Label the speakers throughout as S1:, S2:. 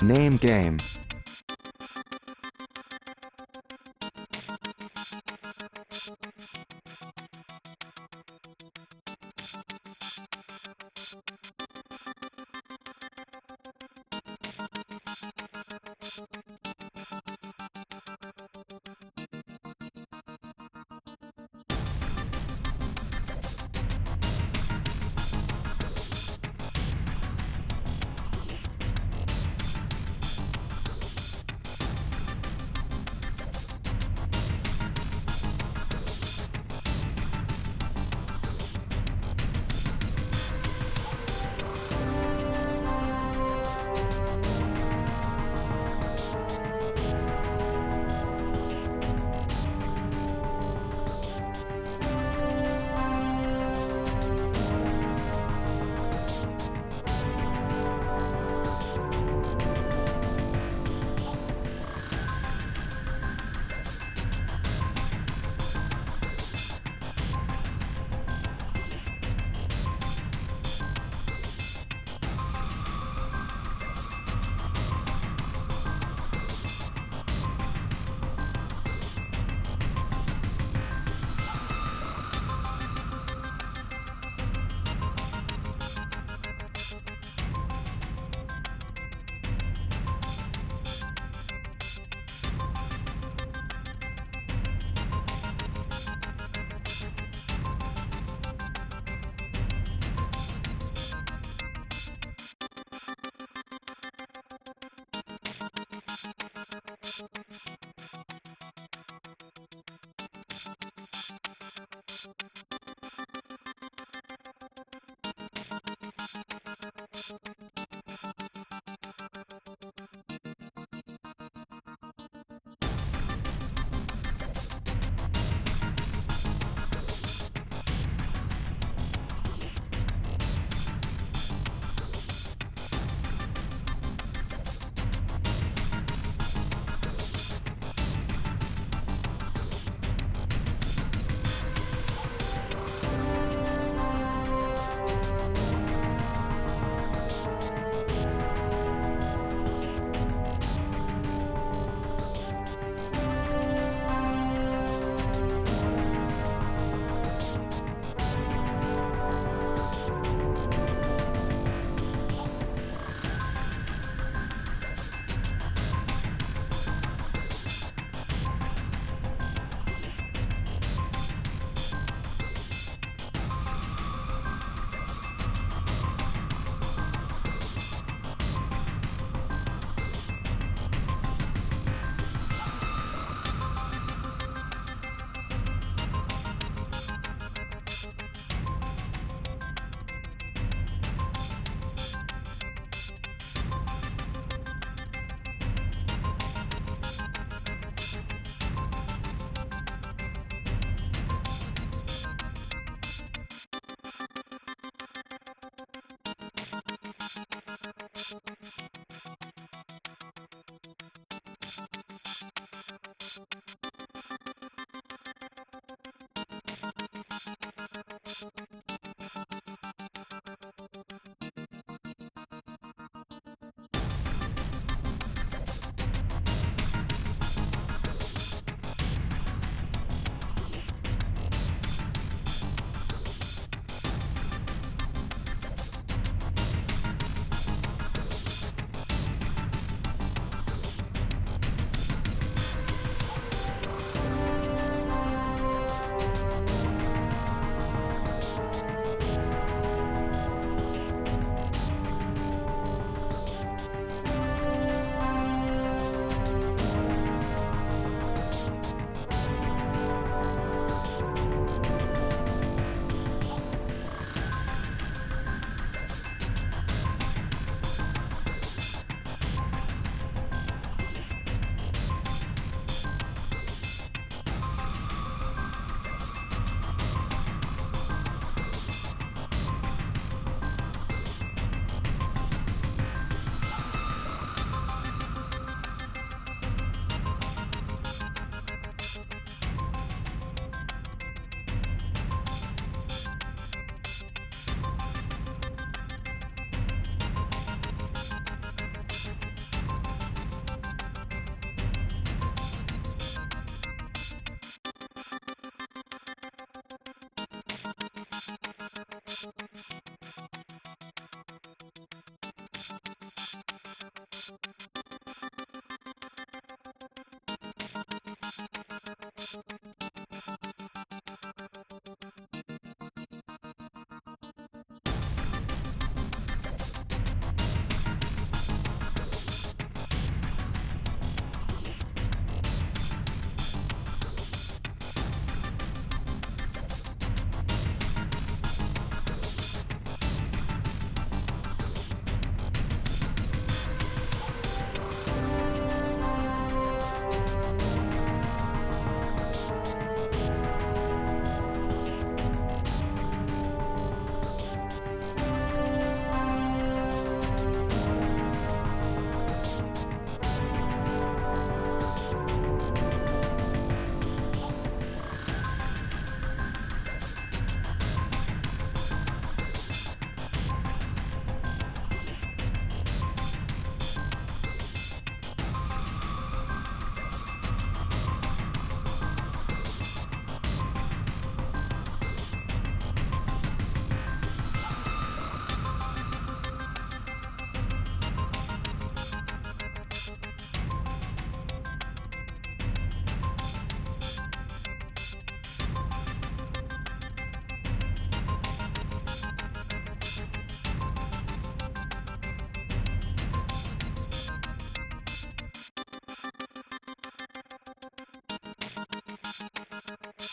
S1: Name game.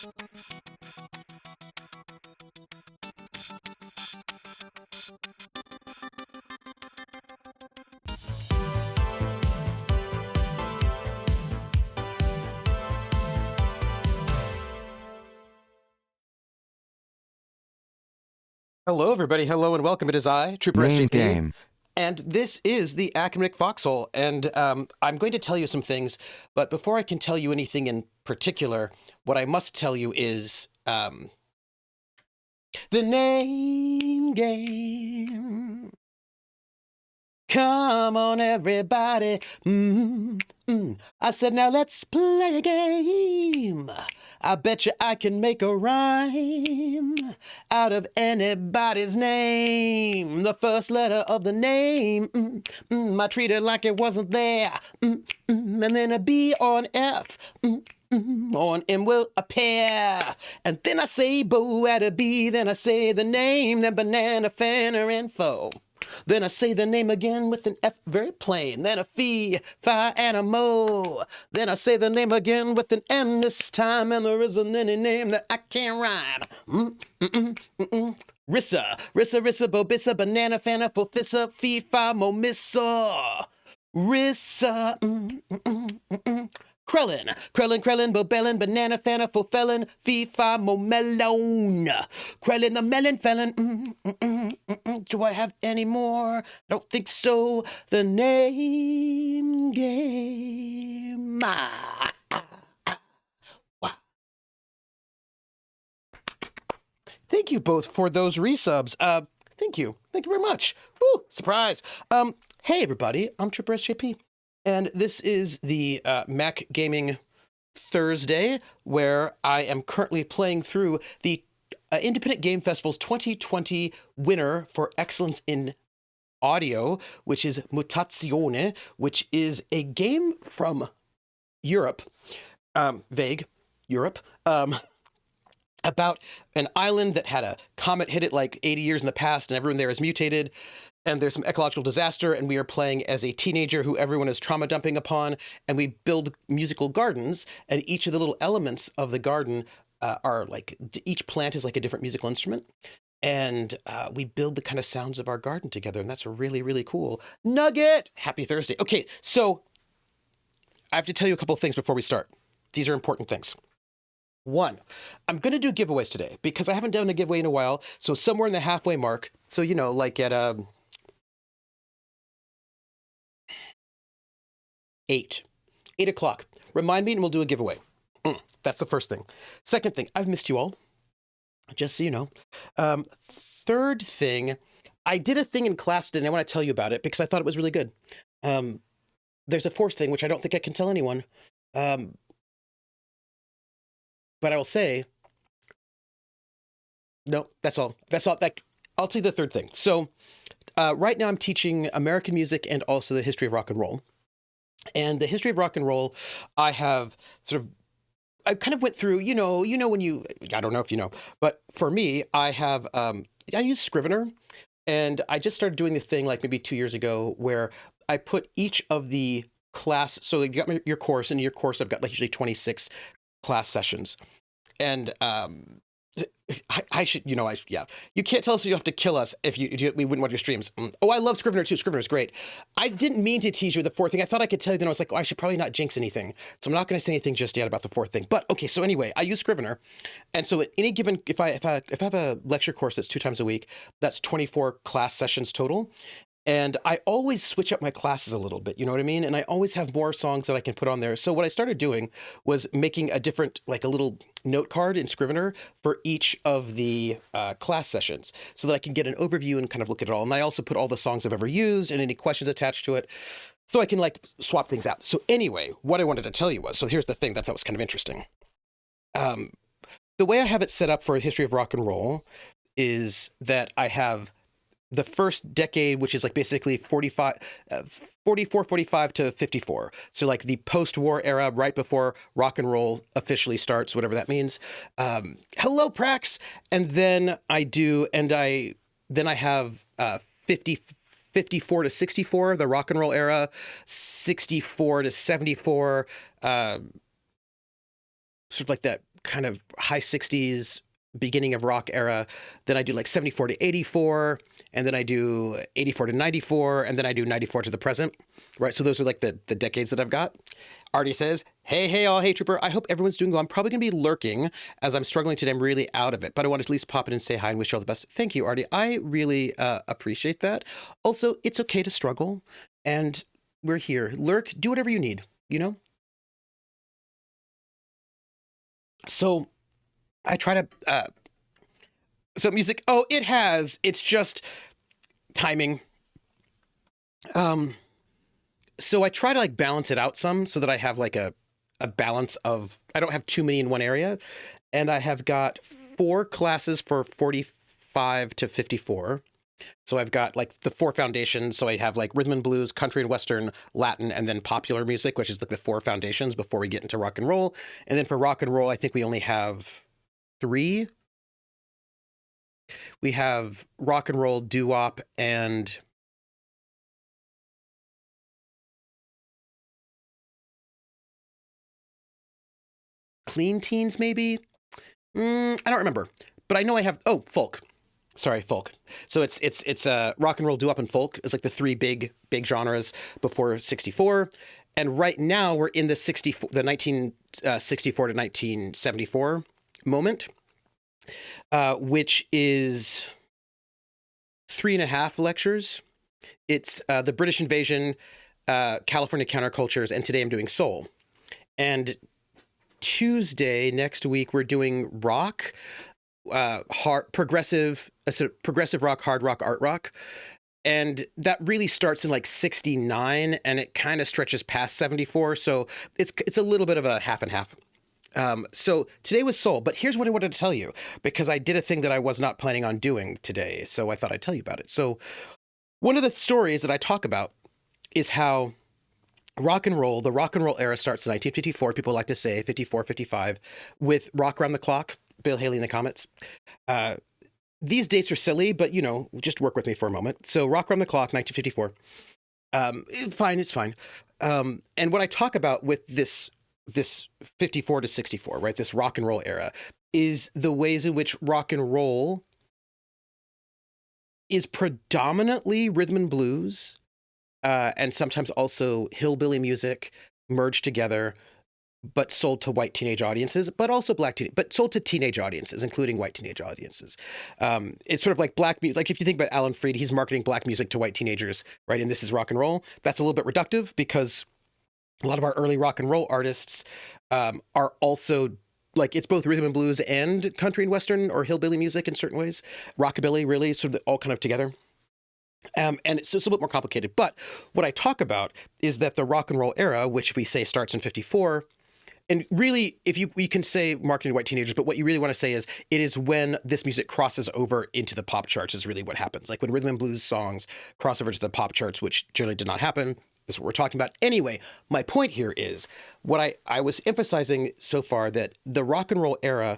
S2: Hello, everybody. Hello and welcome. It is I, Trooper
S1: Name
S2: SJP,
S1: game.
S2: and this is the Academic Foxhole. And I'm going to tell you some things, but before I can tell you anything in particular, what I must tell you is the name game. Come on, everybody. I said, now let's play a game. I bet you I can make a rhyme out of anybody's name. The first letter of the name, I treat it like it wasn't there. And then a B or an F. On M will appear. And then I say Bo at a B. Then I say the name, then banana, fanner, info. Then I say the name again with an F, very plain. Then a fee, fi, and a mo. Then I say the name again with an M this time, and there isn't any name that I can't rhyme. Rissa, Rissa, Rissa, Bobissa, banana, fanna, fofissa, fee, fi, mo, missa. Rissa, Krellin, Krellin, Krellin, Bobellin, banana, fanna, fofelin, fee, fi, mo, melon. Krellin, the melon felon. Do I have any more? I don't think so. The name game. Thank you both for those resubs. Thank you. Thank you very much. Woo, surprise. Hey everybody, I'm Trooper SJP, and this is the Mac Gaming Thursday, where I am currently playing through the Independent Game Festival's 2020 winner for excellence in audio, which is Mutazione, which is a game from Europe, vague Europe, about an island that had a comet hit it like 80 years in the past, and everyone there is mutated, and there's some ecological disaster, and we are playing as a teenager who everyone is trauma dumping upon, and we build musical gardens, and each of the little elements of the garden are like, each plant is like a different musical instrument, and we build the kind of sounds of our garden together, and that's really, really cool. Nugget! Happy Thursday. Okay, so I have to tell you a couple of things before we start. These are important things. One, I'm going to do giveaways today because I haven't done a giveaway in a while. So somewhere in the halfway mark. So, you know, like at 8 o'clock. Remind me and we'll do a giveaway. That's the first thing. Second thing, I've missed you all. Just so you know. Third thing, I did a thing in class today and I want to tell you about it because I thought it was really good. There's a fourth thing, which I don't think I can tell anyone. But I will say, no, that's all. That's all. I'll tell you the third thing. So right now I'm teaching American music and also the history of rock and roll. And the history of rock and roll, I have I kind of went through, you know when you, I don't know if you know, but for me, I use Scrivener, and I just started doing the thing like maybe 2 years ago where I put each of the class, so you got your course, and in your course I've got like usually 26 class sessions, and I should, yeah. You can't tell us you have to kill us if we wouldn't watch your streams. Oh, I love Scrivener too. Scrivener's great. I didn't mean to tease you with the fourth thing. I thought I could tell you, then I was like, oh, I should probably not jinx anything. So I'm not going to say anything just yet about the fourth thing. But okay, so anyway, I use Scrivener. And so at any given, if I have a lecture course that's 2 times a week, that's 24 class sessions total. And I always switch up my classes a little bit, you know what I mean? And I always have more songs that I can put on there. So what I started doing was making a different, like a little note card in Scrivener for each of the class sessions so that I can get an overview and kind of look at it all. And I also put all the songs I've ever used and any questions attached to it so I can like swap things out. So anyway, what I wanted to tell you was, so here's the thing that was kind of interesting. The way I have it set up for a history of rock and roll is that I have the first decade, which is like basically 44, 45 to 54. So like the post-war era, right before rock and roll officially starts, whatever that means. Hello, Prax. And then I have 54 to 64, the rock and roll era, 64 to 74, sort of like that kind of high 60s, beginning of rock era. Then I do like 74 to 84, and then I do 84 to 94, and then I do 94 to the present, right? So those are like the decades that I've got. Artie says, hey, all, hey, Trooper. I hope everyone's doing well. I'm probably going to be lurking as I'm struggling today. I'm really out of it, but I want to at least pop in and say hi and wish you all the best. Thank you, Artie. I really appreciate that. Also, it's okay to struggle, and we're here. Lurk, do whatever you need, you know? So I try to, so music, it's just timing. So I try to like balance it out some so that I have like a balance of, I don't have too many in one area. And I have got 4 classes for 45 to 54. So I've got like the 4 foundations. So I have like rhythm and blues, country and western, Latin, and then popular music, which is like the 4 foundations before we get into rock and roll. And then for rock and roll, I think we only have 3. We have rock and roll, doo-wop, and clean teens, maybe? I don't remember. But I know I have, folk. Sorry, folk. So it's rock and roll, doo-wop, and folk is like the 3 big genres before 64. And right now we're in the 1964 to 1974 moment, which is 3.5 lectures. It's the British invasion, California countercultures, and today I'm doing soul. And Tuesday next week we're doing rock, progressive rock, hard rock, art rock. And that really starts in like 69 and it kind of stretches past 74. So it's a little bit of a half and half. So today was soul, but here's what I wanted to tell you, because I did a thing that I was not planning on doing today. So I thought I'd tell you about it. So one of the stories that I talk about is how the rock and roll era starts in 1954. People like to say 54, 55 with Rock Around the Clock, Bill Haley and the Comets. These dates are silly, but just work with me for a moment. So Rock Around the Clock, 1954. It's fine. And what I talk about with this 54 to 64, right? This rock and roll era is the ways in which rock and roll is predominantly rhythm and blues, and sometimes also hillbilly music merged together, but sold to white teenage audiences, but also but sold to teenage audiences, including white teenage audiences. It's sort of like black music. Like if you think about Alan Freed, he's marketing black music to white teenagers, right? And this is rock and roll. That's a little bit reductive because a lot of our early rock and roll artists are also like, it's both rhythm and blues and country and western or hillbilly music in certain ways. Rockabilly, really, sort of all kind of together. And it's just a bit more complicated. But what I talk about is that the rock and roll era, which we say starts in 54, and really, if you can say marketing to white teenagers, but what you really want to say is it is when this music crosses over into the pop charts is really what happens. Like when rhythm and blues songs cross over to the pop charts, which generally did not happen. Is what we're talking about. Anyway, my point here is what I was emphasizing so far, that the rock and roll era,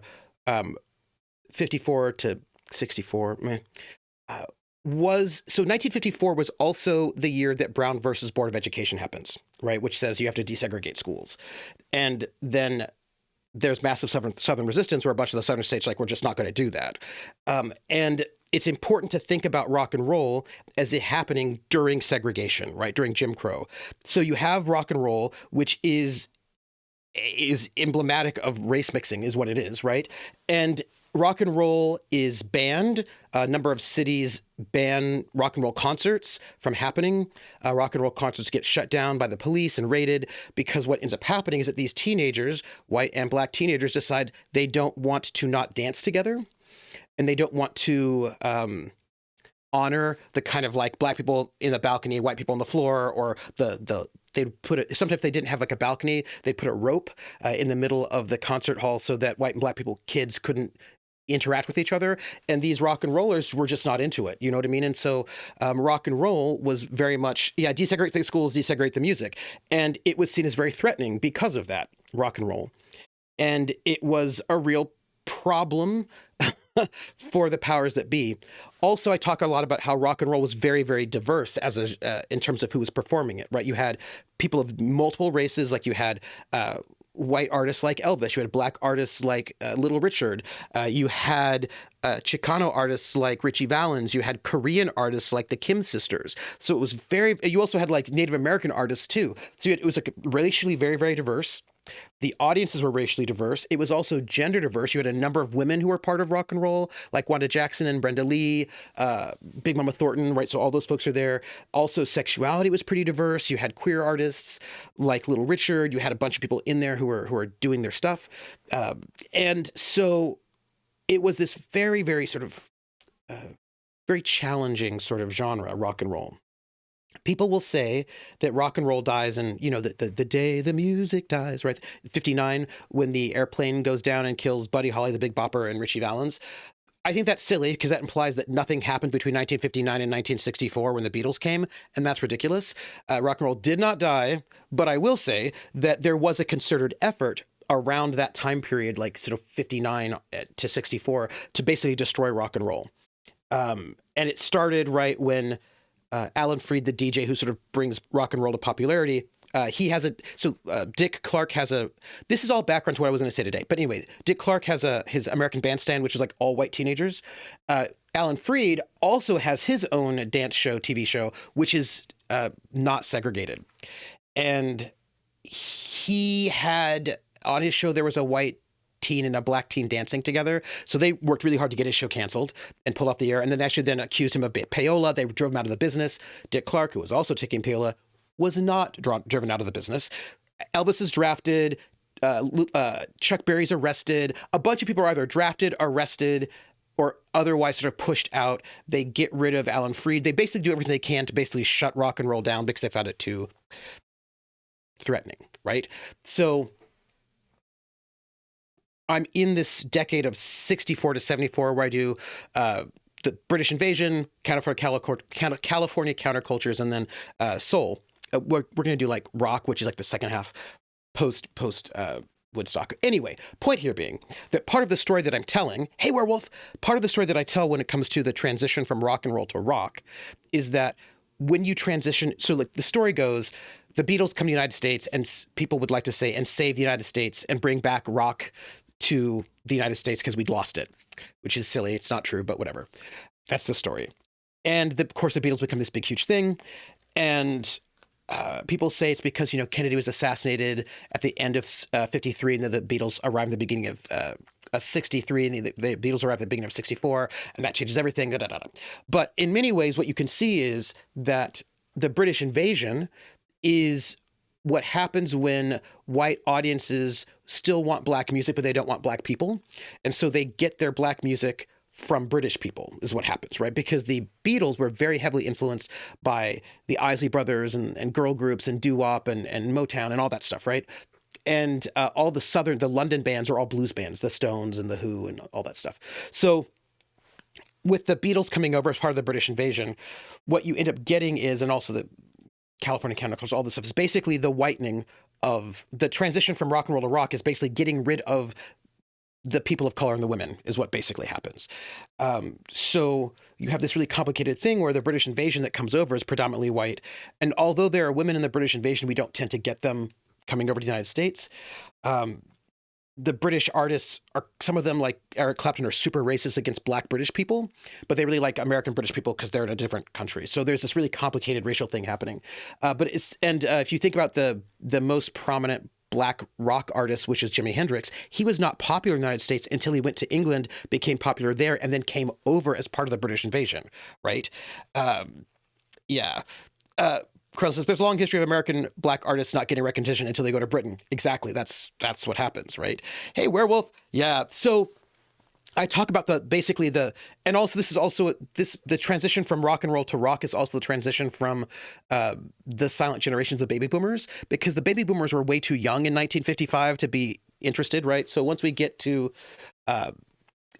S2: 54 to 64, was, so 1954 was also the year that Brown versus Board of Education happens, right? Which says you have to desegregate schools. And then there's massive Southern resistance where a bunch of the Southern states are like, we're just not going to do that. And it's important to think about rock and roll as it happening during segregation, right? During Jim Crow. So you have rock and roll, which is emblematic of race mixing is what it is, right? And rock and roll is banned. A number of cities ban rock and roll concerts from happening. Rock and roll concerts get shut down by the police and raided because what ends up happening is that these teenagers, white and black teenagers, decide they don't want to not dance together. And they don't want to honor the kind of like black people in the balcony, white people on the floor, or they'd put it, sometimes if they didn't have like a balcony, they'd put a rope in the middle of the concert hall so that white and black people, kids couldn't interact with each other. And these rock and rollers were just not into it. You know what I mean? And so rock and roll was very much, desegregate the schools, desegregate the music. And it was seen as very threatening because of that, rock and roll. And it was a real problem for the powers that be. Also, I talk a lot about how rock and roll was very, very diverse in terms of who was performing it, right? You had people of multiple races, like you had white artists like Elvis. You had black artists like Little Richard. You had Chicano artists like Richie Valens. You had Korean artists like the Kim sisters. So it was very. You also had like Native American artists too. So it was like racially very, very diverse. The audiences were racially diverse. It was also gender diverse. You had a number of women who were part of rock and roll, like Wanda Jackson and Brenda Lee, Big Mama Thornton, right? So all those folks are there. Also, sexuality was pretty diverse. You had queer artists like Little Richard. You had a bunch of people in there who were doing their stuff. And so it was this very, very sort of very challenging sort of genre, rock and roll. People will say that rock and roll dies and, you know, the day the music dies, right? 59, when the airplane goes down and kills Buddy Holly, the Big Bopper, and Richie Valens. I think that's silly because that implies that nothing happened between 1959 and 1964 when the Beatles came, and that's ridiculous. Rock and roll did not die, but I will say that there was a concerted effort around that time period, like sort of 59 to 64, to basically destroy rock and roll. And it started right when Alan Freed, the DJ who sort of brings rock and roll to popularity, he has Dick Clark has this is all background to what I was going to say today. But anyway, Dick Clark has his American Bandstand, which is like all white teenagers. Alan Freed also has his own dance show, TV show, which is not segregated. And he had, on his show, there was a white teen and a black teen dancing together. So they worked really hard to get his show canceled and pulled off the air. And then actually then accused him of payola. They drove him out of the business. Dick Clark, who was also taking payola, was not driven out of the business. Elvis is drafted. Chuck Berry's arrested. A bunch of people are either drafted, arrested, or otherwise sort of pushed out. They get rid of Alan Freed. They basically do everything they can to basically shut rock and roll down because they found it too threatening, right? So I'm in this decade of 64 to 74 where I do the British invasion, California countercultures, and then soul. We're going to do like rock, which is like the second half post Woodstock. Anyway, point here being that part of the story that I'm telling, hey werewolf, part of the story that I tell when it comes to the transition from rock and roll to rock is that when you transition, so like the story goes, the Beatles come to the United States and people would like to say, and save the United States and bring back rock to the United States because we'd lost it, which is silly. It's not true, but whatever. That's the story. And of course, the Beatles become this big, huge thing. And people say it's because, you know, Kennedy was assassinated at the end of 53 and then the Beatles arrived at the beginning of 63 and the Beatles arrived at the beginning of 64 and that changes everything. Da, da, da, da. But in many ways, what you can see is that the British invasion is what happens when white audiences still want black music, but they don't want black people. And so they get their black music from British people is what happens, right? Because the Beatles were very heavily influenced by the Isley Brothers and girl groups and doo-wop and Motown and all that stuff, right? And all the London bands are all blues bands, the Stones and the Who and all that stuff. So with the Beatles coming over as part of the British invasion, what you end up getting is, and also the California counterculture, all this stuff, is basically the whitening of the transition from rock and roll to rock is basically getting rid of the people of color and the women is what basically happens. So you have this really complicated thing where the British invasion that comes over is predominantly white. And although there are women in the British invasion, we don't tend to get them coming over to the United States. The British artists are, some of them like Eric Clapton, are super racist against black British people, but they really like American British people because they're in a different country. So there's this really complicated racial thing happening. If you think about the most prominent black rock artist, which is Jimi Hendrix, he was not popular in the United States until he went to England, became popular there, and then came over as part of the British invasion, right? Krell says, there's a long history of American black artists not getting recognition until they go to Britain. Exactly. That's what happens, right? Hey, werewolf. Yeah. So I talk about the transition from rock and roll to rock is also the transition from the silent generations of baby boomers, because the baby boomers were way too young in 1955 to be interested, right? So once we get to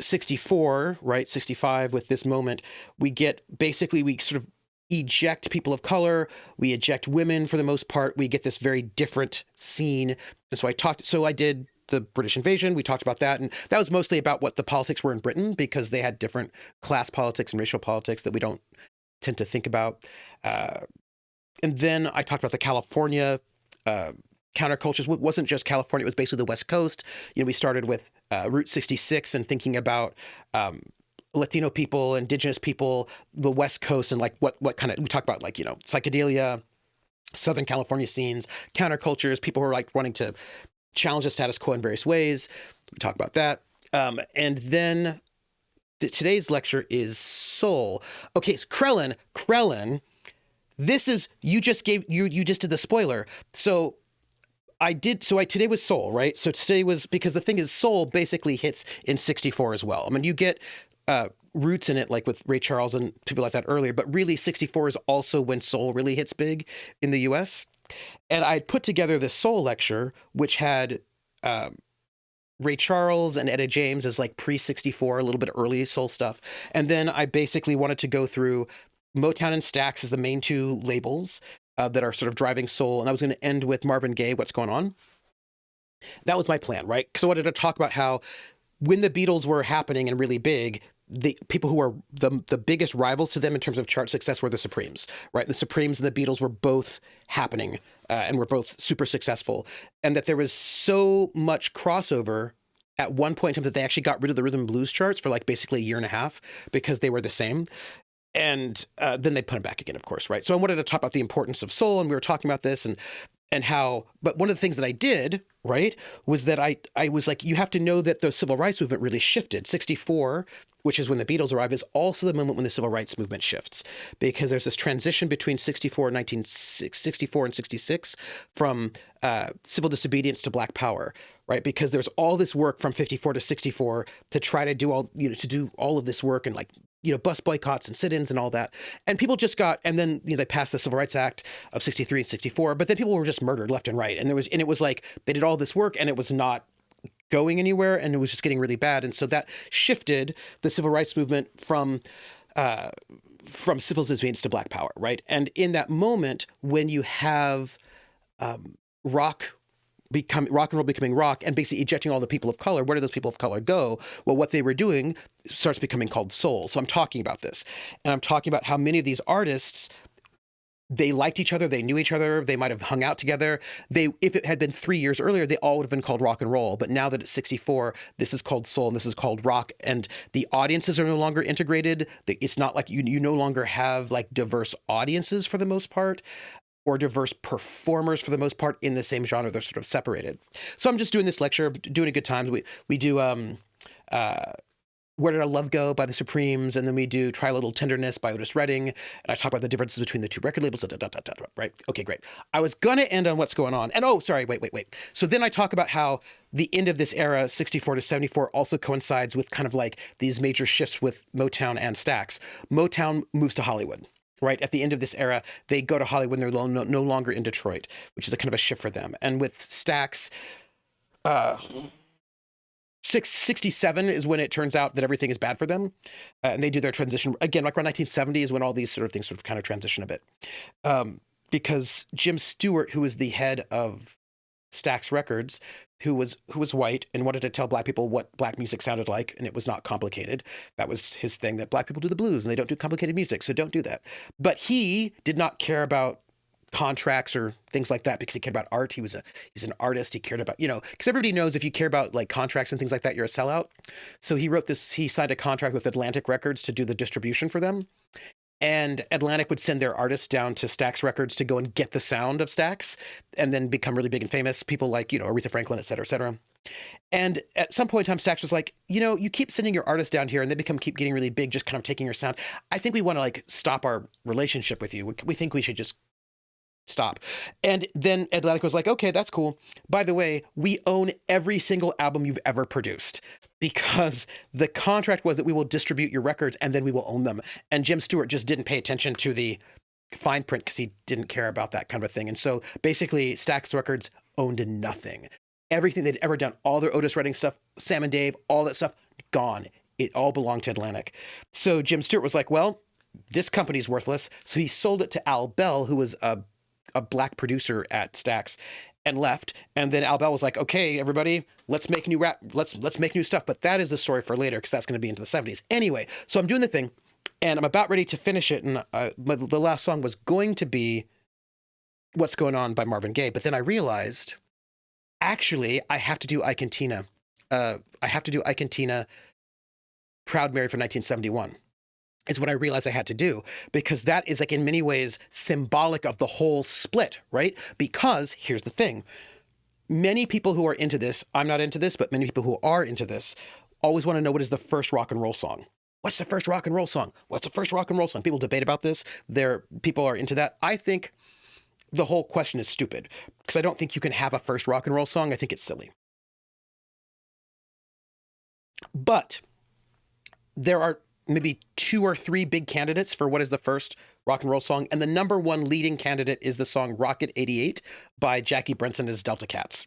S2: 64, right, 65 with this moment, we sort of eject people of color, we eject women for the most part, we get this very different scene. And so I did the British invasion, we talked about that, and that was mostly about what the politics were in Britain, because they had different class politics and racial politics that we don't tend to think about. And then I talked about the California countercultures. It wasn't just California, it was basically the West Coast. We started with Route 66 and thinking about Latino people, indigenous people, the West Coast, and like what kind of, we talk about like, psychedelia, Southern California scenes, countercultures, people who are like wanting to challenge the status quo in various ways. We talk about that. And then today's lecture is soul. Okay, so Krellin, this is, you just did the spoiler. Today was soul, right? So today was, because the thing is, soul basically hits in 64 as well. I mean, you get roots in it, like with Ray Charles and people like that earlier, but really 64 is also when soul really hits big in the US. And I put together this soul lecture, which had Ray Charles and Etta James as like pre-64, a little bit early soul stuff. And then I basically wanted to go through Motown and Stax as the main two labels that are sort of driving soul. And I was going to end with Marvin Gaye, What's Going On? That was my plan, right? So I wanted to talk about how when the Beatles were happening and really big, the people who were the biggest rivals to them in terms of chart success were the Supremes, right? The Supremes and the Beatles were both happening and were both super successful. And that there was so much crossover at one point in time that they actually got rid of the rhythm and blues charts for like basically a year and a half because they were the same. And then they put them back again, of course, right? So I wanted to talk about the importance of soul, and we were talking about this and how, but one of the things that I did, right, was that I was like, you have to know that the civil rights movement really shifted. 64, which is when the Beatles arrive, is also the moment when the civil rights movement shifts, because there's this transition between 1964 and 66 from civil disobedience to black power, right? Because there's all this work from 54 to 64 to try to do all of this work and like, bus boycotts and sit-ins and all that. And people just and then, they passed the Civil Rights Act of 63 and 64, but then people were just murdered left and right. And it was like, they did all this work and it was not going anywhere and it was just getting really bad. And so that shifted the civil rights movement from civil disobedience to black power, right? And in that moment, when you have rock and roll becoming rock and basically ejecting all the people of color, where do those people of color go? Well, what they were doing starts becoming called soul. So I'm talking about this. And I'm talking about how many of these artists, they liked each other, they knew each other, they might have hung out together. If it had been 3 years earlier, they all would have been called rock and roll. But now that it's 64, this is called soul and this is called rock. And the audiences are no longer integrated. It's not like you no longer have like diverse audiences for the most part, or diverse performers for the most part in the same genre. They're sort of separated. So I'm just doing this lecture, doing a good time. We do Where Did Our Love Go by the Supremes, and then we do Try a Little Tenderness by Otis Redding. And I talk about the differences between the two record labels, right? Okay, great. I was going to end on What's Going On. And wait. So then I talk about how the end of this era, 64 to 74, also coincides with kind of like these major shifts with Motown and Stax. Motown moves to Hollywood. Right at the end of this era, they go to Hollywood and they're no longer in Detroit, which is a kind of a shift for them. And with Stax, 67 is when it turns out that everything is bad for them. And they do their transition. Again, like around 1970 is when all these sort of things sort of kind of transition a bit. Because Jim Stewart, who was the head of Stax Records, who was white and wanted to tell black people what black music sounded like, and it was not complicated. That was his thing, that black people do the blues and they don't do complicated music, so don't do that. But he did not care about contracts or things like that because he cared about art. He's an artist. He cared about, because everybody knows if you care about like contracts and things like that, you're a sellout. So he signed a contract with Atlantic Records to do the distribution for them. And Atlantic would send their artists down to Stax Records to go and get the sound of Stax and then become really big and famous. People like, Aretha Franklin, et cetera, et cetera. And at some point in time, Stax was like, you keep sending your artists down here and they keep getting really big, just kind of taking your sound. I think we want to like stop our relationship with you. We think we should just stop. And then Atlantic was like, okay, that's cool. By the way, we own every single album you've ever produced, because the contract was that we will distribute your records and then we will own them. And Jim Stewart just didn't pay attention to the fine print because he didn't care about that kind of a thing. And so basically Stax Records owned nothing. Everything they'd ever done, all their Otis Redding stuff, Sam and Dave, all that stuff, gone. It all belonged to Atlantic. So Jim Stewart was like, well, this company's worthless. So he sold it to Al Bell, who was a black producer at Stax, and left. And then Al Bell was like, okay, everybody, let's make new rap. Let's make new stuff. But that is the story for later, because that's going to be into the 70s. Anyway, so I'm doing the thing and I'm about ready to finish it. And the last song was going to be What's Going On by Marvin Gaye. But then I realized actually, I have to do I Cantina. I have to do I Cantina Proud Mary for 1971. Is what I realized I had to do, because that is like in many ways symbolic of the whole split, right? Because here's the thing. Many people who are into this, I'm not into this, but many people who are into this always want to know what is the first rock and roll song. What's the first rock and roll song? What's the first rock and roll song? People debate about this. People are into that. I think the whole question is stupid, because I don't think you can have a first rock and roll song. I think it's silly. But there are maybe 2 or 3 big candidates for what is the first rock and roll song. And the number one leading candidate is the song Rocket 88 by Jackie Brenston as Delta Cats.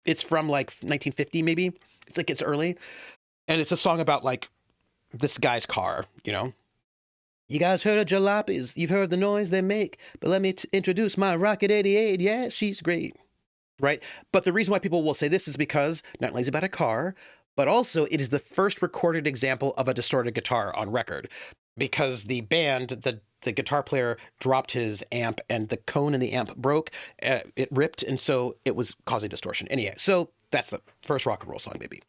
S2: It's from like 1950, maybe. It's early. And it's a song about like this guy's car, you know? You guys heard of jalopies. You've heard the noise they make. But let me introduce my Rocket 88. Yeah, she's great. Right? But the reason why people will say this is because not only is it about a car, but also it is the first recorded example of a distorted guitar on record, because the band, the guitar player dropped his amp and the cone in the amp broke, it ripped, and so it was causing distortion. Anyway, so that's the first rock and roll song, maybe.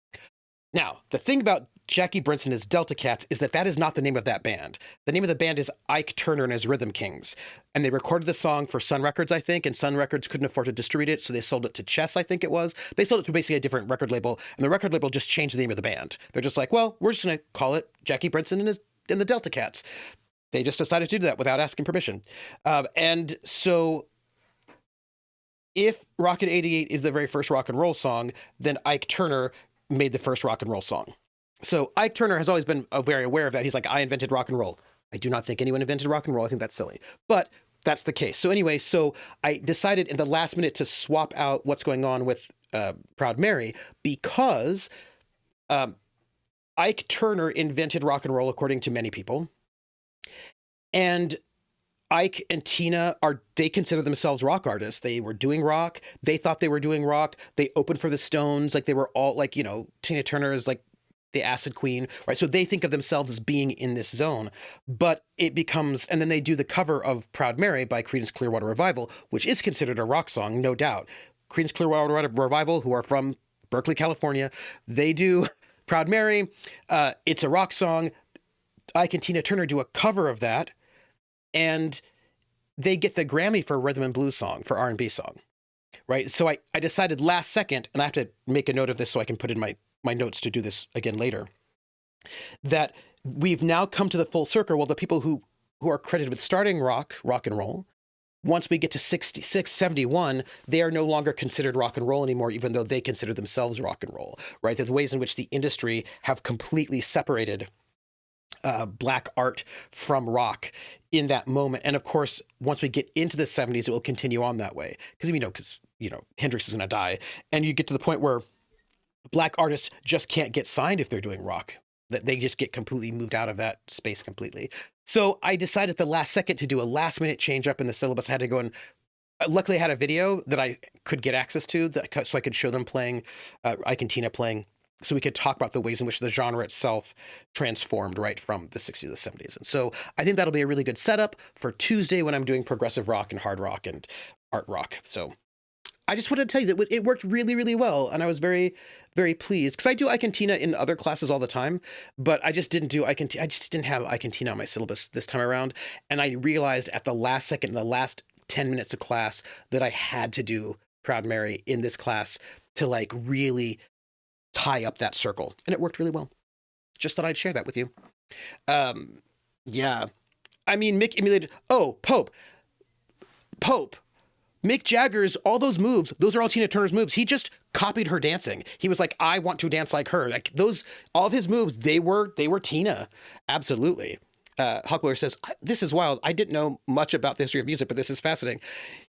S2: Now, the thing about Jackie Brenston as Delta Cats is that is not the name of that band. The name of the band is Ike Turner and his Rhythm Kings. And they recorded the song for Sun Records, I think, and Sun Records couldn't afford to distribute it, so they sold it to Chess, I think it was. They sold it to basically a different record label, and the record label just changed the name of the band. They're just like, well, we're just going to call it Jackie Brenston and the Delta Cats. They just decided to do that without asking permission. And so if Rocket 88 is the very first rock and roll song, then Ike Turner made the first rock and roll song. So Ike Turner has always been very aware of that. He's like, I invented rock and roll. I do not think anyone invented rock and roll. I think that's silly. But that's the case. So anyway, so I decided in the last minute to swap out what's going on with Proud Mary, because Ike Turner invented rock and roll, according to many people. And Ike and Tina they consider themselves rock artists. They were doing rock. They thought they were doing rock. They opened for the Stones. Like they were all like, you know, Tina Turner is like the acid queen, right? So they think of themselves as being in this zone, but it becomes, and then they do the cover of Proud Mary by Creedence Clearwater Revival, which is considered a rock song, no doubt. Creedence Clearwater Revival, who are from Berkeley, California, they do Proud Mary. It's a rock song. Ike and Tina Turner do a cover of that, and they get the Grammy for rhythm and blues song, for R&B song, right? So I decided last second, and I have to make a note of this so I can put in my notes to do this again later, that we've now come to the full circle. Well, the people who are credited with starting rock and roll, once we get to 66, 71, they are no longer considered rock and roll anymore, even though they consider themselves rock and roll, right? There's ways in which the industry have completely separated black art from rock in that moment. And of course, once we get into the 70s, it will continue on that way. Because, Hendrix is going to die. And you get to the point where black artists just can't get signed if they're doing rock. That they just get completely moved out of that space completely. So I decided at the last second to do a last minute change up in the syllabus. I had to go and luckily I had a video that I could get access to so I could show them playing, Ike and Tina playing, so we could talk about the ways in which the genre itself transformed right from the 60s to the 70s. And so I think that'll be a really good setup for Tuesday when I'm doing progressive rock and hard rock and art rock. So I just wanted to tell you that it worked really, really well. And I was very, very pleased, because I do Ike and Tina in other classes all the time, but I just didn't do Ike and Tina. I just didn't have Ike and Tina on my syllabus this time around. And I realized at the last second, in the last 10 minutes of class, that I had to do Proud Mary in this class to like really tie up that circle. And it worked really well. Just thought I'd share that with you. Yeah. I mean, Mick emulated, Pope. Mick Jagger's, all those moves, those are all Tina Turner's moves. He just copied her dancing. He was like, I want to dance like her. Like all of his moves, they were Tina. Absolutely. Huckler says, this is wild. I didn't know much about the history of music, but this is fascinating.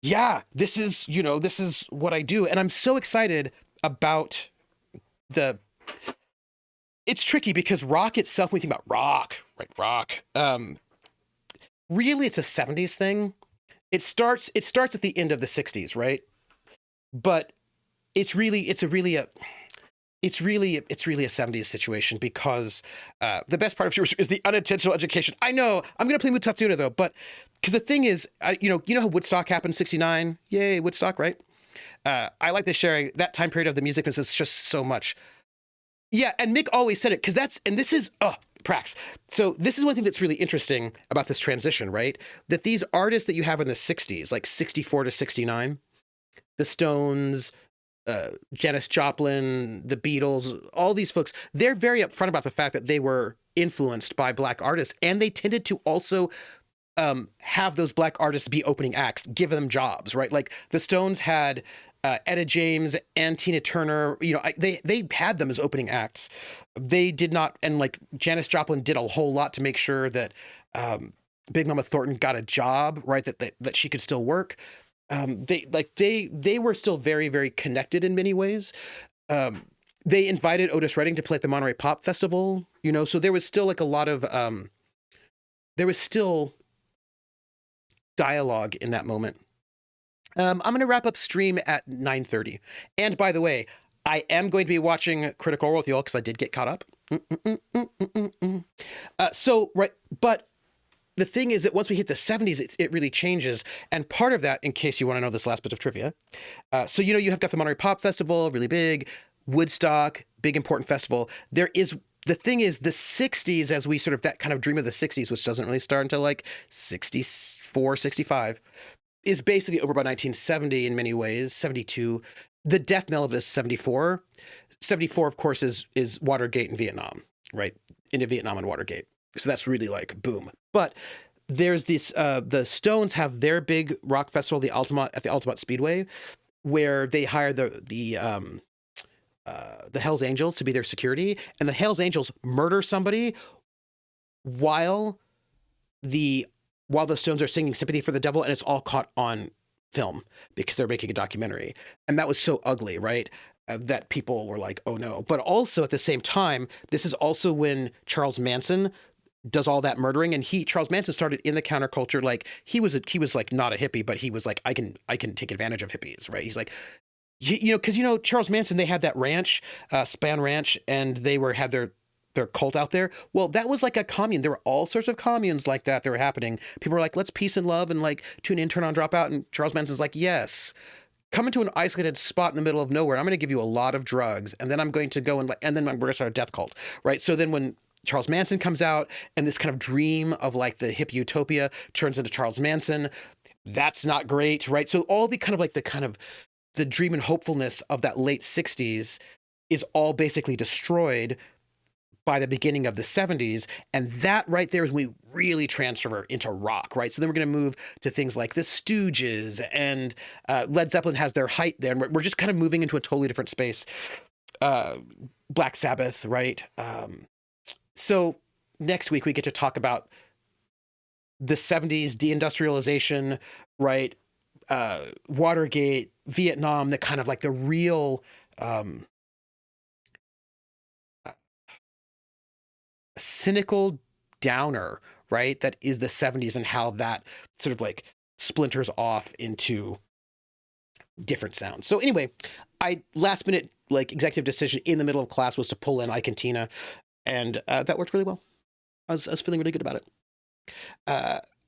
S2: Yeah, this is what I do. And I'm so excited about it's tricky because rock itself, when we think about rock, really it's a 70s thing. It starts at the end of the 60s, right? But it's really a 70s situation, because the best part of is the unintentional education. I know I'm going to play Mutazione though, but because the thing is, you know how Woodstock happened in 69? Yay, Woodstock, right? I like the sharing that time period of the music business is just so much. Yeah, and Mick always said it because this is Prax. So this is one thing that's really interesting about this transition, right? That these artists that you have in the 60s, like 64 to 69, the Stones, Janis Joplin, the Beatles, all these folks, they're very upfront about the fact that they were influenced by Black artists, and they tended to also have those Black artists be opening acts, give them jobs, right? Like the Stones had Etta James and Tina Turner, they had them as opening acts. They did not, and like Janis Joplin did a whole lot to make sure that Big Mama Thornton got a job, right? That she could still work. They were still very, very connected in many ways. They invited Otis Redding to play at the Monterey Pop Festival, so there was still like a lot of there was still dialogue in that moment. I'm going to wrap up stream at 9:30. And by the way, I am going to be watching Critical Role with you all because I did get caught up. But the thing is that once we hit the 70s, it really changes. And part of that, in case you want to know this last bit of trivia, you have got the Monterey Pop Festival, really big, Woodstock, big important festival. The thing is, the 60s, as we sort of, that kind of dream of the 60s, which doesn't really start until like 64, 65, is basically over by 1970 in many ways, 72. The death knell of it is 74. 74, of course, is Watergate in Vietnam, right? Into Vietnam and Watergate. So that's really like boom. But there's this, the Stones have their big rock festival, at the Altamont Speedway, where they hire the Hells Angels to be their security, and the Hells Angels murder somebody while the Stones are singing Sympathy for the Devil, and it's all caught on film because they're making a documentary. And that was so ugly, right? That people were like, oh no. But also at the same time, this is also when Charles Manson does all that murdering, and Charles Manson started in the counterculture. Like he was like not a hippie, but he was like, I can take advantage of hippies, right? He's like, because Charles Manson, they had that ranch, Span Ranch, and they had their cult out there. Well, that was like a commune. There were all sorts of communes like that were happening. People were like, let's peace and love and like tune in, turn on, drop out. And Charles Manson's like, yes, come into an isolated spot in the middle of nowhere. I'm going to give you a lot of drugs, and then I'm going to go and then we're going to start a death cult, right? So then when Charles Manson comes out and this kind of dream of like the hippie utopia turns into Charles Manson, that's not great, right? So all the kind of the dream and hopefulness of that late 60s is all basically destroyed by the beginning of the 70s. And that right there is when we really transfer into rock, right? So then we're going to move to things like the Stooges, and Led Zeppelin has their height there. And we're just kind of moving into a totally different space. Black Sabbath, right? So next week we get to talk about the 70s deindustrialization, right? Watergate, Vietnam, the kind of like the real cynical downer, right? That is the 70s, and how that sort of like splinters off into different sounds. So anyway, last minute like executive decision in the middle of class was to pull in Ike and Tina, and that worked really well. I was feeling really good about it.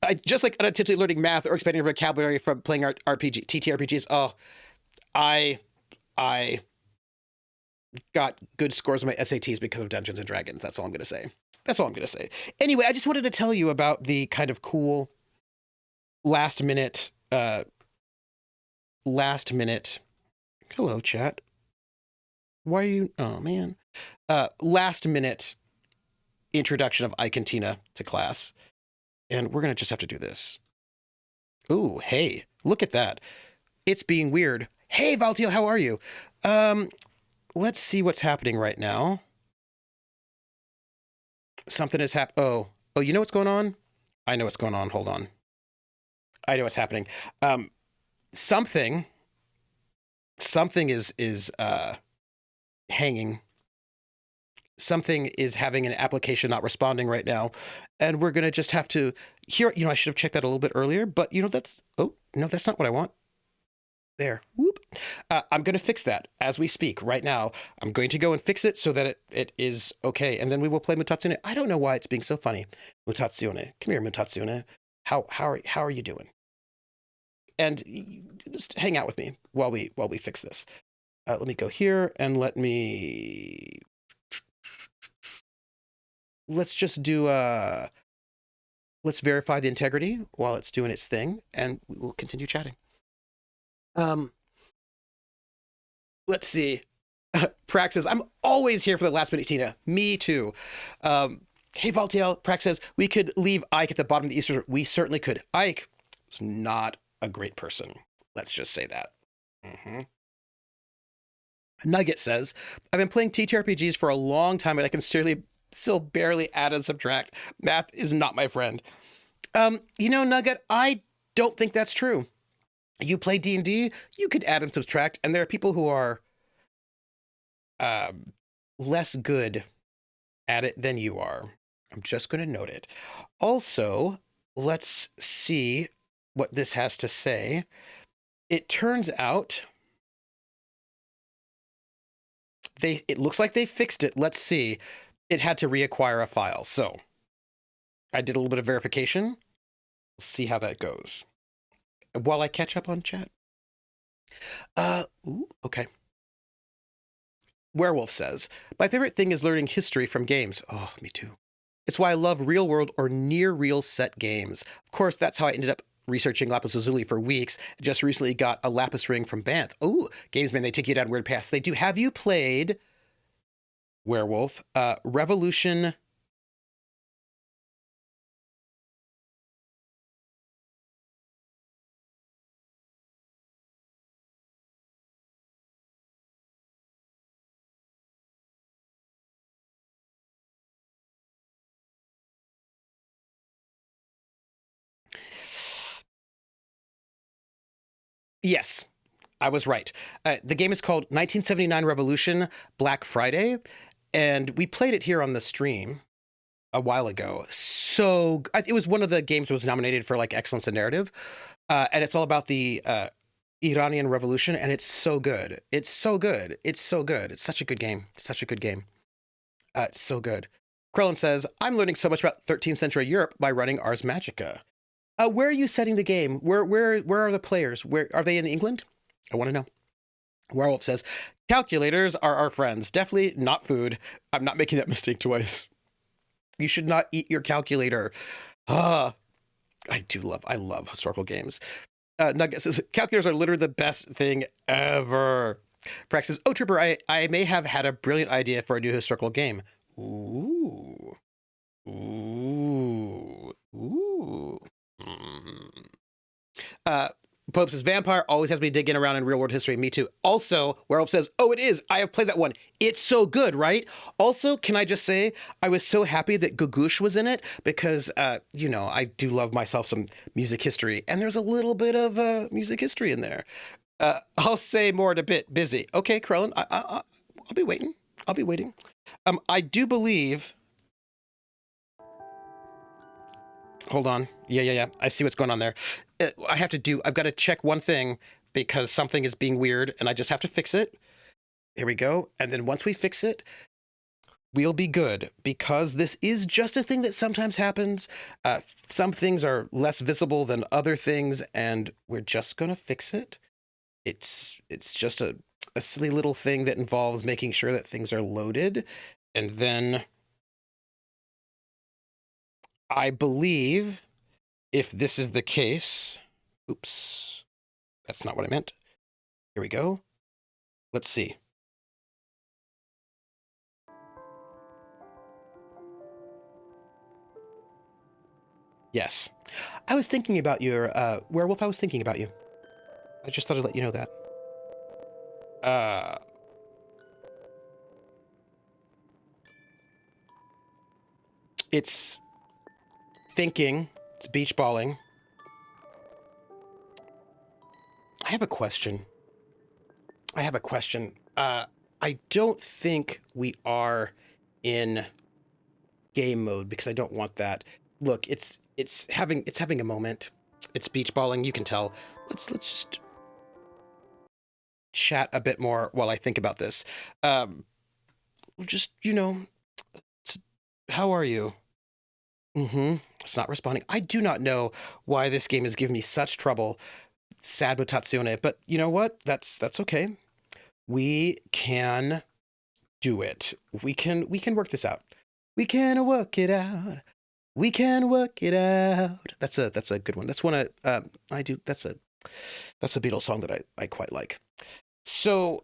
S2: I just like unintentionally learning math or expanding vocabulary from playing TTRPGs. Oh, I got good scores on my SATs because of Dungeons and Dragons. That's all I'm going to say. Anyway, I just wanted to tell you about the kind of cool last minute, hello chat. Why are you, oh man. Last minute introduction of Ike and Tina to class. And we're going to just have to do this. Ooh, hey, look at that. It's being weird. Hey, Valtiel, how are you? Let's see what's happening right now. Something is Oh, you know what's going on? I know what's going on. Hold on. I know what's happening. Something is hanging. Something is having an application not responding right now. And we're going to just have to here. I should have checked that a little bit earlier, but that's not what I want. There. Whoop. I'm going to fix that as we speak right now. I'm going to go and fix it so that it is okay. And then we will play Mutazione. I don't know why it's being so funny. Mutazione. Come here, Mutazione. How are you doing? and just hang out with me while we fix this. Let me go here and let's just do let's verify the integrity while it's doing its thing, and we'll continue chatting. Let's see. Prax says, I'm always here for the last minute, Tina. Me too. Hey, Valtiel, Prax says, we could leave Ike at the bottom of the Easter. We certainly could. Ike is not a great person. Let's just say that. Nugget says, I've been playing TTRPGs for a long time, but I can still barely add and subtract. Math is not my friend. Nugget, I don't think that's true. You play D&D, you could add and subtract, and there are people who are less good at it than you are. I'm just going to note it. Also, let's see what this has to say. It turns out it looks like they fixed it. Let's see. It had to reacquire a file. So I did a little bit of verification. Let's see how that goes while I catch up on chat. Okay. Werewolf says, my favorite thing is learning history from games. Oh, me too. It's why I love real world or near real set games. Of course, that's how I ended up researching lapis lazuli for weeks. Just recently got a lapis ring from Banff. Oh, games, man, they take you down weird paths. They do. Have you played, Werewolf, Revolution? Yes, I was right. The game is called 1979 Revolution Black Friday, and we played it here on the stream a while ago. So it was one of the games that was nominated for like excellence in narrative, and it's all about the Iranian Revolution, and it's so good. It's so good. It's so good. It's such a good game. Such a good game. It's so good. Krellin says, I'm learning so much about 13th century Europe by running Ars Magica. Where are you setting the game? Where are the players? Where are they in England? I want to know. Werewolf says, calculators are our friends. Definitely not food. I'm not making that mistake twice. You should not eat your calculator. I love historical games. Nugget says, calculators are literally the best thing ever. Prax says, oh, Trooper, I may have had a brilliant idea for a new historical game. Ooh. Pope says, vampire always has me digging around in real world history. Me too. Also, Werewolf says, oh, it is. I have played that one. It's so good, right? Also, can I just say, I was so happy that Gugush was in it because, I do love myself some music history, and there's a little bit of music history in there. I'll say more in a bit. Busy. Okay, Krellin, I'll be waiting. I do believe... Hold on. Yeah. I see what's going on there. I've got to check one thing because something is being weird and I just have to fix it. Here we go. And then once we fix it, we'll be good because this is just a thing that sometimes happens. Some things are less visible than other things and we're just going to fix it. It's just a silly little thing that involves making sure that things are loaded. And then I believe if this is the case, oops, that's not what I meant. Here we go. Let's see. Yes. I was thinking about your, Werewolf, I was thinking about you. I just thought I'd let you know that. It's thinking, it's beach balling. I have a question. I don't think we are in game mode because I don't want that. Look, it's having a moment. It's beach balling, you can tell. Let's just chat a bit more while I think about this. Just, how are you? It's not responding. I do not know why this game is giving me such trouble. sad Mutazione, but you know what? That's okay. We can do it. We can work this out. We can work it out. We can work it out. That's a good one. That's one I do. That's a Beatles song that I quite like. So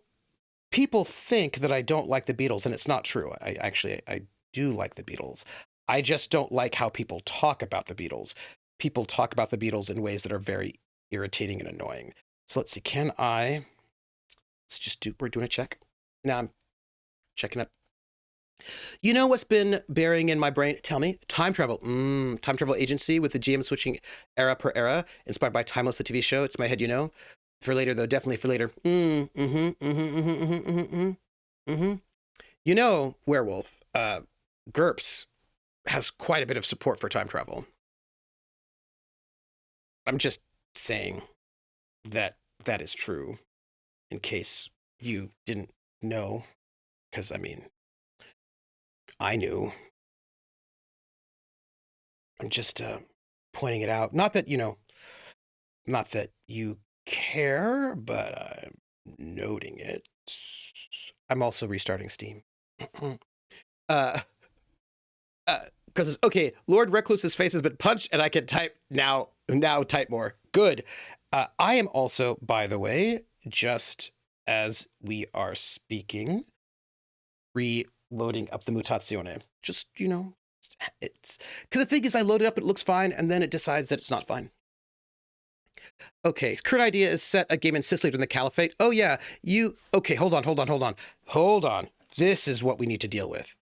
S2: people think that I don't like the Beatles, and it's not true. I do like the Beatles. I just don't like how people talk about the Beatles. People talk about the Beatles in ways that are very irritating and annoying. So let's see. We're doing a check. Now I'm checking up. You know what's been bearing in my brain? Tell me. Time travel. Time travel agency with the GM switching era per era, inspired by Timeless, the TV show. It's my head, you know. For later, though, definitely for later. You know, Werewolf, GURPS has quite a bit of support for time travel. I'm just saying that is true, in case you didn't know, because, I mean, I knew. I'm just pointing it out. Not that you care, but I'm noting it. I'm also restarting Steam. Because okay, Lord Recluse's face has been punched, and I can type now type more. Good. I am also, by the way, just as we are speaking, reloading up the Mutazione. Just, it's because the thing is, I load it up, it looks fine, and then it decides that it's not fine. Okay, current idea is set a game in Sicily during the Caliphate. Oh yeah, okay, hold on. This is what we need to deal with.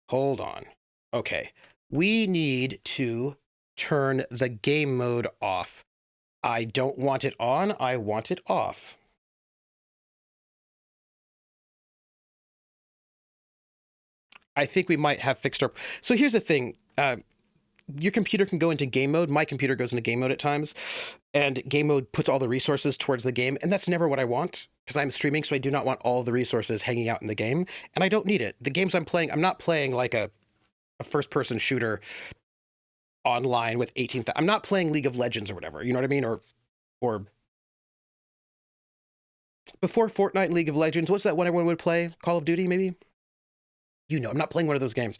S2: Hold on. Okay, we need to turn the game mode off. I don't want it on, I want it off. I think we might have fixed our... So here's the thing. Your computer can go into game mode. My computer goes into game mode at times. And game mode puts all the resources towards the game. And that's never what I want, because I'm streaming, so I do not want all the resources hanging out in the game. And I don't need it. The games I'm playing, I'm not playing like a first-person shooter online with 18... I'm not playing League of Legends or whatever. You know what I mean? Or before Fortnite and League of Legends, what's that one everyone would play? Call of Duty, maybe? I'm not playing one of those games.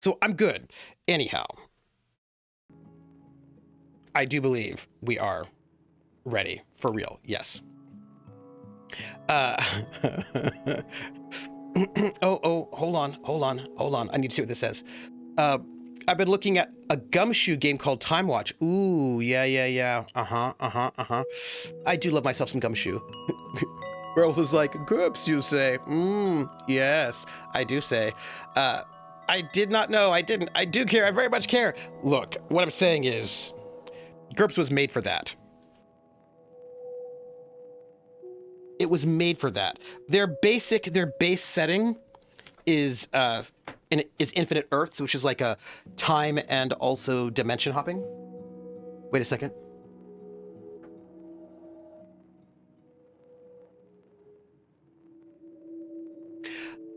S2: So I'm good. Anyhow, I do believe we are ready for real. Yes. Hold on. I need to see what this says. I've been looking at a Gumshoe game called Time Watch. Ooh, yeah. I do love myself some Gumshoe. Girl was like, GURPS, you say? Yes, I do say. I did not know. I didn't. I do care. I very much care. Look, what I'm saying is, GURPS was made for that. It was made for that. Their base setting is Infinite Earths, which is like a time and also dimension hopping. Wait a second.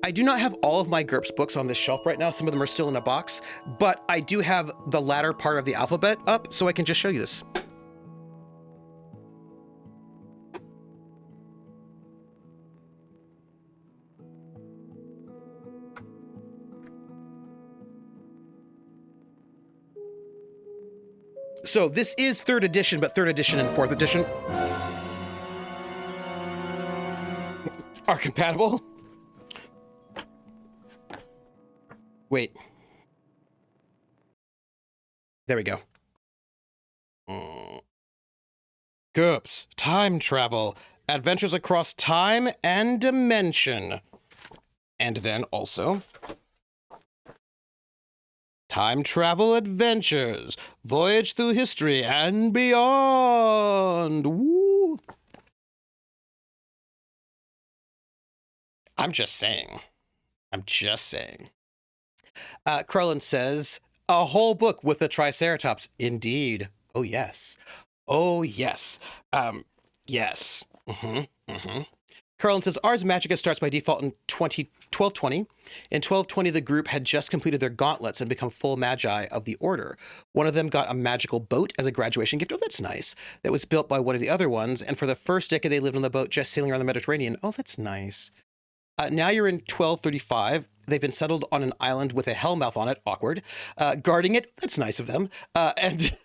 S2: I do not have all of my GURPS books on this shelf right now. Some of them are still in a box, but I do have the latter part of the alphabet up, so I can just show you this. So this is 3rd edition, but 3rd edition and 4th edition are compatible. Wait. There we go. GURPS, time travel, adventures across time and dimension. And then also, time travel adventures, voyage through history and beyond. Woo. I'm just saying. Krellin says, a whole book with a Triceratops. Indeed. Oh, yes. Yes. Carlin says, Ars Magica starts by default in 1220. In 1220, the group had just completed their gauntlets and become full magi of the order. One of them got a magical boat as a graduation gift. Oh, that's nice. That was built by one of the other ones. And for the first decade, they lived on the boat, just sailing around the Mediterranean. Oh, that's nice. Now you're in 1235. They've been settled on an island with a hellmouth on it. Awkward. Guarding it. That's nice of them. And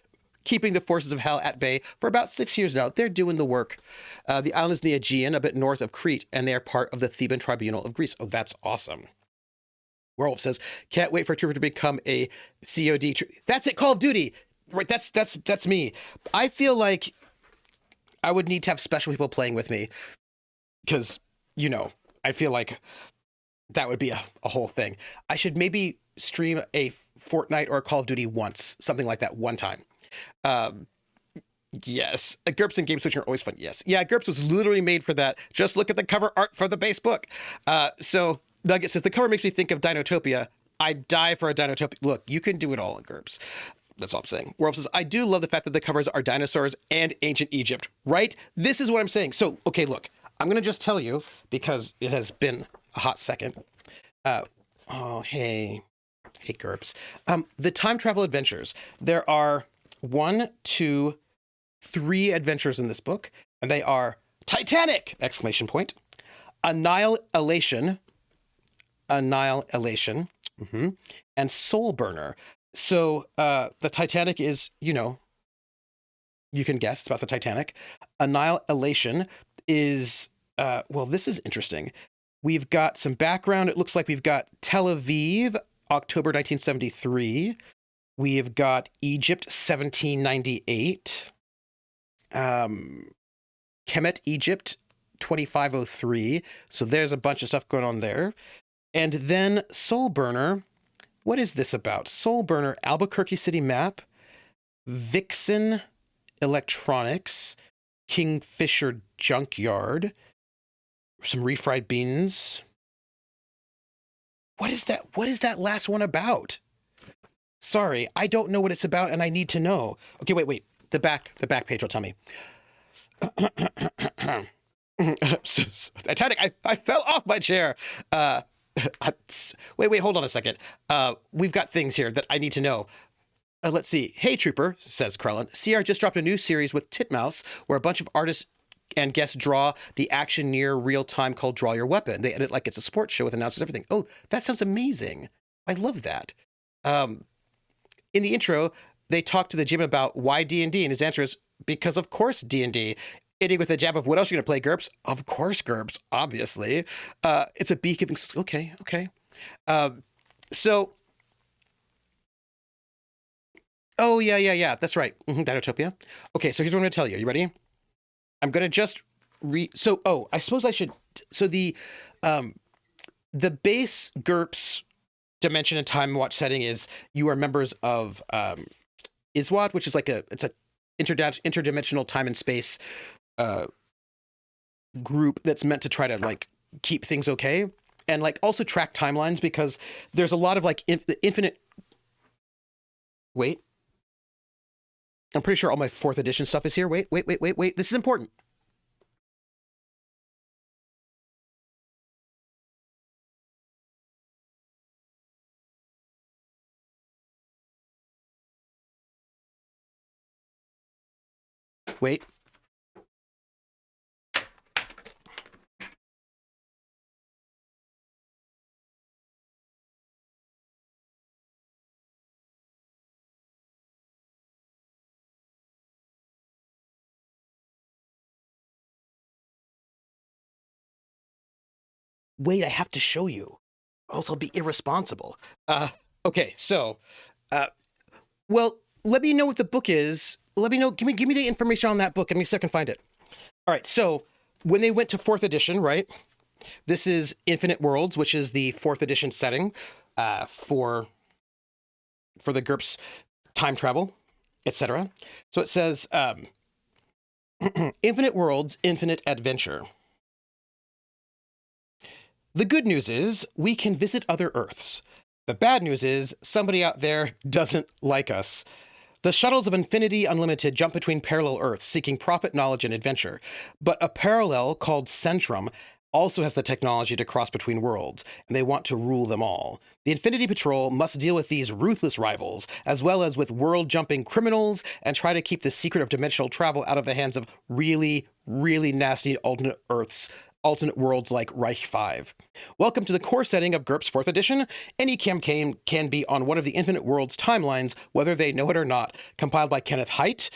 S2: keeping the forces of hell at bay for about 6 years now. They're doing the work. The island is in the Aegean, a bit north of Crete, and they are part of the Theban tribunal of Greece. Oh, that's awesome. Werewolf says, can't wait for a trooper to become a COD. That's it, Call of Duty. Right, that's me. I feel like I would need to have special people playing with me because, you know, I feel like that would be a whole thing. I should maybe stream a Fortnite or a Call of Duty once, something like that one time. Yes. GURPS and game switching are always fun. Yes. Yeah, GURPS was literally made for that. Just look at the cover art for the base book. So Nugget says, the cover makes me think of Dinotopia. I die for a Dinotopia. Look, you can do it all in GURPS. That's all I'm saying. Werewolf says, I do love the fact that the covers are dinosaurs and ancient Egypt, right? This is what I'm saying. So, okay, look, I'm going to just tell you because it has been a hot second. Hey, GURPS. The time travel adventures. There are 1, 2, 3 adventures in this book, and they are Titanic! Exclamation point. Annihilation. And Soul Burner. So the Titanic is, you know, you can guess it's about the Titanic. Annihilation is, well, this is interesting. We've got some background. It looks like we've got Tel Aviv, October 1973. We've got Egypt, 1798. Kemet, Egypt, 2503. So there's a bunch of stuff going on there. And then Soul Burner. What is this about? Soul Burner, Albuquerque City map, Vixen Electronics, Kingfisher Junkyard, some refried beans. What is that? What is that last one about? Sorry, I don't know what it's about, and I need to know. Okay, wait. The back page will tell me. Titanic, I fell off my chair. Wait, hold on a second. We've got things here that I need to know. Let's see. Hey, Trooper, says Krellin. CR just dropped a new series with Titmouse where a bunch of artists and guests draw the action near real time called Draw Your Weapon. They edit like it's a sports show with announcers and everything. Oh, that sounds amazing. I love that. In the intro, they talk to the Jim about why D&D, and his answer is, because of course D&D. Hitting with a jab of what else are you going to play, GURPS? Of course, GURPS, obviously. It's a beekeeping. Okay. Oh, yeah. That's right. Dinotopia. Okay, so here's what I'm going to tell you. You ready? I'm going to just read. I suppose I should. So the base GURPS dimension and time watch setting is you are members of ISWAD, which is like it's a interdimensional time and space group that's meant to try to like keep things okay and like also track timelines because there's a lot of like infinite. Wait, I'm pretty sure all my 4th edition stuff is here. Wait. This is important. Wait. Wait, I have to show you. Or else I'll be irresponsible. Okay, so, well, let me know what the book is. Let me know. Give me the information on that book. Let me see if I can find it. All right, so when they went to 4th edition, right? This is Infinite Worlds, which is the 4th edition setting for the GURPS time travel, etc. So it says, Infinite Worlds, Infinite Adventure. The good news is we can visit other Earths. The bad news is somebody out there doesn't like us. The shuttles of Infinity Unlimited jump between parallel Earths, seeking profit, knowledge, and adventure. But a parallel called Centrum also has the technology to cross between worlds, and they want to rule them all. The Infinity Patrol must deal with these ruthless rivals, as well as with world-jumping criminals, and try to keep the secret of dimensional travel out of the hands of really, really nasty alternate alternate worlds like Reich 5. Welcome to the core setting of GURPS 4th edition. Any campaign can be on one of the Infinite Worlds timelines, whether they know it or not. Compiled by Kenneth Haidt,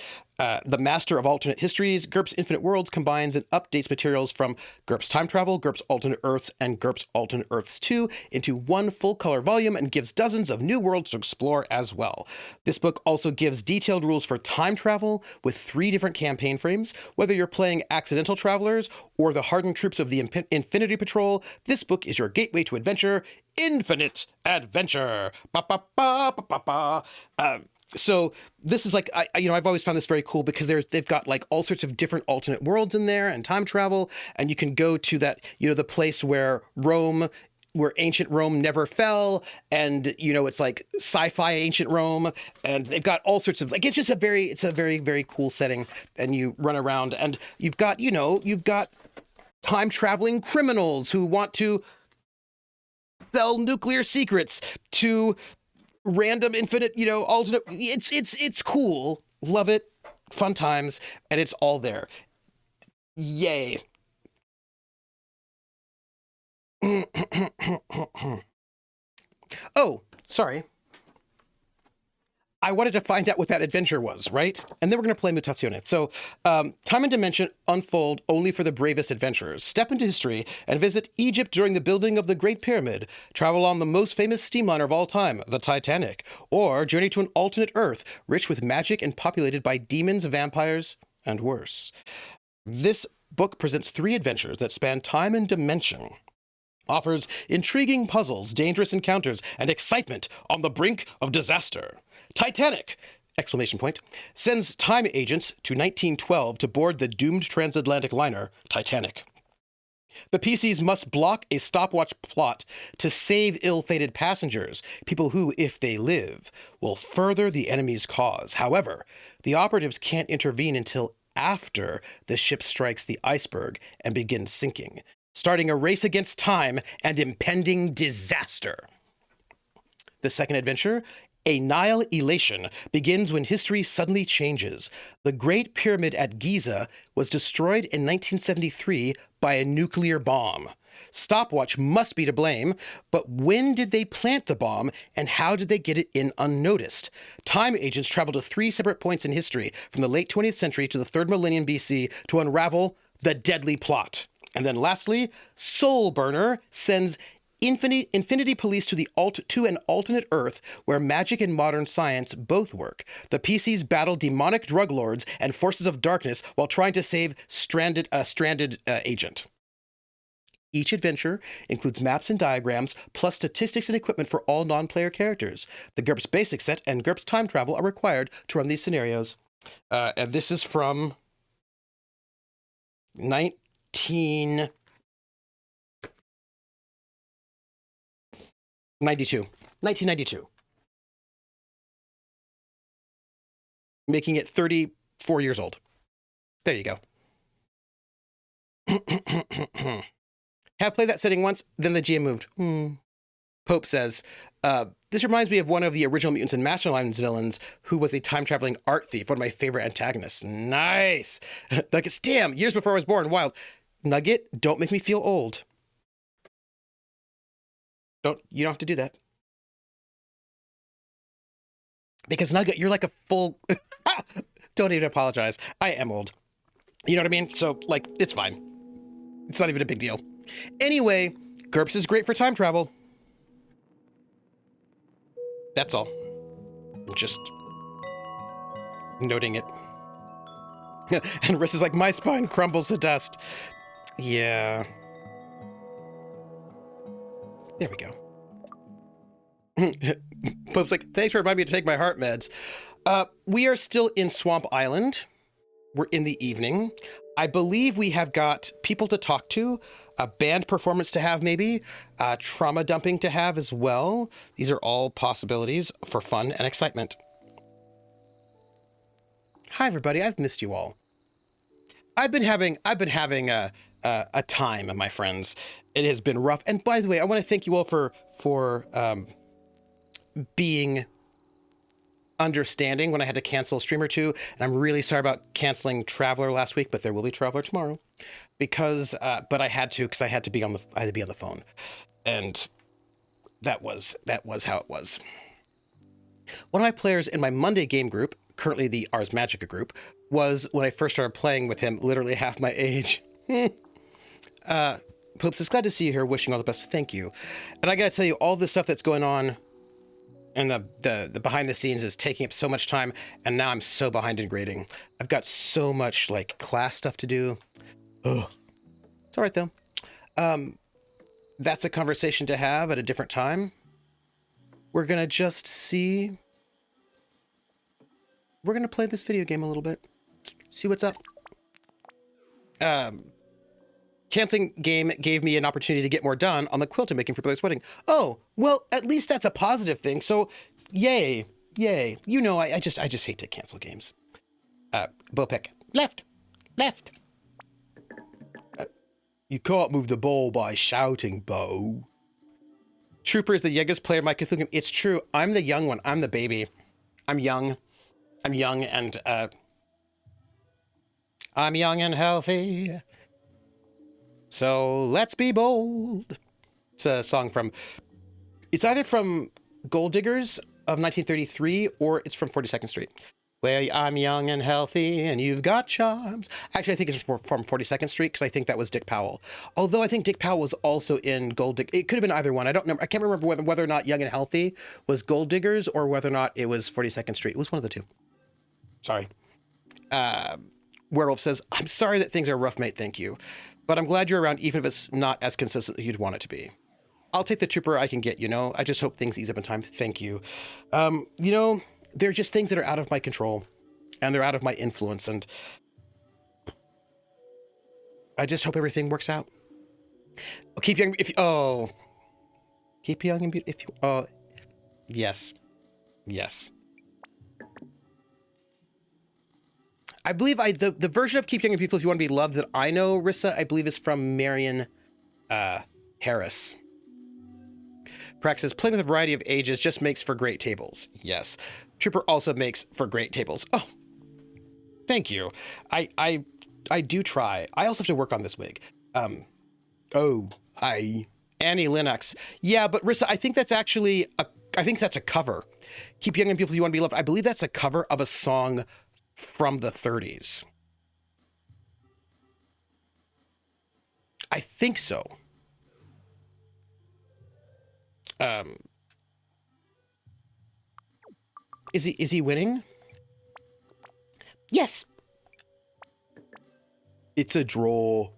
S2: the master of alternate histories, GURPS Infinite Worlds combines and updates materials from GURPS Time Travel, GURPS Alternate Earths, and GURPS Alternate Earths 2 into one full-color volume and gives dozens of new worlds to explore as well. This book also gives detailed rules for time travel with 3 different campaign frames. Whether you're playing accidental travelers or the hardened troops of the Infinity Patrol, this book is your gateway to adventure. Infinite adventure! Ba, ba, ba, ba, ba, ba. So this is like, I've always found this very cool because they've got like all sorts of different alternate worlds in there and time travel, and you can go to that, the place where ancient Rome never fell, and it's like sci-fi ancient Rome, and they've got all sorts of, like, it's a very, very cool setting, and you run around, and you've got time traveling criminals who want to sell nuclear secrets to random infinite, alternate. It's cool. Love it. Fun times. And it's all there. Yay. Oh, sorry. I wanted to find out what that adventure was, right? And then we're going to play Mutazione. So, time and dimension unfold only for the bravest adventurers. Step into history and visit Egypt during the building of the Great Pyramid. Travel on the most famous steamliner of all time, the Titanic. Or journey to an alternate Earth, rich with magic and populated by demons, vampires, and worse. This book presents 3 adventures that span time and dimension. Offers intriguing puzzles, dangerous encounters, and excitement on the brink of disaster. Titanic! Sends time agents to 1912 to board the doomed transatlantic liner Titanic. The PCs must block a stopwatch plot to save ill-fated passengers, people who, if they live, will further the enemy's cause. However, the operatives can't intervene until after the ship strikes the iceberg and begins sinking, starting a race against time and impending disaster. The second adventure, A Nile Elation, begins when history suddenly changes. The Great Pyramid at Giza was destroyed in 1973 by a nuclear bomb. Stopwatch must be to blame, but when did they plant the bomb, and how did they get it in unnoticed? Time agents travel to 3 separate points in history, from the late 20th century to the 3rd millennium BC, to unravel the deadly plot. And then lastly, Soul Burner sends Infinity Police to an alternate Earth where magic and modern science both work. The PCs battle demonic drug lords and forces of darkness while trying to save stranded agent. Each adventure includes maps and diagrams, plus statistics and equipment for all non-player characters. The GURPS Basic Set and GURPS Time Travel are required to run these scenarios. And this is from 1992. Making it 34 years old. There you go. Have played that setting once, then the GM moved. Pope says, this reminds me of one of the original Mutants and Masterminds villains who was a time-traveling art thief, one of my favorite antagonists. Nice! Nuggets, damn, years before I was born, wild. Nugget, don't make me feel old. You don't have to do that. Because Nugget, you're like a full... Don't even apologize. I am old. You know what I mean? So, like, it's fine. It's not even a big deal. Anyway, GURPS is great for time travel. That's all. I'm just noting it. And Riss is like, my spine crumbles to dust. Yeah. There we go. Pope's like, thanks for reminding me to take my heart meds. We are still in Swamp Island. We're in the evening. I believe we have got people to talk to, a band performance to have maybe, trauma dumping to have as well. These are all possibilities for fun and excitement. Hi everybody, I've missed you all. I've been having a time, my friends. It has been rough. And by the way, I want to thank you all for being understanding when I had to cancel a stream or two. And I'm really sorry about canceling Traveler last week, but there will be Traveler tomorrow because, but I had to, because I had to be on the phone, and that was how it was. One of my players in my Monday game group, currently the Ars Magica group, was, when I first started playing with him, literally half my age. Poops, it's glad to see you here. Wishing all the best. Thank you. And I gotta tell you, all this stuff that's going on and the behind the scenes is taking up so much time, and now I'm so behind in grading. I've got so much like class stuff to do. Ugh. It's all right though. That's a conversation to have at a different time. We're gonna just see. We're gonna play this video game a little bit. See what's up. Canceling game gave me an opportunity to get more done on the quilt I'm making for Blair's wedding. Oh, well, at least that's a positive thing. So, yay, yay. You know, I just hate to cancel games. Bo pick. Left. You can't move the ball by shouting, Bo. Trooper is the youngest player in my Cthulhu game. It's true. I'm the young one. I'm the baby. I'm young and I'm young and healthy. So let's be bold. It's a song from, it's either from Gold Diggers of 1933 or it's from 42nd Street. Well, I'm young and healthy and you've got charms. Actually, I think it's from 42nd Street because I think that was Dick Powell. Although I think Dick Powell was also in Gold Diggers. It could have been either one. I don't know. I can't remember whether or not Young and Healthy was Gold Diggers or whether or not it was 42nd Street. It was one of the two. Sorry. Werewolf says, I'm sorry that things are rough, mate. Thank you. But I'm glad you're around, even if it's not as consistent as you'd want it to be. I'll take the trooper I can get, you know? I just hope things ease up in time. Thank you. You know, they're just things that are out of my control, and they're out of my influence, and I just hope everything works out. Keep young if you, keep young and beautiful if you, yes. I believe the version of Keep Young and Beautiful If You Want to Be Loved that I know, Rissa, I believe is from Marion Harris. Prax says, playing with a variety of ages just makes for great tables. Yes. Trooper also makes for great tables. Oh, thank you. I do try. I also have to work on this wig. Oh, hi. Annie Lennox. Yeah, but Rissa, I think that's actually, I think that's a cover. Keep Young and Beautiful If You Want to Be Loved. I believe that's a cover of a song from the 30s. I think so. Is he winning? Yes. It's a draw.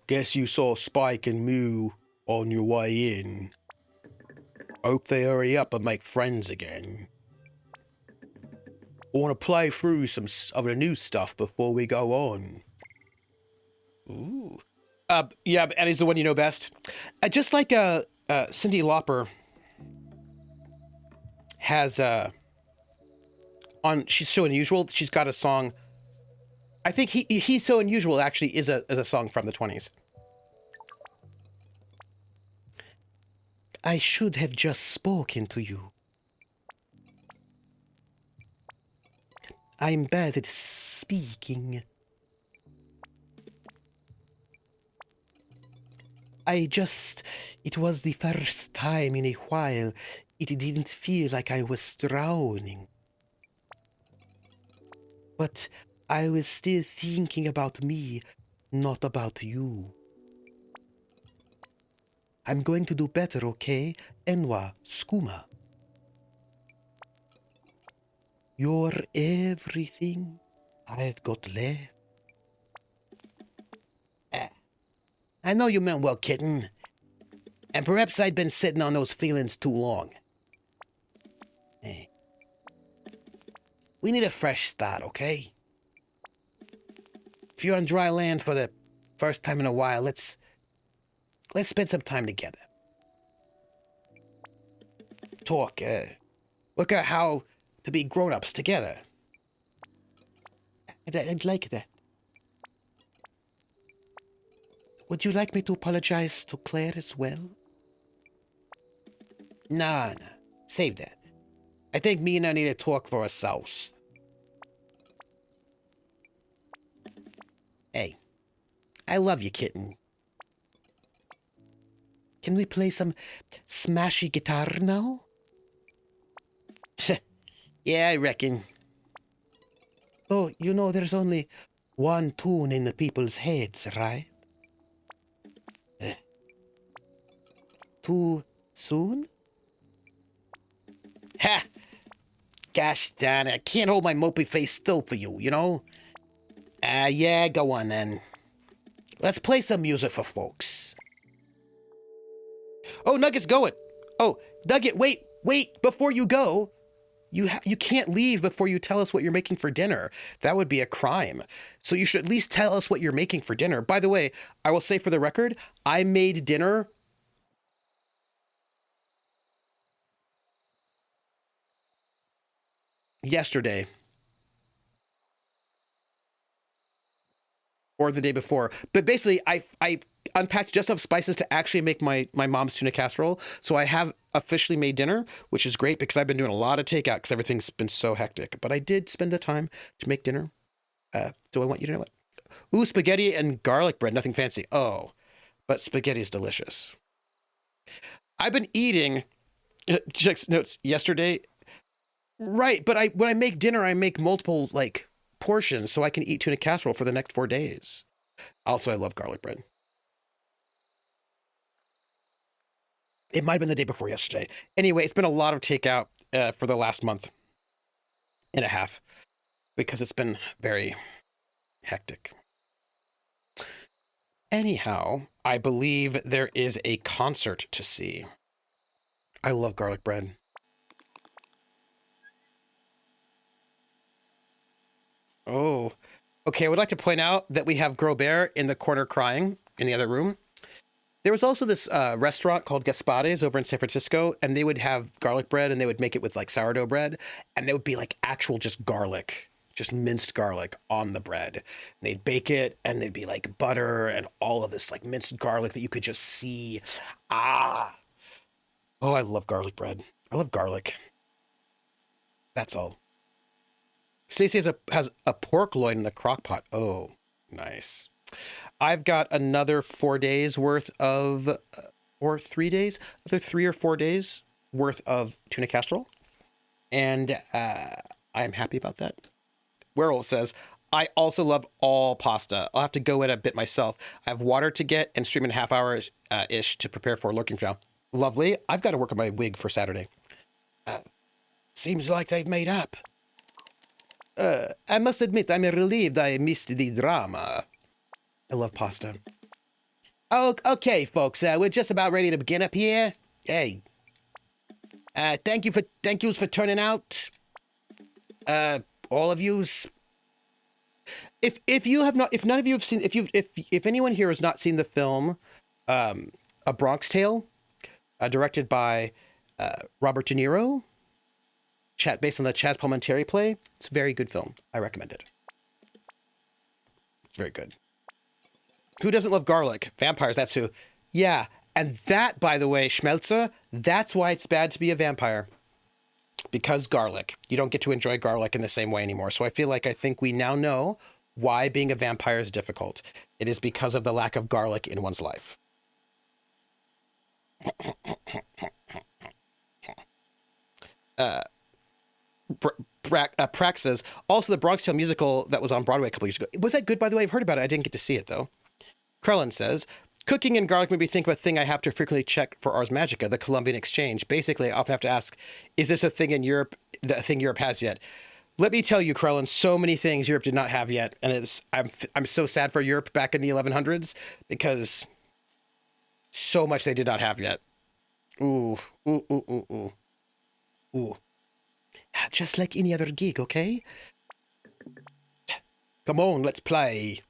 S2: Guess you saw Spike and Moo on your way in. Hope they hurry up and make friends again. I want to play through some of the new stuff before we go on. Ooh. Yeah, but Eddie's the one you know best. Just like Cyndi Lauper has on She's So Unusual, she's got a song. I think He's So Unusual actually is a song from the 20s. I should have just spoken to you. I'm bad at speaking. It was the first time in a while. It didn't feel like I was drowning. But I was still thinking about me, not about you. I'm going to do better, okay? Enwa, skuma. You're everything I've got left. I know you meant well, kitten. And perhaps I'd been sitting on those feelings too long. Hey. We need a fresh start, okay? If you're on dry land for the first time in a while, let's spend some time together. Talk, look at how to be grown-ups together. I'd like that. Would you like me to apologize to Claire as well? Nah. Save that. I think me and her need to talk for ourselves. Hey, I love you, kitten. Can we play some smashy guitar now? Yeah, I reckon. Oh, you know there's only one tune in the people's heads, right? Too soon? Ha! Gosh darn it, I can't hold my mopey face still for you, you know? Yeah, go on then. Let's play some music for folks. Oh, Nugget's going. Oh, Nugget, wait, before you go. You can't leave before you tell us what you're making for dinner. That would be a crime. So you should at least tell us what you're making for dinner. By the way, I will say for the record, I made dinner yesterday or the day before. But basically, I unpacked just enough spices to actually make my mom's tuna casserole. So I have officially made dinner, which is great because I've been doing a lot of takeout because everything's been so hectic. But I did spend the time to make dinner. So I want you to know it. Ooh, spaghetti and garlic bread. Nothing fancy. Oh, but spaghetti is delicious. I've been eating, check notes, yesterday. Right, but when I make dinner, I make multiple, like, portions so I can eat tuna casserole for the next 4 days. Also, I love garlic bread. It might have been the day before yesterday. Anyway, it's been a lot of takeout for the last month and a half because it's been very hectic. Anyhow, I believe there is a concert to see. I love garlic bread. Oh, okay. I would like to point out that we have Grobert in the corner crying in the other room. There was also this restaurant called Gaspare's over in San Francisco, and they would have garlic bread, and they would make it with like sourdough bread, and they would be like actual just garlic, just minced garlic on the bread. And they'd bake it, and they'd be like butter and all of this like minced garlic that you could just see. Ah, oh, I love garlic bread. I love garlic. That's all. Stacey has a pork loin in the crock pot. Oh, nice. I've got another 4 days worth of, or 3 days, another 3 or 4 days worth of tuna casserole. And I'm happy about that. Werewolf says, I also love all pasta. I'll have to go in a bit myself. I have water to get and stream in a half hour ish to prepare for lurking for now. Lovely. I've got to work on my wig for Saturday. Seems like they've made up. I must admit, I'm relieved I missed the drama. I love pasta. Oh, okay, folks. We're just about ready to begin up here. Hey. Thank yous for turning out. All of yous. If you have not, if none of you have seen, if anyone here has not seen the film, A Bronx Tale, directed by Robert De Niro, based on the Chaz Palminteri play, it's a very good film. I recommend it. It's very good. Who doesn't love garlic? Vampires, that's who. Yeah, and that, by the way, Schmelzer, that's why it's bad to be a vampire. Because garlic. You don't get to enjoy garlic in the same way anymore. So I think we now know why being a vampire is difficult. It is because of the lack of garlic in one's life. Prax says, also the Bronx Tale musical that was on Broadway a couple years ago. Was that good, by the way? I've heard about it. I didn't get to see it, though. Krellin says, cooking and garlic made me think of a thing I have to frequently check for Ars Magica, the Columbian Exchange. Basically, I often have to ask, is this a thing in Europe, the thing Europe has yet? Let me tell you, Krellin, so many things Europe did not have yet. And I'm so sad for Europe back in the 1100s because so much they did not have yet. Ooh. Just like any other gig, okay? Come on, let's play.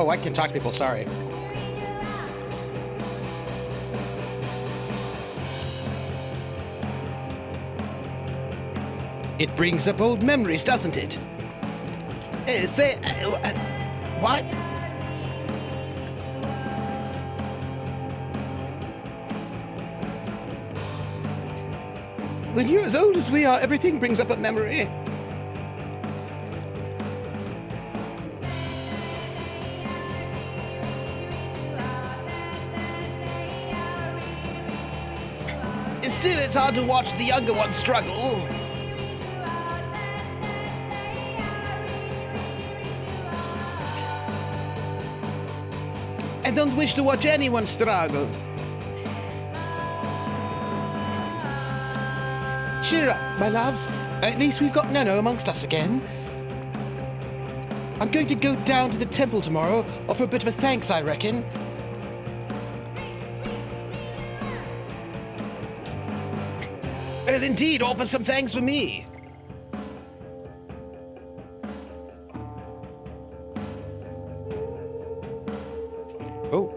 S2: Oh, I can talk to people, sorry. It brings up old memories, doesn't it? What? When you're as old as we are, everything brings up a memory. Still, it's hard to watch the younger ones struggle. I don't wish to watch anyone struggle. Cheer up, my loves. At least we've got Nonno amongst us again. I'm going to go down to the temple tomorrow, offer a bit of a thanks, I reckon. Well, indeed, offer some thanks for me. Oh.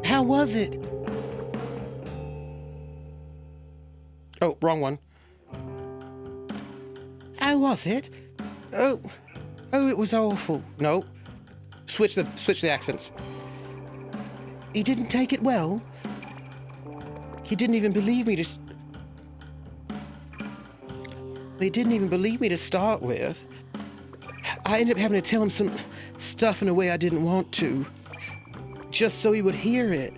S2: How was it? Oh, wrong one. How was it? Oh, it was awful. No. Switch the accents. He didn't take it well. He didn't even believe me to... He didn't even believe me to start with. I ended up having to tell him some stuff in a way I didn't want to. Just so he would hear it.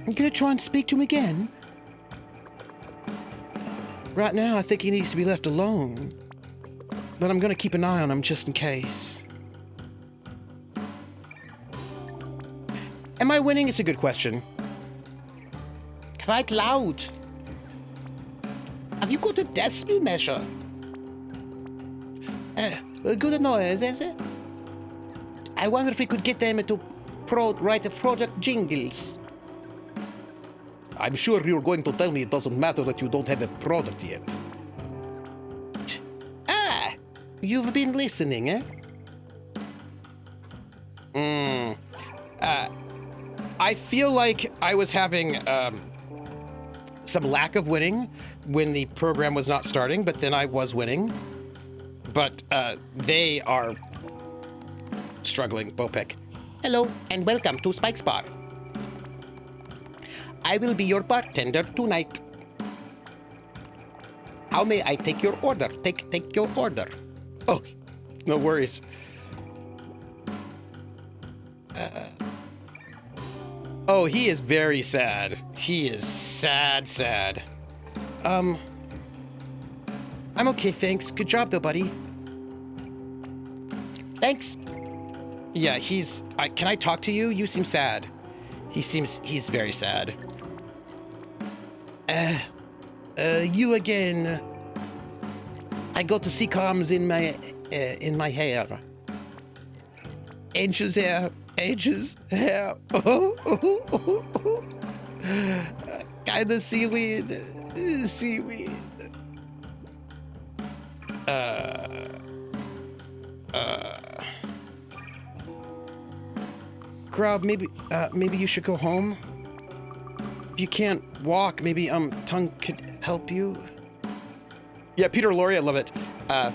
S2: I'm gonna try and speak to him again. Right now, I think he needs to be left alone. But I'm gonna keep an eye on him just in case. Am I winning? It's a good question. Quite loud. Have you got a decibel measure? Good noise, is it? I wonder if we could get them to write a product jingles. I'm sure you're going to tell me it doesn't matter that you don't have a product yet. Ah, you've been listening, eh? I feel like I was having some lack of winning when the program was not starting, but then I was winning. But they are struggling. Bopek. Hello, and welcome to Spike's Bar. I will be your bartender tonight. How may I take your order? Take your order. Oh, no worries. Oh, he is very sad. He is sad. I'm okay, thanks. Good job, though, buddy. Thanks. Yeah, can I talk to you? You seem sad. He's very sad. You again. I got to see comms in my hair. Angel's hair. Angel's hair. Kinda seaweed. Seaweed. Grub, maybe you should go home. If you can't walk, maybe Tongue could help you. Yeah, Peter Lorre, I love it. I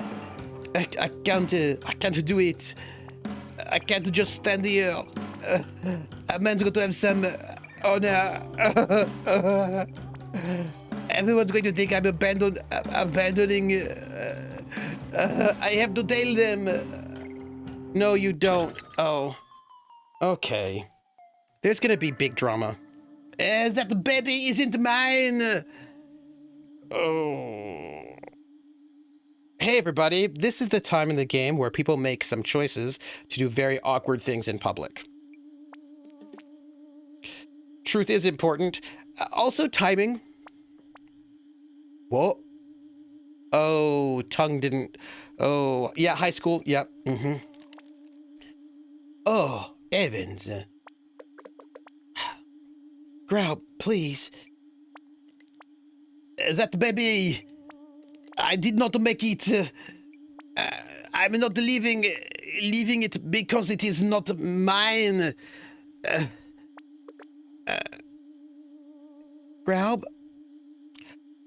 S2: can't do it. I can't just stand here. I'm meant to have some honor. Everyone's going to think I'm abandoning. I have to tell them. No, you don't. Oh. Okay. There's gonna be big drama. That baby isn't mine. Oh. Hey everybody, this is the time in the game where people make some choices to do very awkward things in public. Truth is important. Also timing. What? Oh, Tongue didn't. Oh, yeah, high school. Yep. Oh, Evans. Growl, please. That baby. I did not make it. I'm not leaving it because it is not mine. Graub?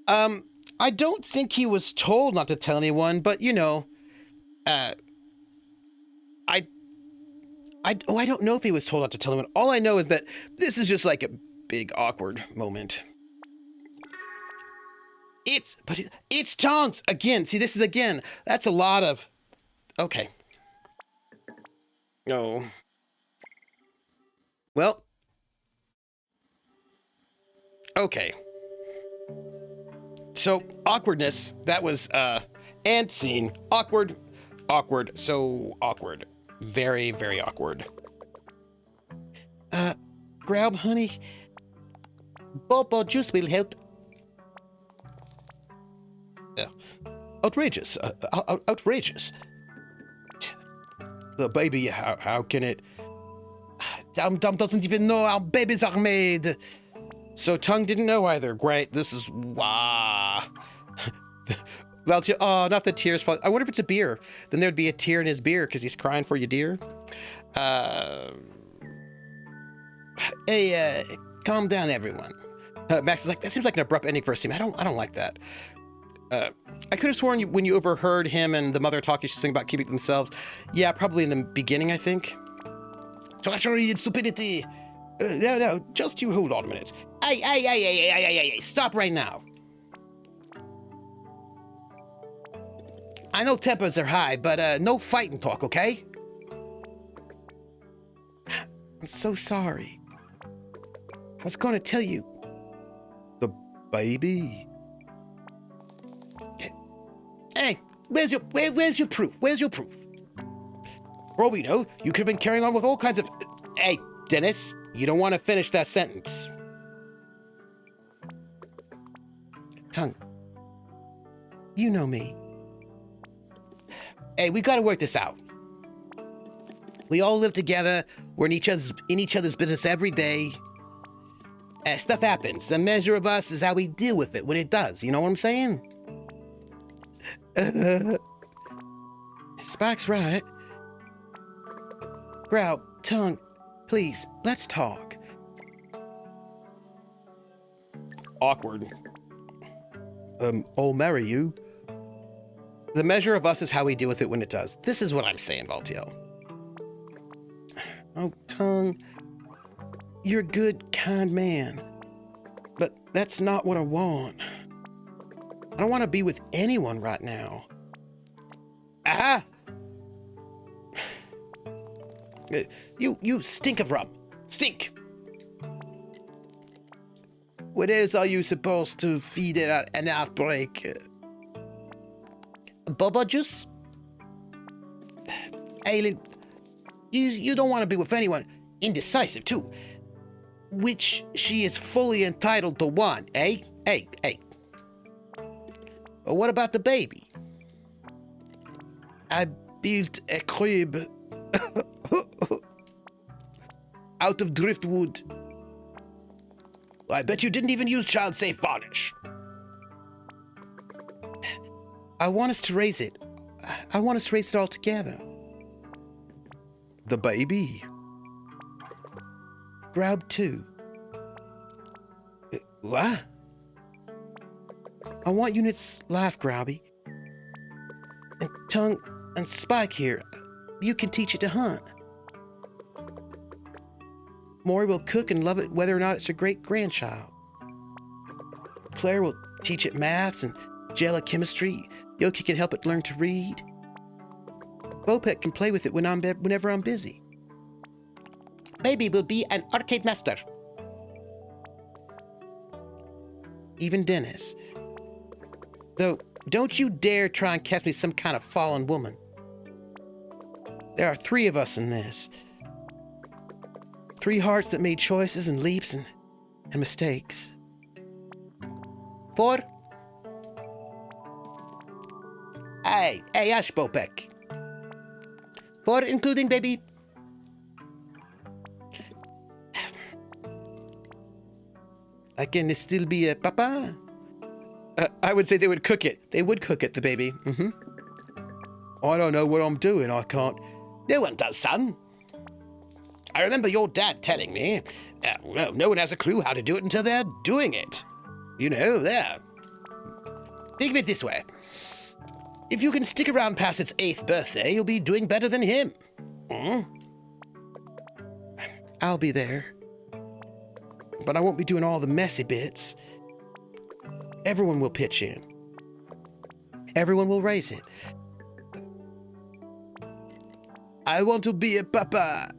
S2: I don't think he was told not to tell anyone, but you know, I don't know if he was told not to tell anyone. All I know is that this is just like a big awkward moment. It's Tonks again. See, this is again. That's a lot of. Okay. Oh. Well. Okay. So awkwardness. That was and scene. Awkward. So awkward. Very, very awkward. Graub, honey. Bobo juice will help. Outrageous. Outrageous. The baby, how can it... Dum doesn't even know how babies are made. So Tongue didn't know either. Great, this is... Wow. Well, oh, not the tears fall. I wonder if it's a beer. Then there'd be a tear in his beer because he's crying for you, dear. Hey, calm down, everyone. Max is like, that seems like an abrupt ending for a scene. I don't like that. I could have sworn when you overheard him and the mother talking, she's saying about keeping themselves. Yeah, probably in the beginning, I think. Treachery and stupidity. No, just you hold on a minute. Hey, stop right now. I know tempers are high, but no fighting talk, okay? I'm so sorry. I was going to tell you. The baby. Hey, where's your proof? Where's your proof? For all we know, you could have been carrying on with all kinds of... Hey, Dennis, you don't want to finish that sentence. Tongue, you know me. Hey, we got to work this out. We all live together. We're in each other's business every day. Stuff happens. The measure of us is how we deal with it when it does. You know what I'm saying? Spike's right. Graub, Tongue, please, let's talk. Awkward. I'll marry you. The measure of us is how we deal with it when it does. This is what I'm saying, Valtiel. Oh, Tongue, you're a good, kind man. But that's not what I want. I don't want to be with anyone right now. Ah! You stink of rum. Stink! What else are you supposed to feed it an outbreak? Boba juice? Ailey, you don't want to be with anyone. Indecisive, too. Which she is fully entitled to want, eh? Hey. But what about the baby? I built a crib out of driftwood. I bet you didn't even use child-safe varnish. I want us to raise it. I want us to raise it all together. The baby. Graub too. What? I want Unit's life, Grauby. And Tongue and Spike here. You can teach it to hunt. Maury will cook and love it whether or not it's her great-grandchild. Claire will teach it maths and Jell-A chemistry. Yoki can help it learn to read. Bopet can play with it whenever I'm busy. Baby will be an arcade master. Even Dennis. Though, don't you dare try and cast me some kind of fallen woman. There are 3 of us in this. 3 hearts that made choices and leaps and mistakes. 4. Hey, Ash Bopek. 4 including baby. I can still be a papa? I would say they would cook it. They would cook it, the baby. I don't know what I'm doing. I can't. No one does, son. I remember your dad telling me, well, no one has a clue how to do it until they're doing it. You know, there. Think of it this way. If you can stick around past its 8th birthday, you'll be doing better than him. I'll be there. But I won't be doing all the messy bits. Everyone will pitch in. Everyone will raise it. I want to be a papa.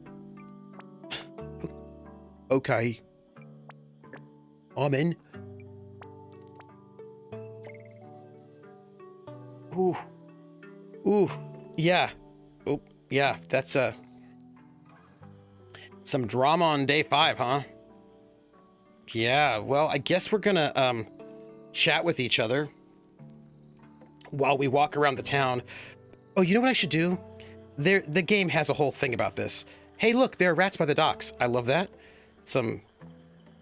S2: Okay. I'm in. Ooh, yeah. Oh, yeah, that's some drama on day 5, huh? Yeah, well, I guess we're gonna chat with each other while we walk around the town. Oh, you know what I should do? The game has a whole thing about this. Hey, look, there are rats by the docks. I love that. Some,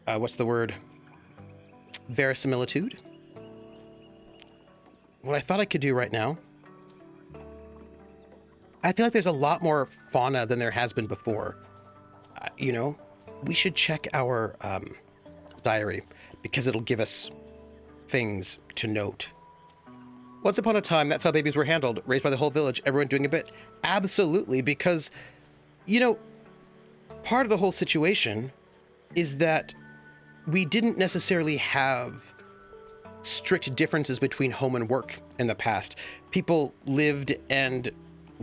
S2: what's the word? Verisimilitude. What I thought I could do right now, I feel like there's a lot more fauna than there has been before. You know, we should check our diary because it'll give us things to note. Once upon a time, that's how babies were handled, raised by the whole village, everyone doing a bit. Absolutely, because, you know, part of the whole situation is that we didn't necessarily have strict differences between home and work in the past. People lived and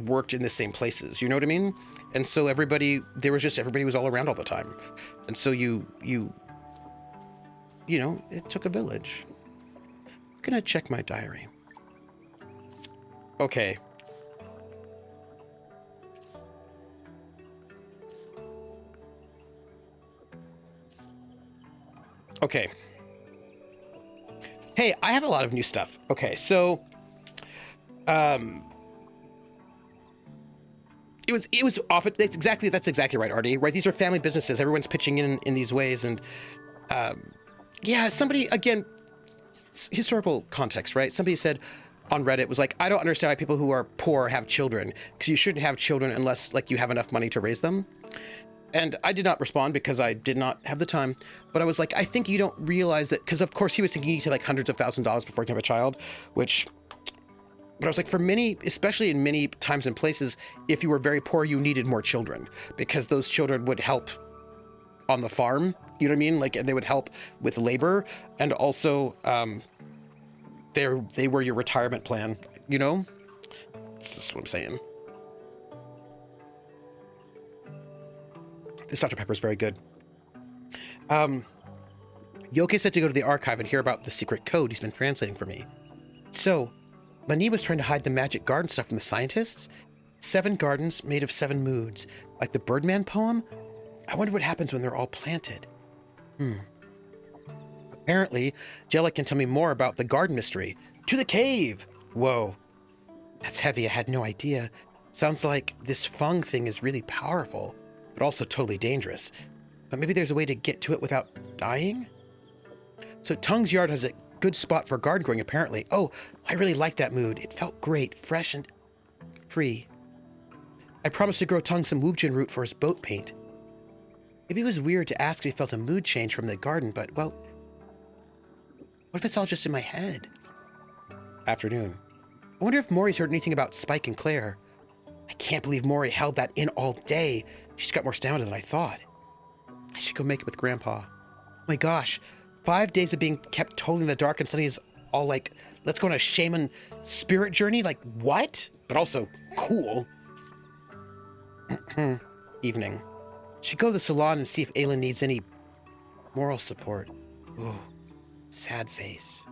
S2: worked in the same places, you know what I mean? And so everybody was all around all the time. And so you know, it took a village. I'm gonna check my diary. Okay. Okay. Hey, I have a lot of new stuff. Okay, so it was often that's exactly right, Artie. Right, these are family businesses. Everyone's pitching in these ways, and yeah, somebody again, historical context, right? Somebody said on Reddit was like, I don't understand why people who are poor have children, because you shouldn't have children unless like you have enough money to raise them. And I did not respond because I did not have the time. But I was like, I think you don't realize that, because of course he was thinking you need to like hundreds of $1,000s before you can have a child, which, but I was like, for many, especially in many times and places, if you were very poor, you needed more children because those children would help on the farm. You know what I mean? Like, and they would help with labor, and also they were your retirement plan, you know? That's just what I'm saying. This Dr. Pepper is very good. Yoke said to go to the archive and hear about the secret code he's been translating for me. So, Lani was trying to hide the magic garden stuff from the scientists? 7 gardens made of 7 moods, like the Birdman poem? I wonder what happens when they're all planted. Apparently, Jell-A can tell me more about the garden mystery. To the cave! Whoa. That's heavy, I had no idea. Sounds like this fung thing is really powerful, but also totally dangerous. But maybe there's a way to get to it without dying? So Tung's yard has a good spot for garden growing, apparently. Oh, I really liked that mood. It felt great, fresh and free. I promised to grow Tung some Woobjin root for his boat paint. Maybe it was weird to ask if he felt a mood change from the garden, but, well, what if it's all just in my head? Afternoon. I wonder if Maury's heard anything about Spike and Claire. I can't believe Maury held that in all day. She's got more stamina than I thought. I should go make it with Grandpa. Oh my gosh, 5 days of being kept totally in the dark and suddenly is all like, let's go on a shaman spirit journey? Like, what? But also, cool. Evening. Should go to the salon and see if Aylin needs any moral support. Oh, sad face.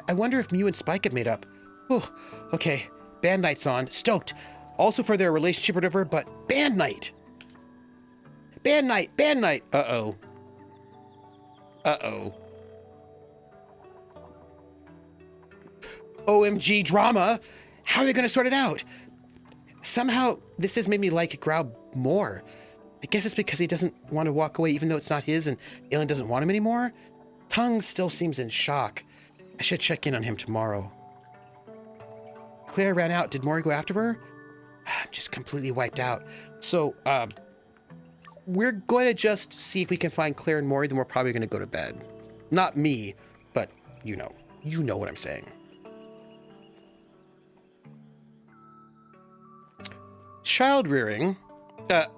S2: I wonder if Mew and Spike have made up. Oh, okay. Band night's on. Stoked. Also for their relationship or whatever, but band night. Band night, band night. Uh-oh. Uh-oh. OMG drama. How are they going to sort it out? Somehow, this has made me like Grau more. I guess it's because he doesn't want to walk away even though it's not his and Aylin doesn't want him anymore. Tung still seems in shock. I should check in on him tomorrow. Claire ran out. Did Maury go after her? I'm just completely wiped out. So, we're going to just see if we can find Claire and Maury, then we're probably going to go to bed. Not me, but you know. You know what I'm saying. Child rearing.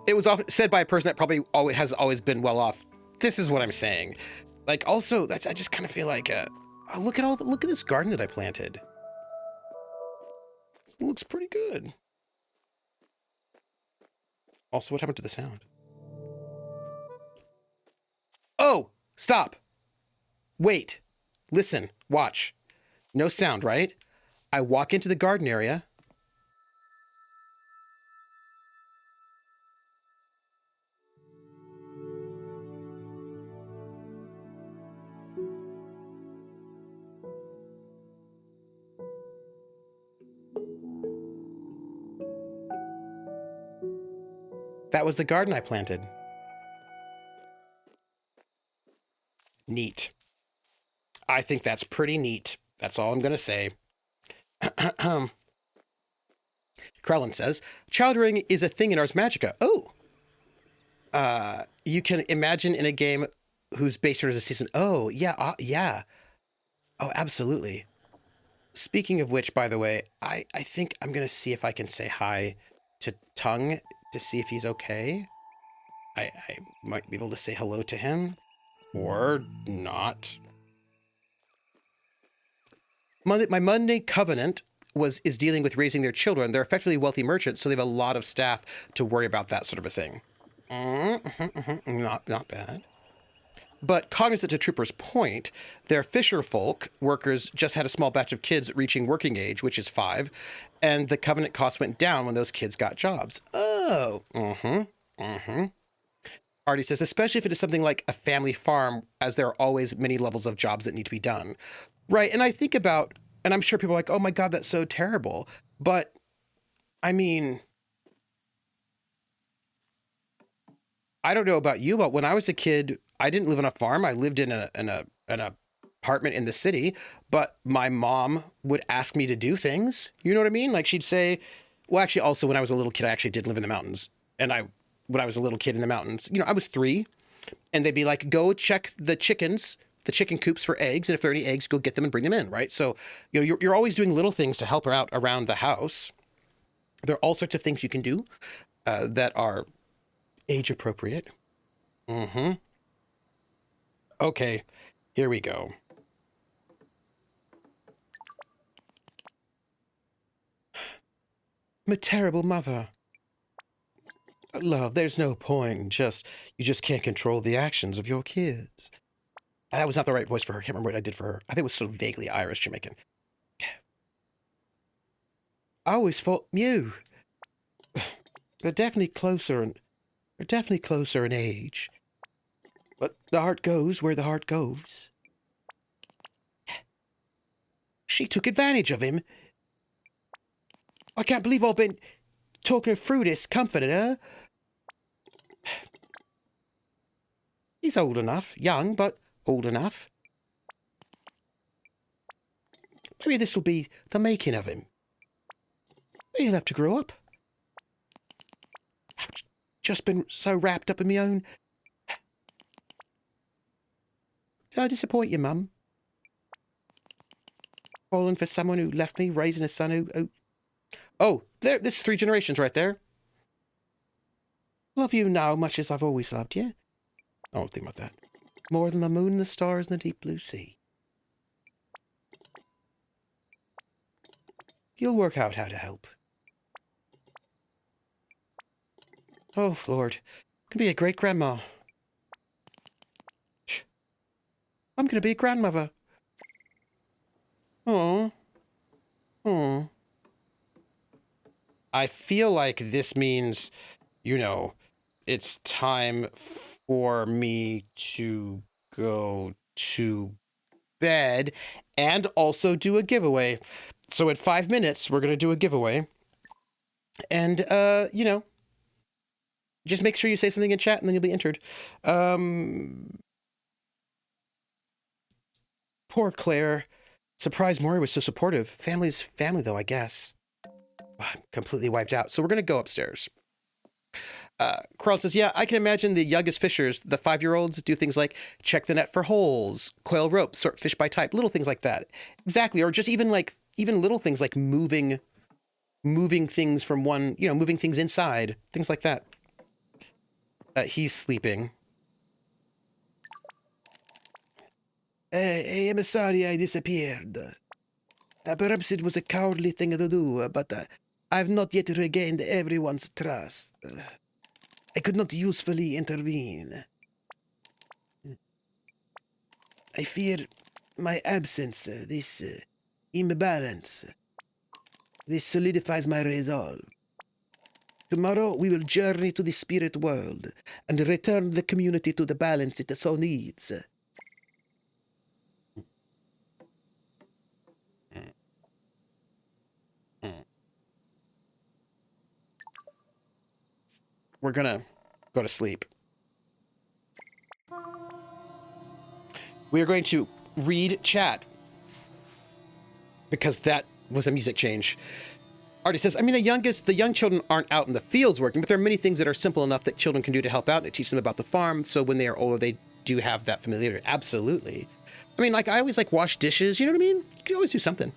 S2: It was often said by a person that probably has always been well off. This is what I'm saying. Like, also, I just kind of feel like, look at this garden that I planted. It looks pretty good. Also, what happened to the sound? Oh, stop. Wait, listen, watch. No sound, right? I walk into the garden area. That was the garden I planted. Neat. I think that's pretty neat. That's all I'm going to say. Krellin says, child rearing is a thing in Ars Magica. Oh. You can imagine in a game whose base turn is a season. Oh, yeah, yeah. Oh, absolutely. Speaking of which, by the way, I think I'm going to see if I can say hi to Tongue to see if he's okay. I might be able to say hello to him. Or not. My Monday Covenant is dealing with raising their children. They're effectively wealthy merchants, so they have a lot of staff to worry about that sort of a thing. Not bad. But cognizant to Trooper's point, their fisher folk workers just had a small batch of kids reaching working age, which is 5, and the Covenant costs went down when those kids got jobs. Oh, Artie says, especially if it is something like a family farm, as there are always many levels of jobs that need to be done. Right, and I think about, and I'm sure people are like, oh my God, that's so terrible. But, I mean, I don't know about you, but when I was a kid, I didn't live on a farm. I lived in an apartment in the city, but my mom would ask me to do things. You know what I mean? Like she'd say, well, actually, also when I was a little kid, I actually did live in the mountains. And when I was a little kid in the mountains, I was 3, and they'd be like, go check the chicken coops for eggs. And if there are any eggs, go get them and bring them in. Right. So, you're always doing little things to help her out around the house. There are all sorts of things you can do that are age appropriate. Okay, here we go. My terrible mother. Love, there's no point. You just can't control the actions of your kids. That was not the right voice for her. I can't remember what I did for her. I think it was sort of vaguely Irish Jamaican. I always thought Mew. They're definitely closer in age. But the heart goes where the heart goes. She took advantage of him. I can't believe I've been talking her through this, comforting her. He's old enough. Young, but old enough. Maybe this will be the making of him. He'll have to grow up. I've just been so wrapped up in my own... Did I disappoint you, Mum? Falling for someone who left me, raising a son who... Oh, this is 3 generations right there. Love you now much as I've always loved you. I don't think about that. More than the moon and the stars and the deep blue sea. You'll work out how to help. Oh, Lord. Can be a great grandma. I'm going to be a grandmother. Oh. Oh. I feel like this means, it's time for me to go to bed and also do a giveaway. So in 5 minutes, we're going to do a giveaway. And, just make sure you say something in chat and then you'll be entered. Poor Claire. Surprised Maury was so supportive. Family's family, though, I guess. I'm completely wiped out. So we're going to go upstairs. Carl says, yeah, I can imagine the youngest fishers, the 5-year-olds, do things like check the net for holes, coil rope, sort fish by type, little things like that. Exactly. Or just even little things like moving things from one, moving things inside, things like that. He's sleeping. Hey, I'm sorry I disappeared. Perhaps it was a cowardly thing to do, but I've not yet regained everyone's trust. I could not usefully intervene. I fear my absence, this imbalance, this solidifies my resolve. Tomorrow we will journey to the spirit world and return the community to the balance it so needs. We're gonna go to sleep. We are going to read chat because that was a music change. Artie says, I mean, the young children aren't out in the fields working, but there are many things that are simple enough that children can do to help out and teach them about the farm. So when they are older, they do have that familiarity. Absolutely. I mean, like, I always wash dishes. You know what I mean? You can always do something.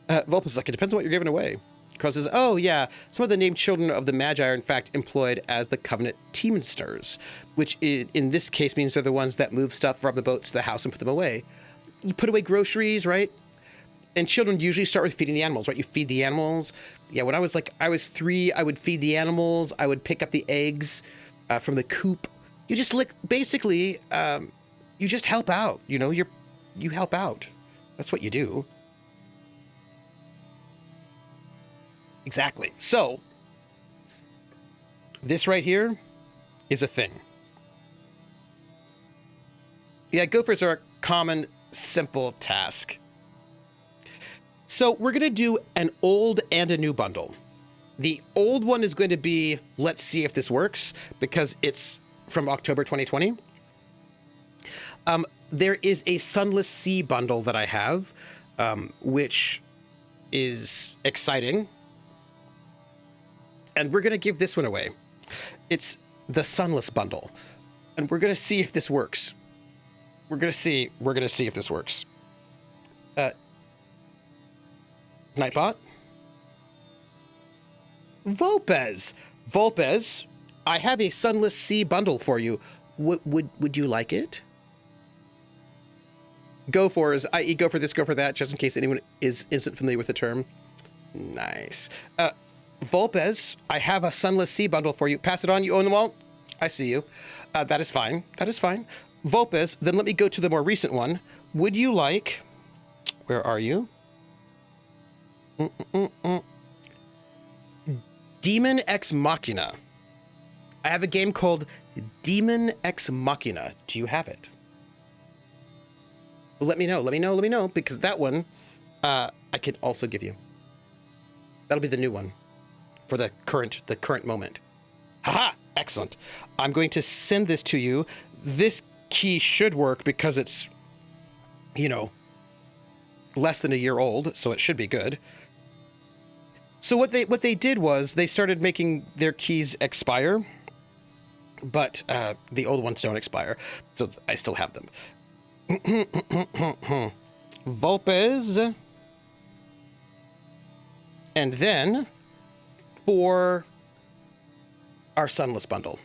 S2: Volpus is like, it depends on what you're giving away. Carl says, oh, yeah, some of the named children of the Magi are, in fact, employed as the Covenant teamsters, which in this case means they're the ones that move stuff from the boat to the house and put them away. You put away groceries, right? And children usually start with feeding the animals, right? You feed the animals. Yeah, when I was 3, I would feed the animals. I would pick up the eggs from the coop. You just basically, you just help out. You help out. That's what you do. Exactly. So, this right here is a thing. Yeah, gophers are a common, simple task. So we're going to do an old and a new bundle. The old one is going to be, let's see if this works, because it's from October 2020. There is a Sunless Sea bundle that I have, which is exciting. And we're going to give this one away. It's the Sunless bundle. And we're going to see if this works. We're going to see if this works. Nightbot? Volpez, I have a Sunless Sea bundle for you. Would you like it? Go for this, go for that, just in case anyone isn't familiar with the term. Nice. Volpez, I have a Sunless Sea bundle for you. Pass it on. You own them all? I see you. That is fine. Volpez, then let me go to the more recent one. Would you like... Where are you? Demon Ex Machina. I have a game called Demon Ex Machina. Do you have it? Let me know, because that one I can also give you. That'll be the new one for the current moment. Haha! Excellent. I'm going to send this to you. This key should work because it's, less than a year old, so it should be good. So what they did was they started making their keys expire, but the old ones don't expire, so I still have them. Volpez. And then for our Sunless bundle.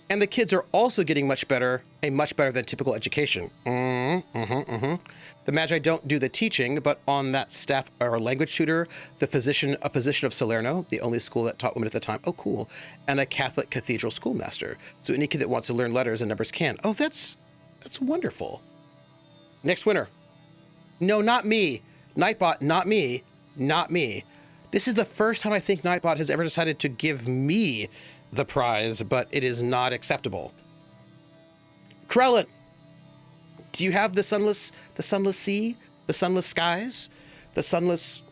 S2: And the kids are also getting a much better than typical education. The Magi don't do the teaching, but on that staff are a language tutor, a physician of Salerno, the only school that taught women at the time. Oh, cool. And a Catholic cathedral schoolmaster. So any kid that wants to learn letters and numbers can. Oh, that's wonderful. Next winner. No, not me. Nightbot, not me. Not me. This is the first time I think Nightbot has ever decided to give me the prize, but it is not acceptable. Krellin, do you have the sunless sea, the sunless skies, the sunlessness?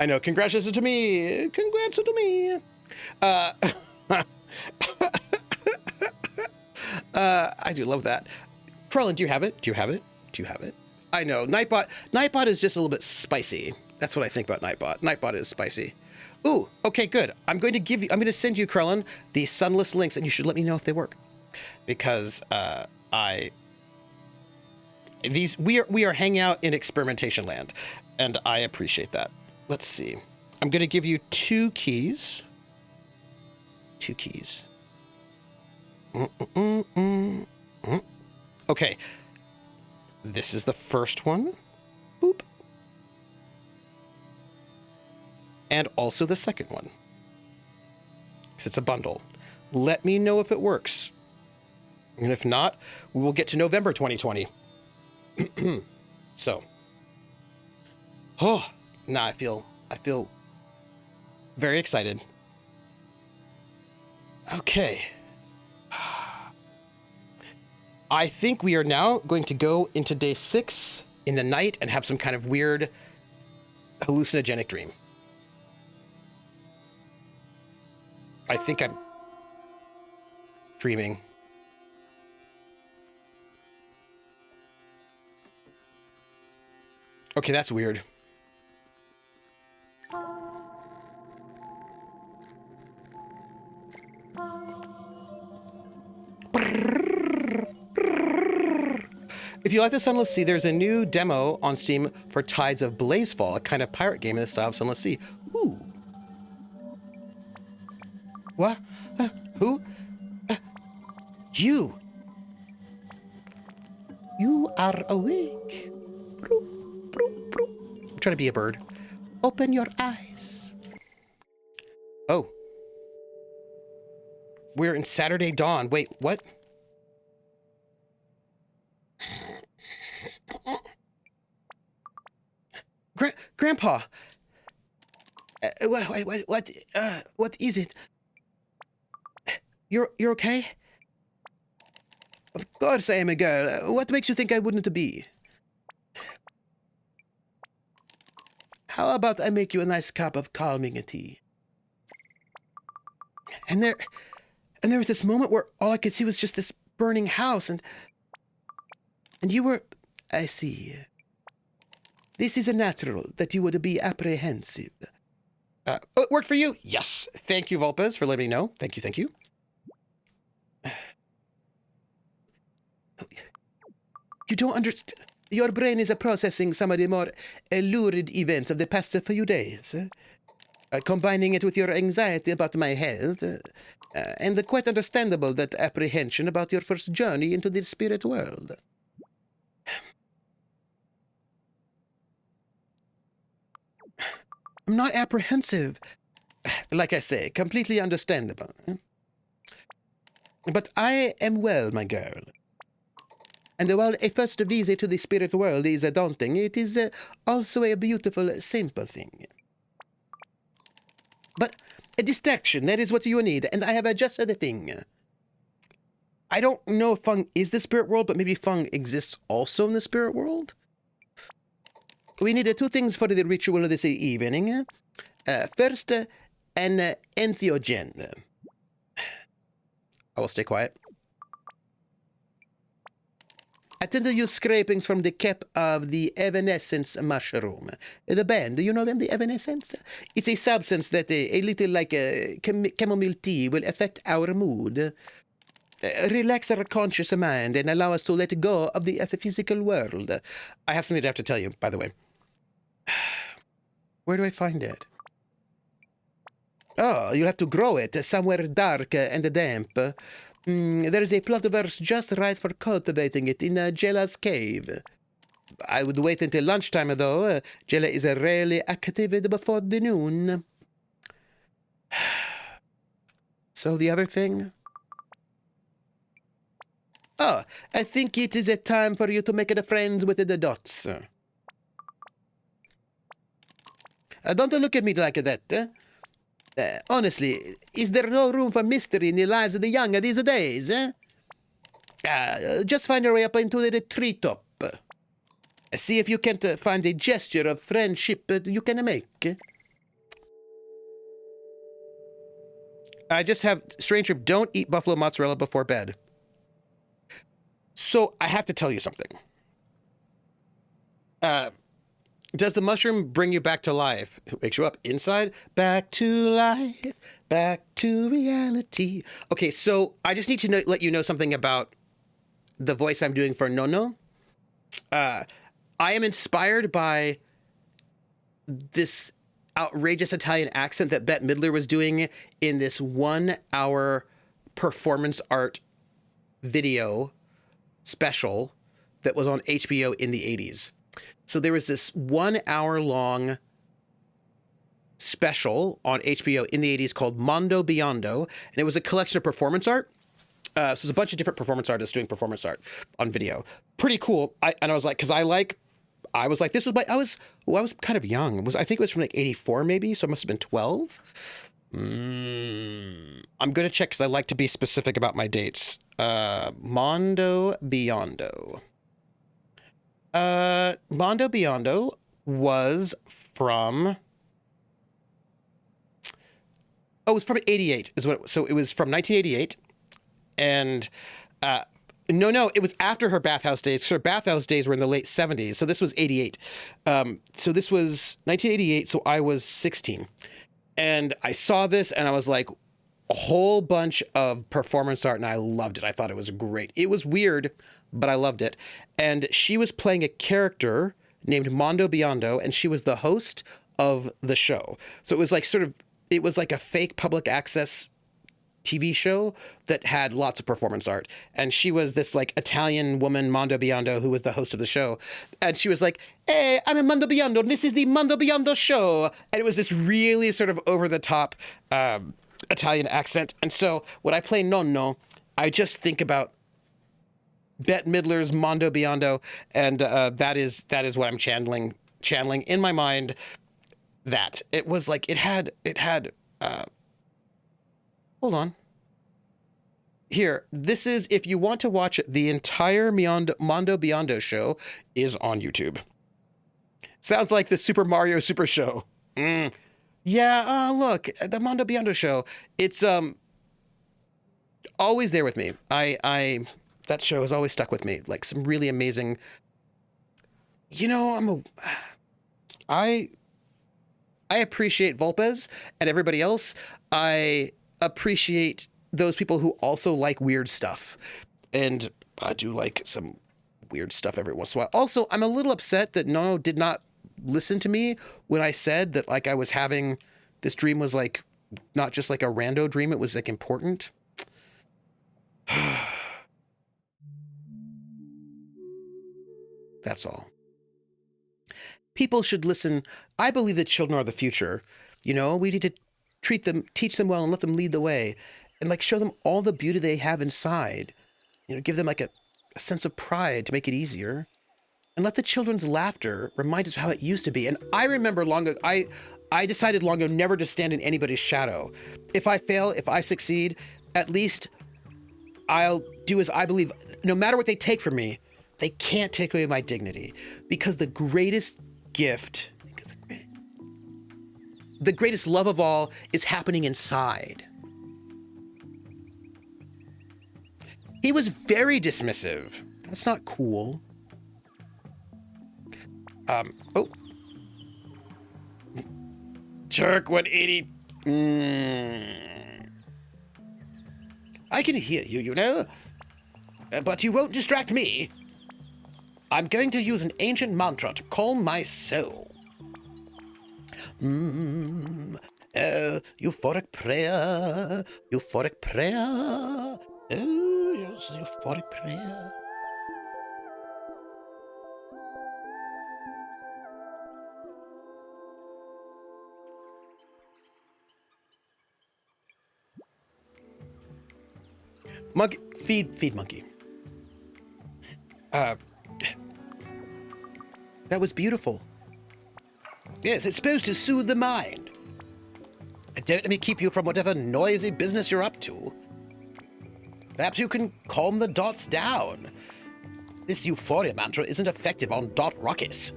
S2: I know. Congratulations to me. Congrats to me. I do love that. Krellin, do you have it? Do you have it? Do you have it? I know. Nightbot is just a little bit spicy. That's what I think about Nightbot. Nightbot is spicy. Ooh, okay, good. I'm going to send you, Krellin, the sunless links, and you should let me know if they work. Because we are hanging out in experimentation land, and I appreciate that. Let's see. I'm going to give you 2 keys. 2 keys. Okay. This is the first one. Boop. And also the second one. Because it's a bundle. Let me know if it works. And if not, we will get to November 2020. So. Oh, I feel very excited. Okay. I think we are now going to go into day 6 in the night and have some kind of weird hallucinogenic dream. I think I'm dreaming. Okay, that's weird. If you like the Sunless Sea, there's a new demo on Steam for Tides of Blazefall, a kind of pirate game in the style of Sunless Sea. Ooh. What? Who? You. You are awake. I'm trying to be a bird. Open your eyes. Oh. We're in Saturday dawn. Wait, what? Grandpa. What is it? You're okay? Of course I am a girl. What makes you think I wouldn't be? How about I make you a nice cup of calming tea? And there was this moment where all I could see was just this burning house, and you were... I see. This is a natural that you would be apprehensive. It worked for you? Yes. Thank you, Vulpes, for letting me know. Thank you. You don't understand. Your brain is processing some of the more lurid events of the past few days. Combining it with your anxiety about my health, and quite understandable that apprehension about your first journey into the spirit world. I'm not apprehensive. Like I say, completely understandable. But I am well, my girl. And while a first visit to the spirit world is daunting, it is also a beautiful, simple thing. But a distraction, that is what you need, and I have adjusted the thing. I don't know if Fung is the spirit world, but maybe Fung exists also in the spirit world? We need 2 things for the ritual this evening. First, an entheogen. I will stay quiet. I tend to use scrapings from the cap of the evanescence mushroom. The band, do you know them, the evanescence? It's a substance that a little like chamomile tea will affect our mood, relax our conscious mind, and allow us to let go of the physical world. I have something to have to tell you, by the way. Where do I find it? Oh, you'll have to grow it somewhere dark and damp. There is a plot verse just right for cultivating it in Jell-A's cave. I would wait until lunchtime, though. Jell-A is rarely active before the noon. So the other thing? Oh, I think it is a time for you to make the friends with the dots. Don't look at me like that. Honestly, is there no room for mystery in the lives of the young these days? Just find your way up into the treetop. See if you can't find a gesture of friendship you can make. I just have Stranger, don't eat buffalo mozzarella before bed. So I have to tell you something. Does the mushroom bring you back to life? It wakes you up inside, back to life, back to reality. Okay, so I just need to let you know something about the voice I'm doing for Nonno. I am inspired by this outrageous Italian accent that Bette Midler was doing in this 1 hour performance art video special that was on HBO in the 80s. So there was this 1 hour long special on HBO in the 80s called Mondo Biondo, and it was a collection of performance art. So there's a bunch of different performance artists doing performance art on video. Pretty cool. I was like, because I was like, this was I was kind of young. I think it was from like 84 maybe, so it must have been 12. I'm going to check because I like to be specific about my dates. Mondo Biondo. Mondo Biondo was from... Oh, it was from 88 is what it was. So it was from 1988. And no, it was after her bathhouse days. Her bathhouse days were in the late 70s. So this was 88. So this was 1988. So I was 16. And I saw this and I was like, a whole bunch of performance art, and I loved it. I thought it was great. It was weird, but I loved it. And she was playing a character named Mondo Biondo, and she was the host of the show. So it was like it was like a fake public access TV show that had lots of performance art. And she was this like Italian woman, Mondo Biondo, who was the host of the show. And she was like, hey, I'm a Mondo Biondo, and this is the Mondo Biondo show. And it was this really sort of over the top Italian accent. And so when I play Nonno, I just think about Bette Midler's Mondo Biondo, and that is what I'm channeling in my mind. That it was like it had hold on. Here, this is, if you want to watch it, the entire Mondo Biondo show is on YouTube. Sounds like the Super Mario Super Show. Yeah, look, the Mondo Biondo show. It's always there with me. That show has always stuck with me. Like some really amazing. You know, I appreciate Volpes and everybody else. I appreciate those people who also like weird stuff. And I do like some weird stuff every once in a while. Also, I'm a little upset that Nonno did not listen to me when I said that like I was having this dream was like not just like a rando dream, it was like important. That's all. People should listen. I believe that children are the future. You know, we need to treat them, teach them well, and let them lead the way, and like show them all the beauty they have inside. You know, give them like a sense of pride to make it easier, and let the children's laughter remind us of how it used to be. And I remember long ago, I decided long ago never to stand in anybody's shadow. If I fail, if I succeed, at least I'll do as I believe. No matter what they take from me, they can't take away my dignity, because the greatest gift, the greatest love of all is happening inside. He was very dismissive. That's not cool. Oh. Turk 180. I can hear you, you know. But you won't distract me. I'm going to use an ancient mantra to calm my soul. Euphoric prayer. Euphoric prayer. Oh, yes, euphoric prayer. Monkey, feed monkey. That was beautiful. Yes, it's supposed to soothe the mind. Don't let me keep you from whatever noisy business you're up to. Perhaps you can calm the dots down. This euphoria mantra isn't effective on dot rockies.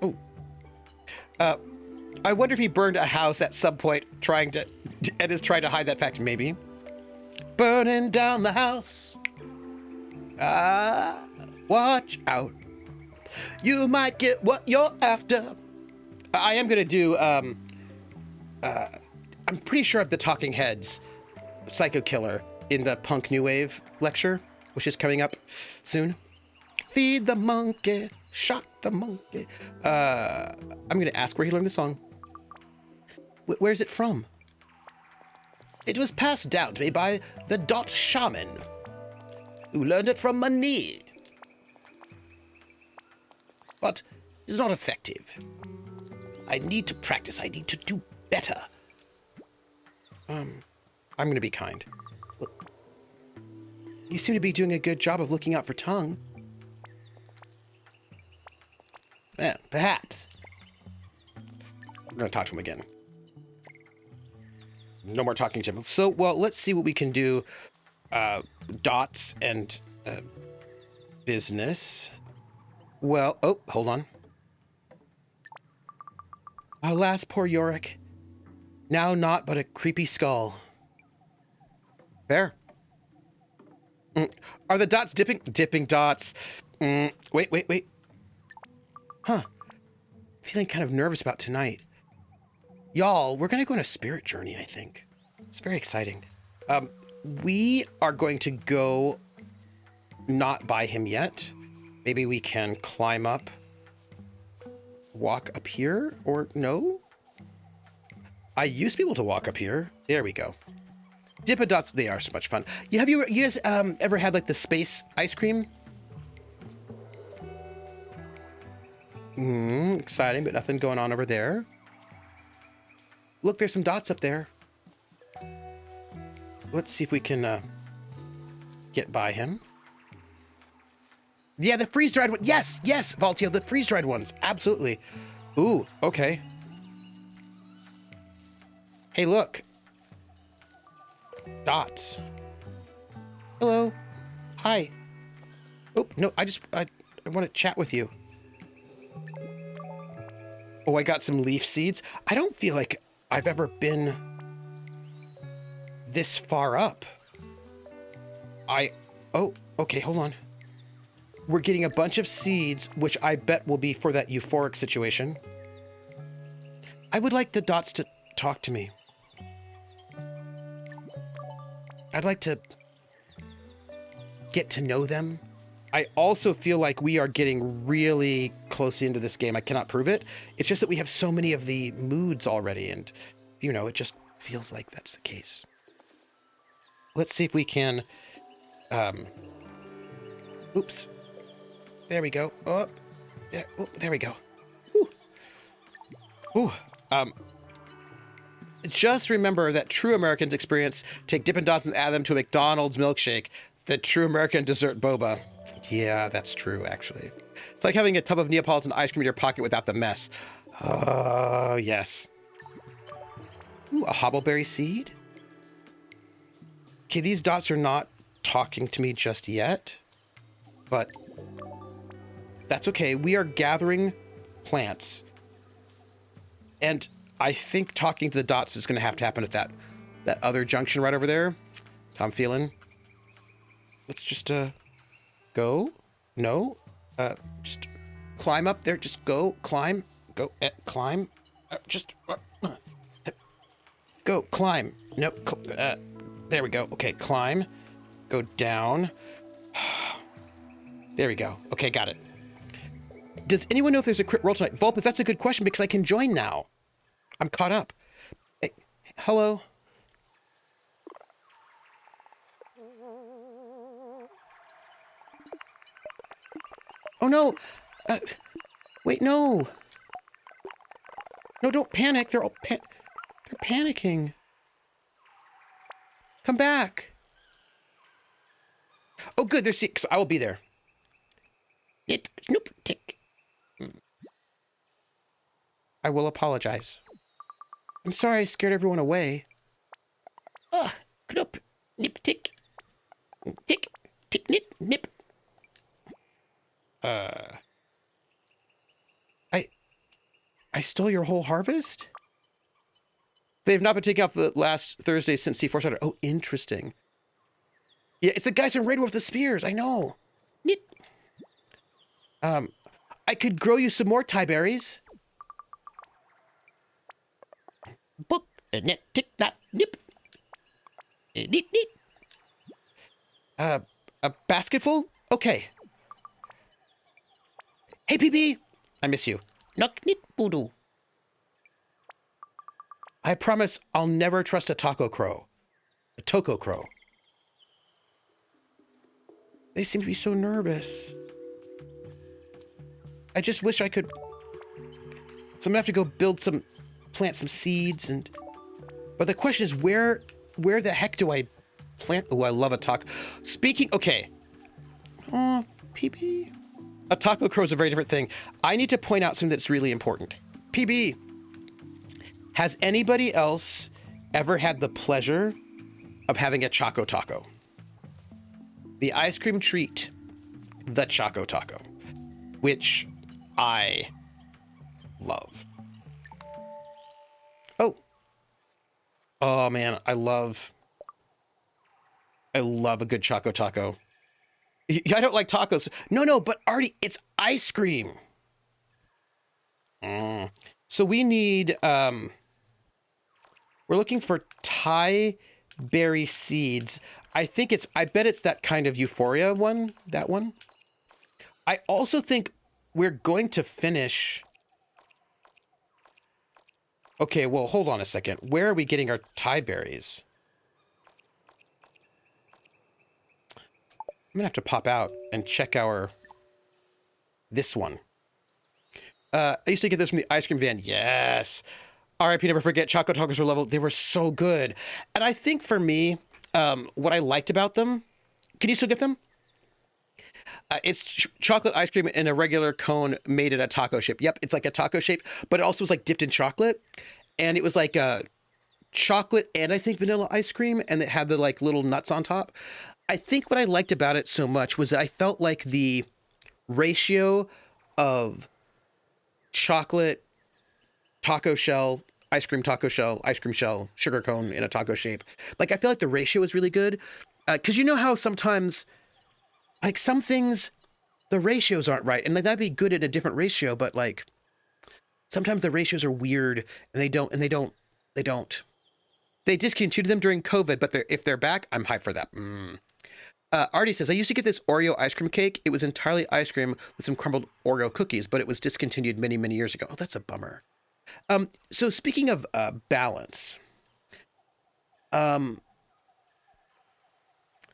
S2: Oh. I wonder if he burned a house at some point and is trying to hide that fact, maybe. Burning down the house. Watch out. You might get what you're after. I am going to do, I'm pretty sure of the Talking Heads, Psycho Killer, in the Punk New Wave lecture, which is coming up soon. Feed the monkey, shock the monkey. I'm going to ask where he learned the song. Where's it from? It was passed down to me by the Dot Shaman, who learned it from Mani. But it's not effective. I need to practice. I need to do better. I'm going to be kind. You seem to be doing a good job of looking out for Tongue. Perhaps. We're going to talk to him again. No more talking to him. So, well, let's see what we can do. Dots and business. Well, oh, hold on. Alas, poor Yorick. Now naught but a creepy skull. Fair. Are the dots dipping? Dipping dots. Wait. Huh. Feeling kind of nervous about tonight. Y'all, we're going to go on a spirit journey, I think. It's very exciting. We are going to go not by him yet. Maybe we can climb up, walk up here, or no? I used to be able to walk up here. There we go. Dippodots, they are so much fun. Have you guys ever had like the space ice cream? Exciting, but nothing going on over there. Look, there's some dots up there. Let's see if we can get by him. Yeah, the freeze-dried one. Yes, Valtiel, the freeze-dried ones. Absolutely. Ooh, okay. Hey, look. Dots. Hello. Hi. Oh, no, I want to chat with you. Oh, I got some leaf seeds. I don't feel like I've ever been this far up. Oh, okay, hold on. We're getting a bunch of seeds, which I bet will be for that euphoric situation. I would like the dots to talk to me. I'd like to get to know them. I also feel like we are getting really close into this game. I cannot prove it. It's just that we have so many of the moods already, and, you know, it just feels like that's the case. Let's see if we can... Oops. There we go. Oh, yeah. Oh, there we go. Ooh. Just remember that true Americans experience take Dippin' Dots and add them to a McDonald's milkshake. The true American dessert boba. Yeah, that's true, actually. It's like having a tub of Neapolitan ice cream in your pocket without the mess. Oh, yes. Ooh, a hobbleberry seed? Okay, these dots are not talking to me just yet, but that's okay. We are gathering plants, and I think talking to the dots is going to have to happen at that other junction right over there. That's how I'm feeling. Let's just go. No, just climb up there. Just go, climb, go, climb. Just go, climb. Nope. There we go. Okay, climb. Go down. There we go. Okay, got it. Does anyone know if there's a crit roll tonight? Vulpus, that's a good question because I can join now. I'm caught up. Hey, hello. Oh, no. Wait, no. No, don't panic. They're all they're panicking. Come back. Oh, good. They're sick. I will be there. Nope. Tick. I will apologize. I'm sorry I scared everyone away. Knoop. Nip. Tick. Tick. Tick. Nip. Nip. I stole your whole harvest? They've not been taken off the last Thursday since C4 started. Oh, interesting. Yeah, it's the guys in Raid with the spears. I know. Um, I could grow you some more Thai berries. Book, nip, tick, not, nip. Neat, neat. A basketful? Okay. Hey, PB. I miss you. Nok, nit, boodoo. I promise I'll never trust a taco crow. A toko crow. They seem to be so nervous. I just wish I could... So I'm gonna have to go plant some seeds and... But the question is, where the heck do I plant? Oh, I love a taco. Speaking, okay. Oh, PB. A taco crow is a very different thing. I need to point out something that's really important. PB, has anybody else ever had the pleasure of having a Choco Taco? The ice cream treat, the Choco Taco, which I love. Oh man, I love a good Choco Taco. I don't like tacos. No, but Artie, it's ice cream. So we need, we're looking for Thai berry seeds. I bet it's that kind of Euphoria one, that one. I also think we're going to finish. Okay, well, hold on a second. Where are we getting our Thai berries? I'm gonna have to pop out and check this one. I used to get this from the ice cream van. Yes. RIP, never forget. Choco Tacos were leveled. They were so good. And I think for me, what I liked about them, can you still get them? It's chocolate ice cream in a regular cone made in a taco shape. Yep, it's like a taco shape, but it also was like dipped in chocolate. And it was like chocolate and I think vanilla ice cream, and it had the like little nuts on top. I think what I liked about it so much was that I felt like the ratio of chocolate, taco shell, ice cream shell, sugar cone in a taco shape. Like, I feel like the ratio is really good. Because you know how sometimes, like, some things, the ratios aren't right. And like, that'd be good in a different ratio, but like, sometimes the ratios are weird and they don't. They discontinued them during COVID, but if they're back, I'm hyped for that. Artie says, I used to get this Oreo ice cream cake. It was entirely ice cream with some crumbled Oreo cookies, but it was discontinued many, many years ago. Oh, that's a bummer. So speaking of balance,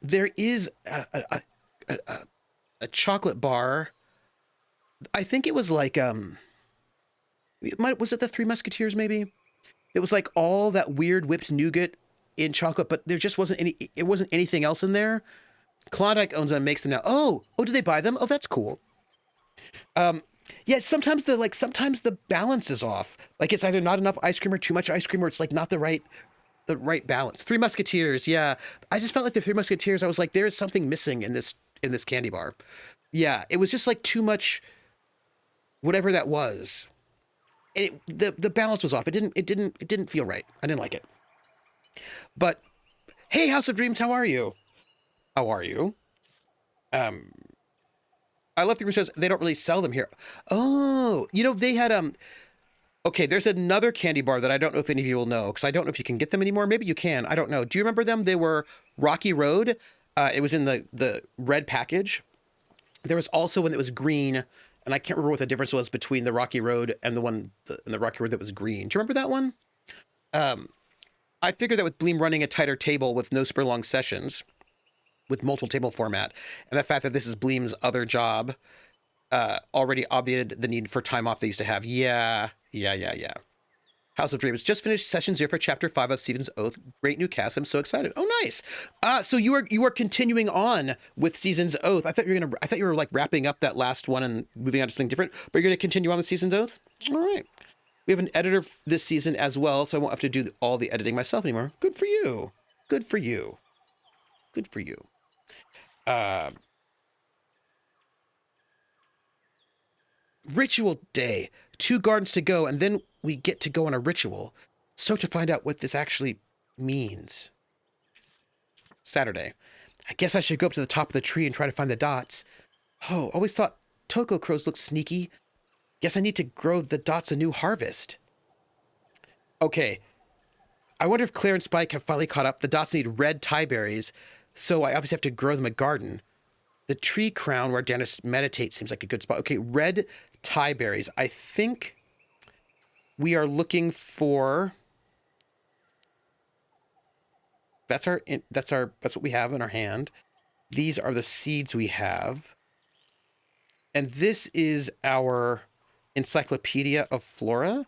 S2: there is a chocolate bar. I think it was like, was it the Three Musketeers maybe? It was like all that weird whipped nougat in chocolate, but there just wasn't anything else in there. Klondike owns them and makes them now. Oh, do they buy them? Oh, that's cool. Yeah, sometimes the balance is off. Like, it's either not enough ice cream or too much ice cream, or it's like not the right balance. Three Musketeers, yeah. I just felt like the Three Musketeers, I was like, there's something missing in this candy bar. Yeah, it was just like too much whatever that was. The balance was off. It didn't feel right. I didn't like it. But hey, House of Dreams, how are you? How are you? I love the shows. They don't really sell them here. Oh, they had okay, there's another candy bar that I don't know if any of you will know, because I don't know if you can get them anymore. Maybe you can. I don't know. Do you remember them? They were Rocky Road. It was in the red package. There was also one that was green, and I can't remember what the difference was between the Rocky Road and the one in the Rocky Road that was green. Do you remember that one? I figured that with Bleem running a tighter table with no super long sessions, with multiple table format, and the fact that this is Bleem's other job, already obviated the need for time off they used to have. Yeah. House of Dreams just finished session 0 for chapter 5 of Season's Oath. Great new cast. I'm so excited. Oh, nice. So you are continuing on with Season's Oath. I thought you were like wrapping up that last one and moving on to something different, but you're going to continue on with Season's Oath? All right. We have an editor this season as well, so I won't have to do all the editing myself anymore. Good for you. Good for you. Good for you. Ritual day. 2 gardens to go, and then we get to go on a ritual. So to find out what this actually means. Saturday. I guess I should go up to the top of the tree and try to find the dots. Oh, always thought Toko crows look sneaky. Guess I need to grow the dots a new harvest. Okay. I wonder if Claire and Spike have finally caught up. The dots need red tie berries, so I obviously have to grow them a garden. The tree crown where Janice meditates seems like a good spot. Okay, red tie berries. I think we are looking for... That's what we have in our hand. These are the seeds we have. And this is our Encyclopedia of Flora.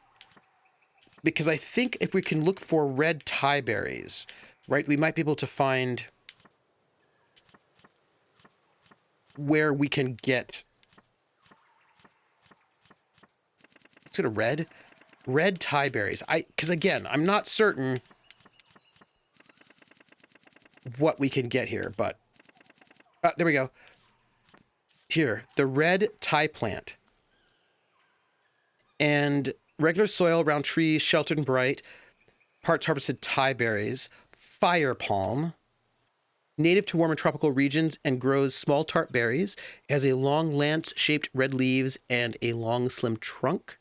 S2: Because I think if we can look for red tie berries, right, we might be able to find where we can get... Let's go to red tie berries. Because again, I'm not certain what we can get here, but there we go. Here, the red tie plant. And regular soil around trees, sheltered and bright. Parts harvested tie berries. Fire palm. Native to warm and tropical regions and grows small tart berries. It has a long lance-shaped red leaves and a long slim trunk.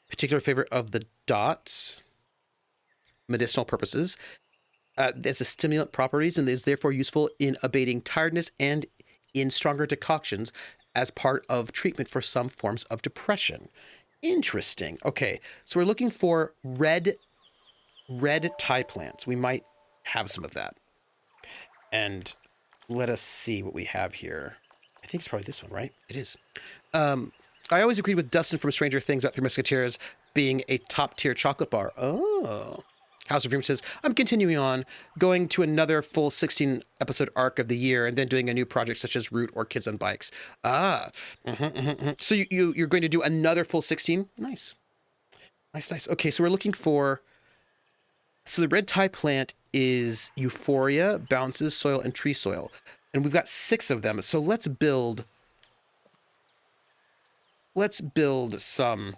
S2: Particular favorite of the dots. Medicinal purposes. There's a stimulant properties and is therefore useful in abating tiredness and in stronger decoctions as part of treatment for some forms of depression. Interesting. Okay, so we're looking for red tie plants. We might have some of that. And let us see what we have here. I think it's probably this one, right? It is. I always agreed with Dustin from Stranger Things about Three Musketeers being a top-tier chocolate bar. Oh. House of Dreams says, I'm continuing on, going to another full 16-episode arc of the year and then doing a new project such as Root or Kids on Bikes. So you're going to do another full 16? Nice. Nice. Okay, so we're looking for... So the red tie plant is Euphoria, Bounces, Soil, and Tree Soil. And we've got 6 of them. So let's build some...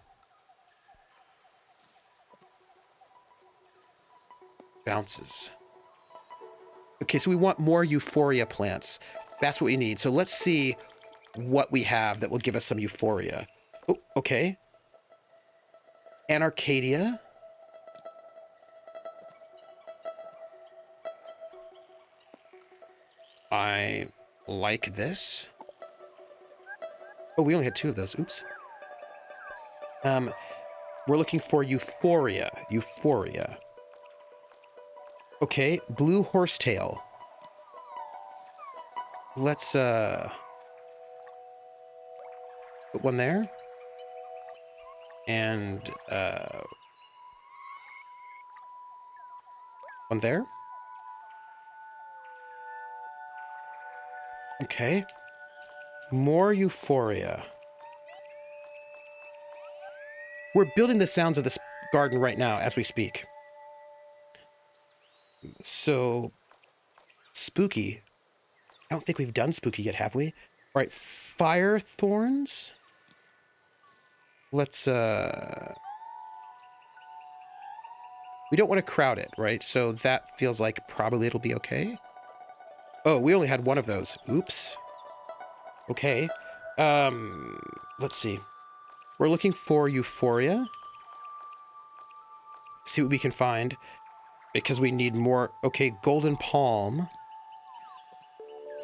S2: Bounces. Okay, so we want more Euphoria plants. That's what we need. So let's see what we have that will give us some Euphoria. Oh, okay. Anarcadia. I like this. Oh, we only had 2 of those. Oops. We're looking for Euphoria. Okay, blue horsetail. Let's put one there. And one there. Okay. More Euphoria. We're building the sounds of this garden right now as we speak. So, spooky. I don't think we've done spooky yet, have we? All right, fire thorns. Let's, we don't want to crowd it, right? So that feels like probably it'll be okay. Oh, we only had 1 of those. Oops. Okay. Let's see. We're looking for Euphoria. See what we can find. Because we need more. Okay, golden palm.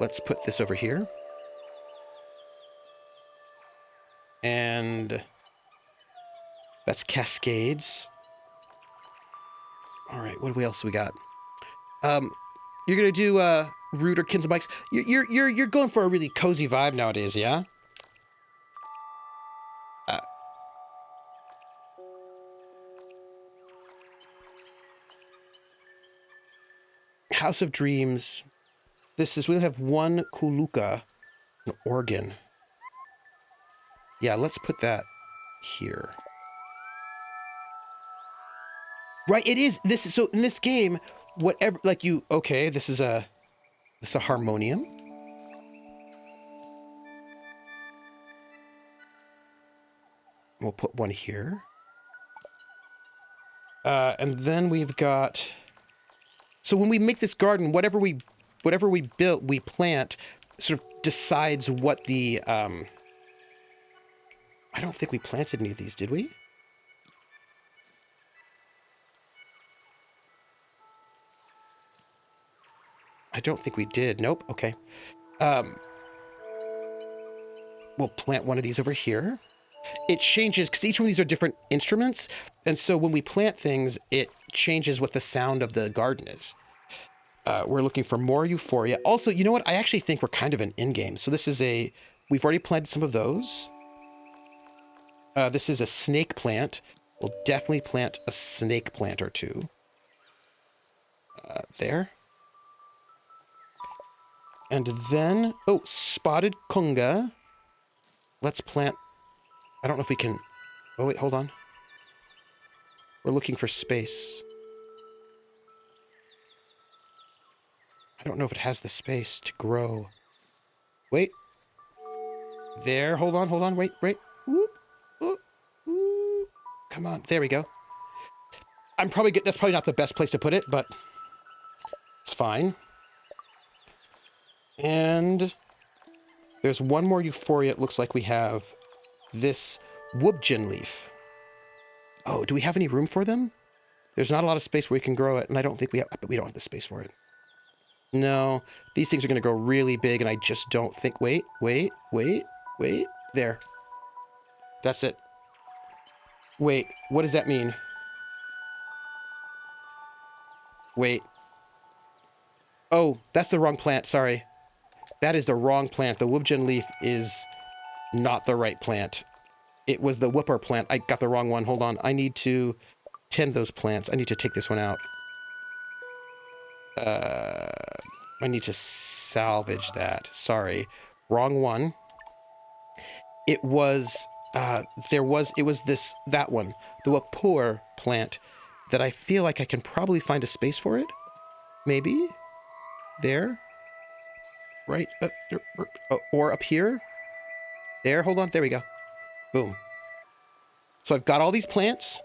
S2: Let's put this over here. And that's cascades. All right, what else we got? You're gonna do Root or Kids and Bikes. You're going for a really cozy vibe nowadays, yeah? House of Dreams. We only have 1 Kuluka, an organ. Yeah, let's put that here. Right, it is. So in this game, whatever, like okay, this is a harmonium. We'll put 1 here. And then we've got... So when we make this garden, whatever we plant, sort of decides what the I don't think we planted any of these, did we? I don't think we did. Nope. Okay. We'll plant one of these over here. It changes because each one of these are different instruments. And so when we plant things, it changes what the sound of the garden is. We're looking for more euphoria. Also, you know what? I actually think we're kind of an in-game. So this is we've already planted some of those. This is a snake plant. We'll definitely plant a snake plant or two. There. And then, oh, spotted kunga. Let's plant, I don't know if we can, oh wait, hold on. We're looking for space. I don't know if it has the space to grow. Wait. There, hold on, wait. Whoop, whoop, whoop. Come on, there we go. That's probably not the best place to put it, but it's fine. And there's one more euphoria. It looks like we have this woobjin leaf. Oh, do we have any room for them? There's not a lot of space where we can grow it, and I don't think we don't have the space for it. No, these things are going to grow really big, and I just don't think... Wait. There. That's it. Wait, what does that mean? Wait. Oh, that's the wrong plant, sorry. That is the wrong plant. The woobjin leaf is not the right plant. It was the whooper plant. I got the wrong one. Hold on. I need to tend those plants. I need to take this one out. I need to salvage that. Sorry. Wrong one. It was, that one. The whooper plant that I feel like I can probably find a space for it. Maybe? There? Right? Or up here? There, hold on. There we go. Boom. So I've got all these plants.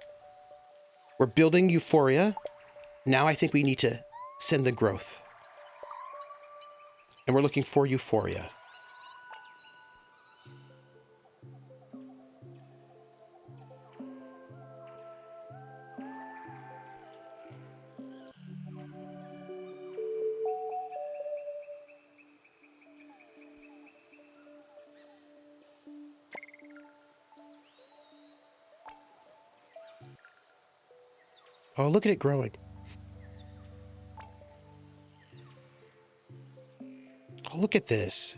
S2: We're building euphoria. Now I think we need to send the growth. And we're looking for euphoria. Oh, look at it growing. Oh, look at this.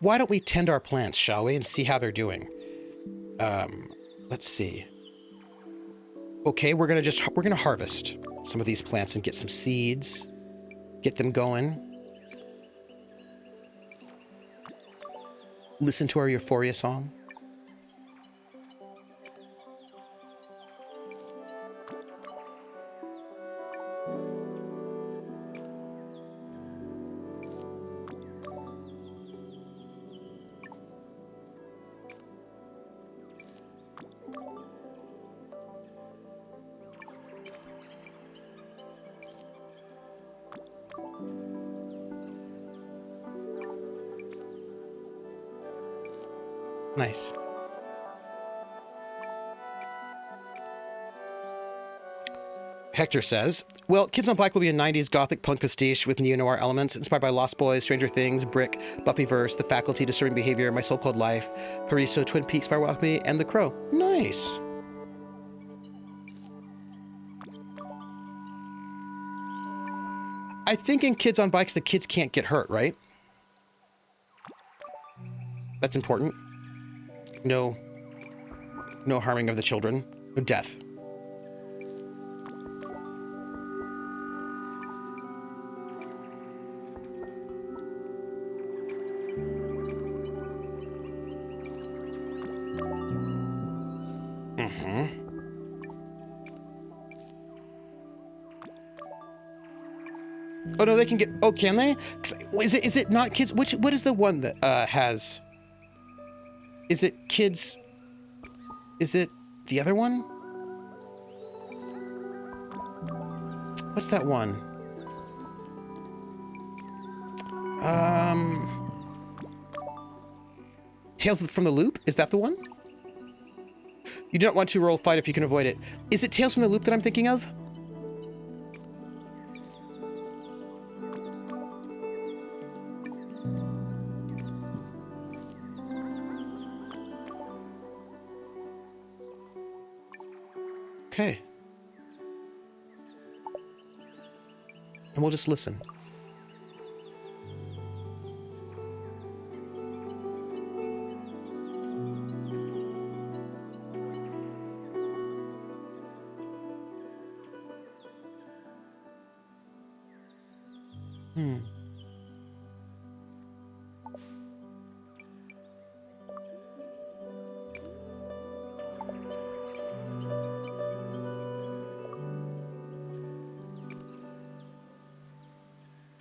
S2: Why don't we tend our plants, shall we, and see how they're doing? Let's see. Okay, we're gonna harvest some of these plants and get some seeds, get them going. Listen to our euphoria song. Nice. Hector says, well, Kids on Black will be a 90s gothic punk pastiche with neo-noir elements, inspired by Lost Boys, Stranger Things, Brick, Buffyverse, The Faculty, Disturbing Behavior, My So-Called Life, Paraiso, Twin Peaks, Firewalk with Me, and The Crow. Nice. I think in Kids on Bikes, the kids can't get hurt, right? That's important. No harming of the children. No death. Oh no, they can get. Oh, can they? Is it not kids? What is the one that has? Is it kids? Is it the other one? What's that one? Tales from the Loop? Is that the one? You don't want to roll fight if you can avoid it. Is it Tales from the Loop that I'm thinking of? Okay. And we'll just listen.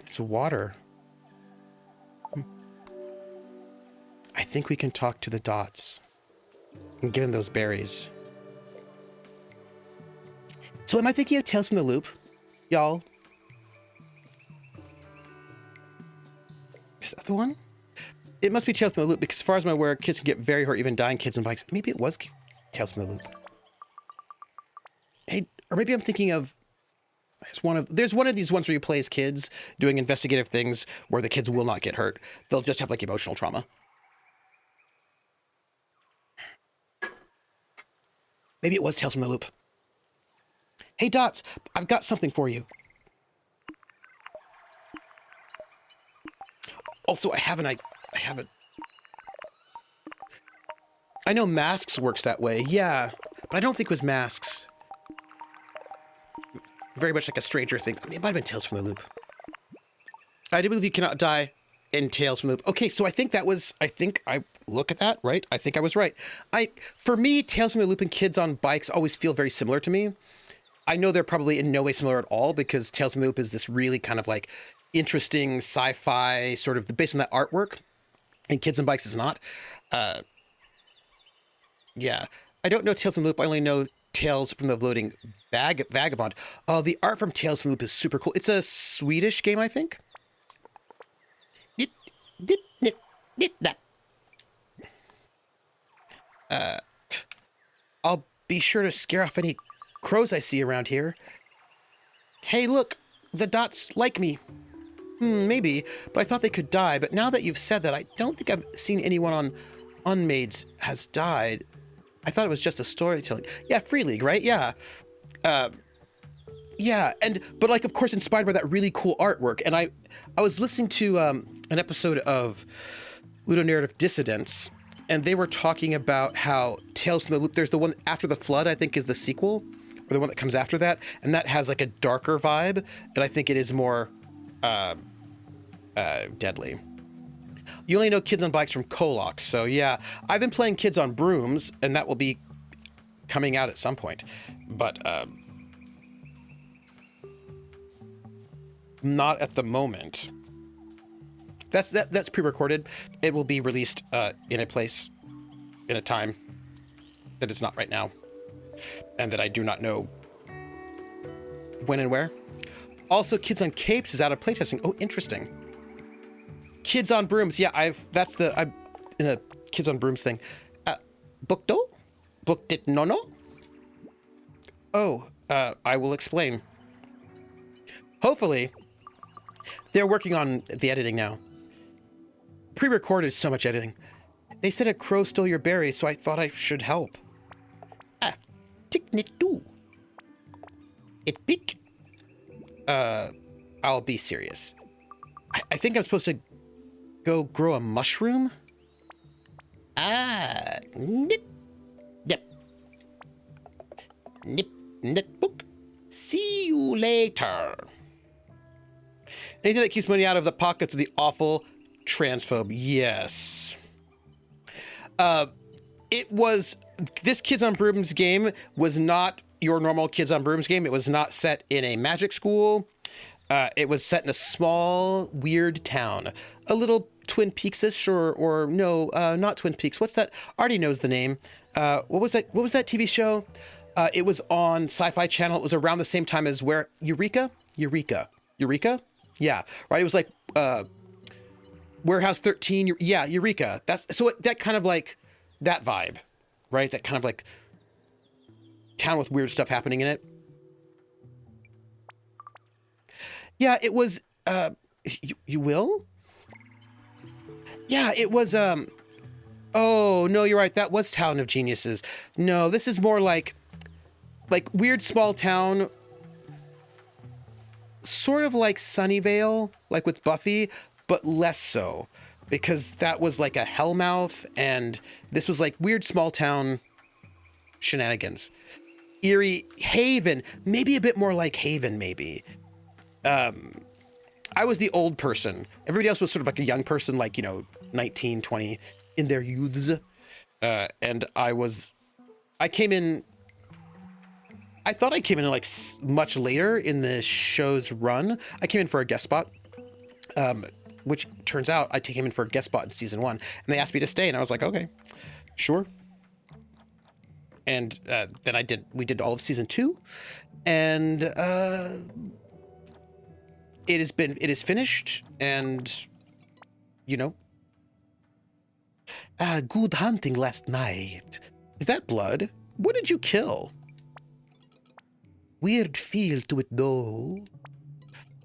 S2: It's water. I think we can talk to the dots and give them those berries. So am I thinking of Tales from the Loop, y'all? Is that the one? It must be Tales from the Loop because as far as I'm aware, kids can get very hurt, even dying kids on bikes. Maybe it was Tales from the Loop. Hey, or maybe I'm thinking of there's one of these ones where you play as kids doing investigative things where the kids will not get hurt. They'll just have like emotional trauma. Maybe it was Tales from the Loop. Hey Dots, I've got something for you. Also, I haven't. I know Masks works that way, yeah, but I don't think it was Masks. Very much like a Stranger Things. I mean, it might have been Tales from the Loop. I do believe you cannot die in Tales from the Loop. Okay, so I think I look at that, right? I think I was right. For me, Tales from the Loop and Kids on Bikes always feel very similar to me. I know they're probably in no way similar at all because Tales from the Loop is this really kind of like interesting sci-fi sort of based on that artwork, and Kids on Bikes is not. Yeah, I don't know Tales from the Loop. I only know Tales from the Floating Vagabond. Oh, the art from Tales from the Loop is super cool. It's a Swedish game, I think. I'll be sure to scare off any crows I see around here. Hey, look, the dots like me. Maybe, but I thought they could die. But now that you've said that, I don't think I've seen anyone on Unmades has died. I thought it was just a storytelling. Yeah, Free League, right? Yeah. Yeah, but like, of course, inspired by that really cool artwork. And I was listening to an episode of Ludonarrative Dissidents, and they were talking about how Tales from the Loop, there's the one After the Flood, I think is the sequel, or the one that comes after that, and that has like a darker vibe, and I think it is more deadly. You only know Kids on Bikes from Kolok, so yeah. I've been playing Kids on Brooms, and that will be coming out at some point, but not at the moment. That's pre-recorded. It will be released in a place, in a time that is not right now, and that I do not know when and where. Also, Kids on Capes is out of playtesting. Oh, interesting. Kids on Brooms. Yeah, I'm in a Kids on Brooms thing. Booked it Nonno? Oh, I will explain. Hopefully, they're working on the editing now. Pre-recorded is so much editing. They said a crow stole your berries, so I thought I should help. Ticknet do. It pick. I'll be serious. I think I'm supposed to go grow a mushroom? Nip. Book. See you later. Anything that keeps money out of the pockets of the awful transphobe. Yes. This Kids on Brooms game was not your normal Kids on Brooms game. It was not set in a magic school. It was set in a small, weird town. A little Twin Peaks-ish, or no, not Twin Peaks. What's that? Artie knows the name. What was that TV show? It was on Sci-Fi Channel. It was around the same time as Eureka. Eureka. Eureka? Yeah, right. It was like Warehouse 13. Yeah, Eureka. That's so that kind of like that vibe, right? That kind of like town with weird stuff happening in it. Yeah, it was. You will? Yeah, it was. Oh no, you're right. That was Town of Geniuses. No, this is more like weird small town. Sort of like Sunnyvale, like with Buffy, but less so, because that was like a hellmouth, and this was like weird small town shenanigans. Eerie Haven, maybe a bit more like Haven, maybe. I was the old person. Everybody else was sort of like a young person, like, 19, 20, in their youths. And I came in, I thought I came in like much later in the show's run. I came in for a guest spot, which turns out I came in for a guest spot in season 1, and they asked me to stay, and I was like, okay, sure. And then we did all of season 2, and it is finished, and good hunting last night. Is that blood? What did you kill? Weird feel to it though.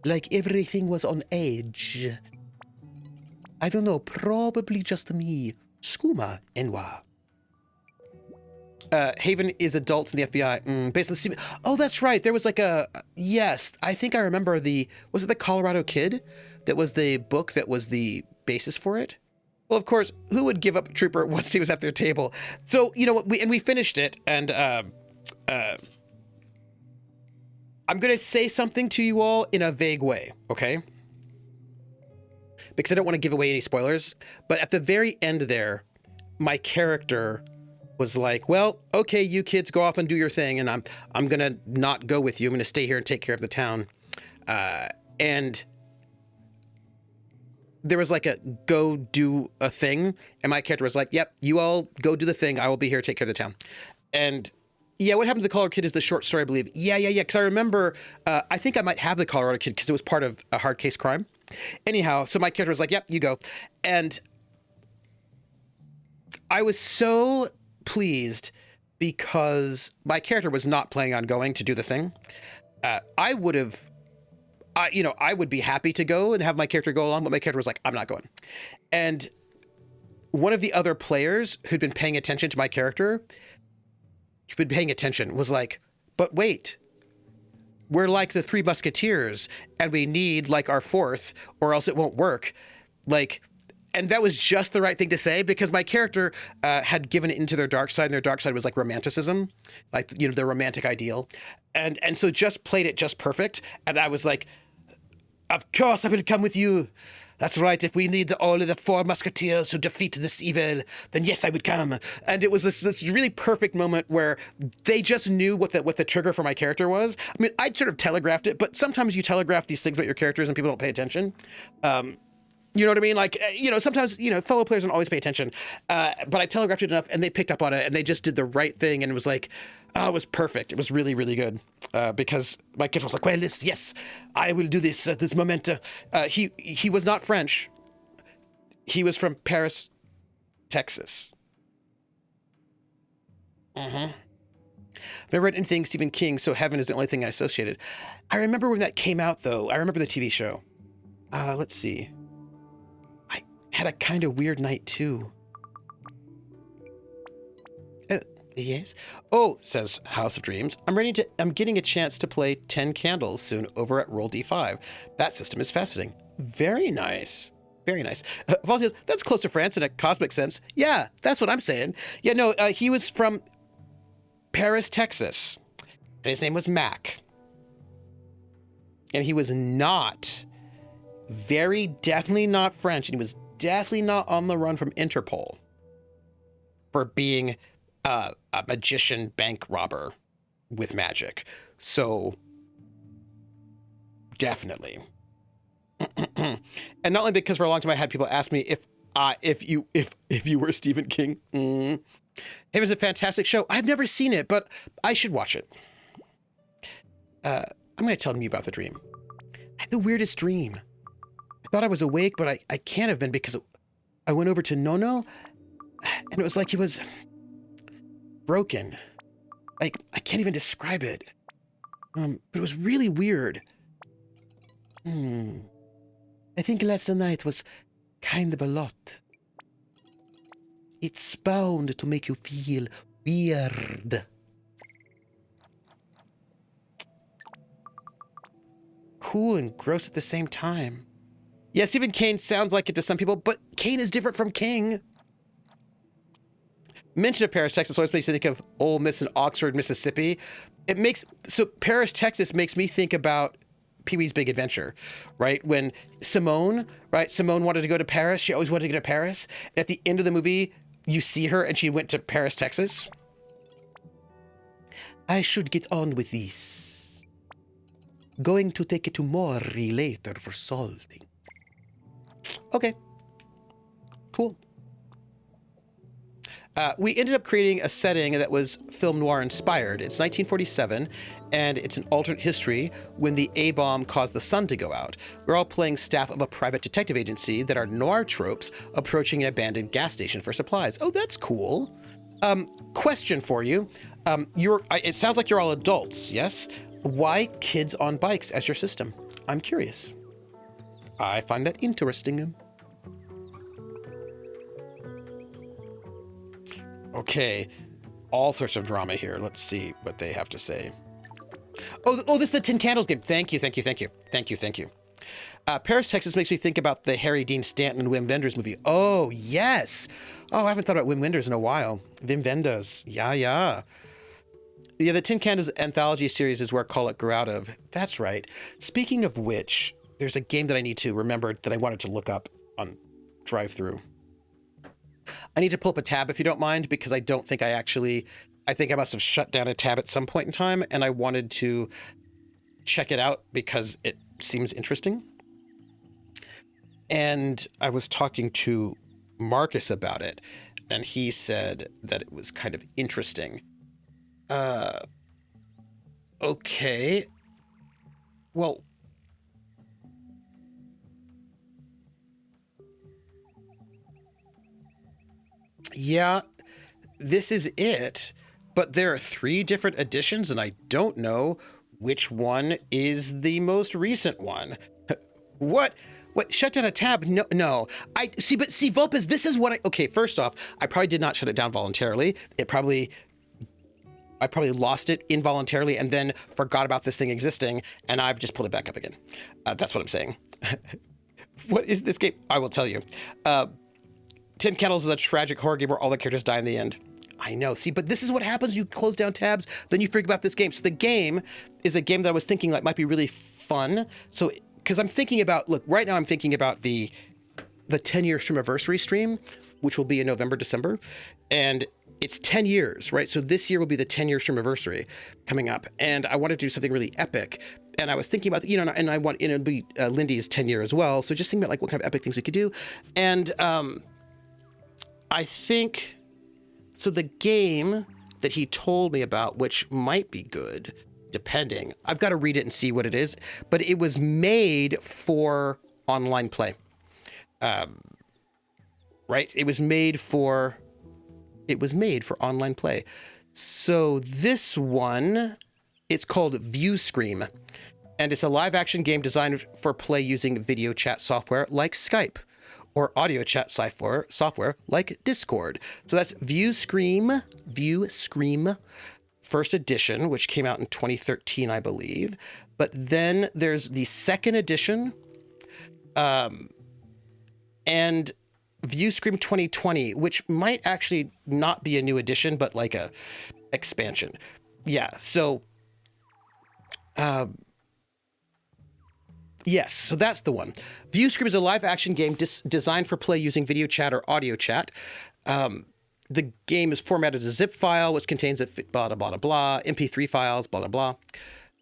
S2: Like everything was on edge. I don't know, probably just me. Skooma Enwa. Haven is adults in the FBI. Basically, oh, that's right. There was like yes, I think I remember was it the Colorado Kid? That was the book that was the basis for it? Well, of course, who would give up a trooper once he was at their table? So, we finished it, and I'm going to say something to you all in a vague way, okay? Because I don't want to give away any spoilers. But at the very end there, my character was like, well, okay, you kids go off and do your thing, and I'm going to not go with you. I'm going to stay here and take care of the town. And there was like a go do a thing, and my character was like, yep, you all go do the thing. I will be here to take care of the town. And yeah, what happened to the Colorado Kid is the short story, I believe. Yeah. Because I remember, I think I might have the Colorado Kid because it was part of a hard case crime. Anyhow, so my character was like, yep, you go. And I was so pleased because my character was not planning on going to do the thing. I would be happy to go and have my character go along, but my character was like, I'm not going. And one of the other players who'd been paying attention to my character, was like, but wait, we're like the Three Musketeers, and we need like our fourth, or else it won't work. Like, and that was just the right thing to say, because my character had given into their dark side, and their dark side was like romanticism, like, their romantic ideal. And so just played it just perfect. And I was like, of course I will come with you. That's right. If we need all of the 4 musketeers to defeat this evil, then yes, I would come. And it was this really perfect moment where they just knew what the trigger for my character was. I mean, I'd sort of telegraphed it, but sometimes you telegraph these things about your characters and people don't pay attention. You know what I mean? Like, sometimes, fellow players don't always pay attention. But I telegraphed it enough, and they picked up on it, and they just did the right thing. And it was like, it was perfect. It was really, really good. Because my kid was like, well, yes, I will do this, this moment. He was not French. He was from Paris, Texas. I've never read anything Stephen King, so Heaven is the only thing I associated. I remember when that came out, though. I remember the TV show. Let's see. I had a kind of weird night, too. Yes. Oh, says House of Dreams. I'm getting a chance to play 10 Candles soon over at Roll D5. That system is fascinating. Very nice. Very nice. That's close to France in a cosmic sense. Yeah, that's what I'm saying. Yeah, no, he was from Paris, Texas. And his name was Mac. And he was definitely not French. And he was definitely not on the run from Interpol for being a magician bank robber with magic. So definitely. And not only because for a long time I had people ask me if you were Stephen King. It was a fantastic show. I've never seen it, but I should watch it. I'm going to tell you about the dream. I had the weirdest dream. I thought I was awake, but I can't have been because I went over to Nonno, and it was like he was broken. Like, I can't even describe it. But it was really weird. I think last night was kind of a lot. It's bound to make you feel weird. Cool and gross at the same time. Yes, even Kane sounds like it to some people, but Kane is different from King. Mention of Paris, Texas always makes me think of Ole Miss in Oxford, Mississippi. So Paris, Texas makes me think about Pee-wee's Big Adventure, right? When Simone wanted to go to Paris. She always wanted to go to Paris. And at the end of the movie, you see her and she went to Paris, Texas. I should get on with this. Going to take it to Mori later for salting. Okay. Cool. We ended up creating a setting that was film noir inspired. It's 1947, and it's an alternate history when the A-bomb caused the sun to go out. We're all playing staff of a private detective agency that are noir tropes approaching an abandoned gas station for supplies. Oh, that's cool. Question for you. It sounds like you're all adults, yes? Why kids on bikes as your system? I'm curious. I find that interesting. Okay, all sorts of drama here. Let's see what they have to say. Oh, this is the Tin Candles game. Thank you. Paris, Texas makes me think about the Harry Dean Stanton and Wim Wenders movie. Oh, yes. Oh, I haven't thought about Wim Wenders in a while. Wim Wenders. Yeah. Yeah, the Tin Candles anthology series is where Call It grew out of. That's right. Speaking of which, there's a game that I need to remember that I wanted to look up on drive-through. I need to pull up a tab if you don't mind, because I don't think I think I must have shut down a tab at some point in time, and I wanted to check it out because it seems interesting. And I was talking to Marcus about it, and he said that it was kind of interesting. Okay. Well, yeah, this is it, but there are 3 different editions, and I don't know which one is the most recent one. What? Shut down a tab? No. I see, but see, Vulpes, this is what okay, first off, I probably did not shut it down voluntarily. I probably lost it involuntarily and then forgot about this thing existing, and I've just pulled it back up again. That's what I'm saying. What is this game? I will tell you. Tin Candles is a tragic horror game where all the characters die in the end. I know. See, but this is what happens. You close down tabs, then you forget about this game. So the game is a game that I was thinking like might be really fun. So, because I'm thinking about, look, right now I'm thinking about the 10-year streamiversary stream, which will be in November, December. And it's 10 years, right? So this year will be the 10-year streamiversary coming up. And I wanted to do something really epic. And I was thinking about, and I want, it'll be Lindy's 10 year as well. So just thinking about like what kind of epic things we could do. And, I think, so the game that he told me about, which might be good, depending, I've got to read it and see what it is, but it was made for online play. Right? It was made for online play. So this one, it's called View Scream, and it's a live action game designed for play using video chat software like Skype, or audio chat software like Discord. So that's View Scream, first edition, which came out in 2013, I believe. But then there's the second edition, and View Scream 2020, which might actually not be a new edition, but like a expansion. Yeah, so yes, so that's the one. View Scream is a live-action game designed for play using video chat or audio chat. The game is formatted as a zip file, which contains a blah, blah, blah, blah, MP3 files, blah, blah,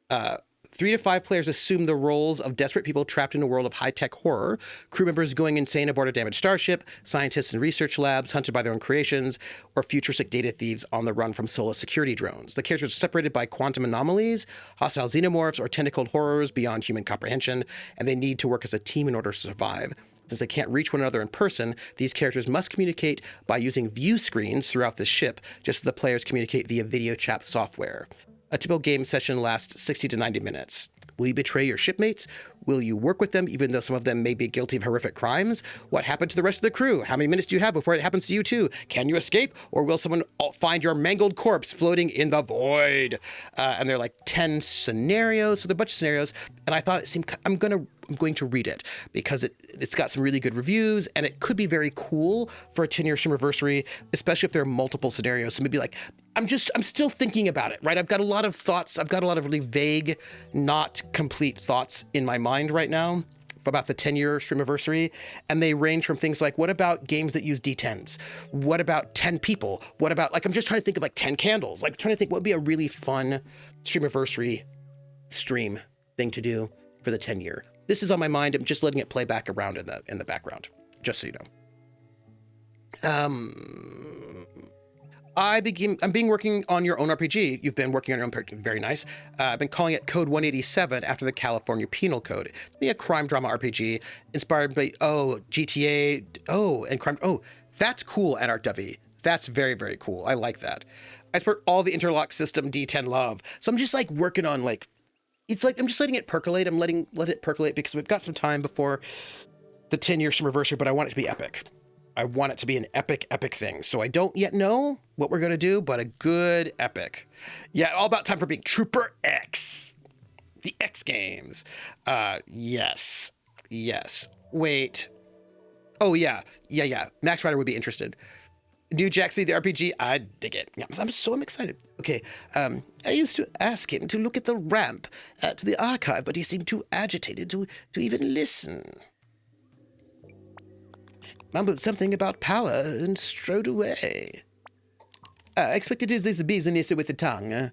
S2: blah. 3 to 5 players assume the roles of desperate people trapped in a world of high-tech horror, crew members going insane aboard a damaged starship, scientists in research labs hunted by their own creations, or futuristic data thieves on the run from soulless security drones. The characters are separated by quantum anomalies, hostile xenomorphs, or tentacled horrors beyond human comprehension, and they need to work as a team in order to survive. Since they can't reach one another in person, these characters must communicate by using view screens throughout the ship, just as the players communicate via video chat software. A typical game session lasts 60 to 90 minutes. Will you betray your shipmates? Will you work with them even though some of them may be guilty of horrific crimes? What happened to the rest of the crew? How many minutes do you have before it happens to you too? Can you escape? Or will someone find your mangled corpse floating in the void? And there are like 10 scenarios, so there are a bunch of scenarios. And I thought it seemed, I'm going to read it because it's got some really good reviews and it could be very cool for a 10-year Streamiversary, especially if there are multiple scenarios. So maybe like, I'm still thinking about it, right? I've got a lot of thoughts. I've got a lot of really vague, not complete thoughts in my mind right now about the 10-year Streamiversary. And they range from things like, what about games that use D10s? What about 10 people? What about, like, I'm just trying to think of like 10 candles. Like trying to think what would be a really fun Streamiversary stream thing to do for the 10-year. This is on my mind. I'm just letting it play back around in the background, just so you know. I'm working on your own RPG. You've been working on your own RPG. Very nice. I've been calling it Code 187 after the California Penal Code. It's be a crime drama RPG inspired by, GTA, and crime. Oh, that's cool, NRW. That's very, very cool. I like that. I support all the interlock system D10 love. So I'm just like working on like, it's like, I'm just letting it percolate. Let it percolate because we've got some time before the 10-year Streamiversary, but I want it to be epic. I want it to be an epic, epic thing. So I don't yet know what we're going to do, but a good epic. Yeah, all about time for being Trooper X. The X Games. Yes. Wait. Oh, yeah. Max Rider would be interested. New Jaxie, the RPG, I dig it. Yeah, I'm excited. Okay, I used to ask him to look at the ramp to the archive, but he seemed too agitated to even listen. Mumbled something about power and strode away. I expect it is this business with the tongue.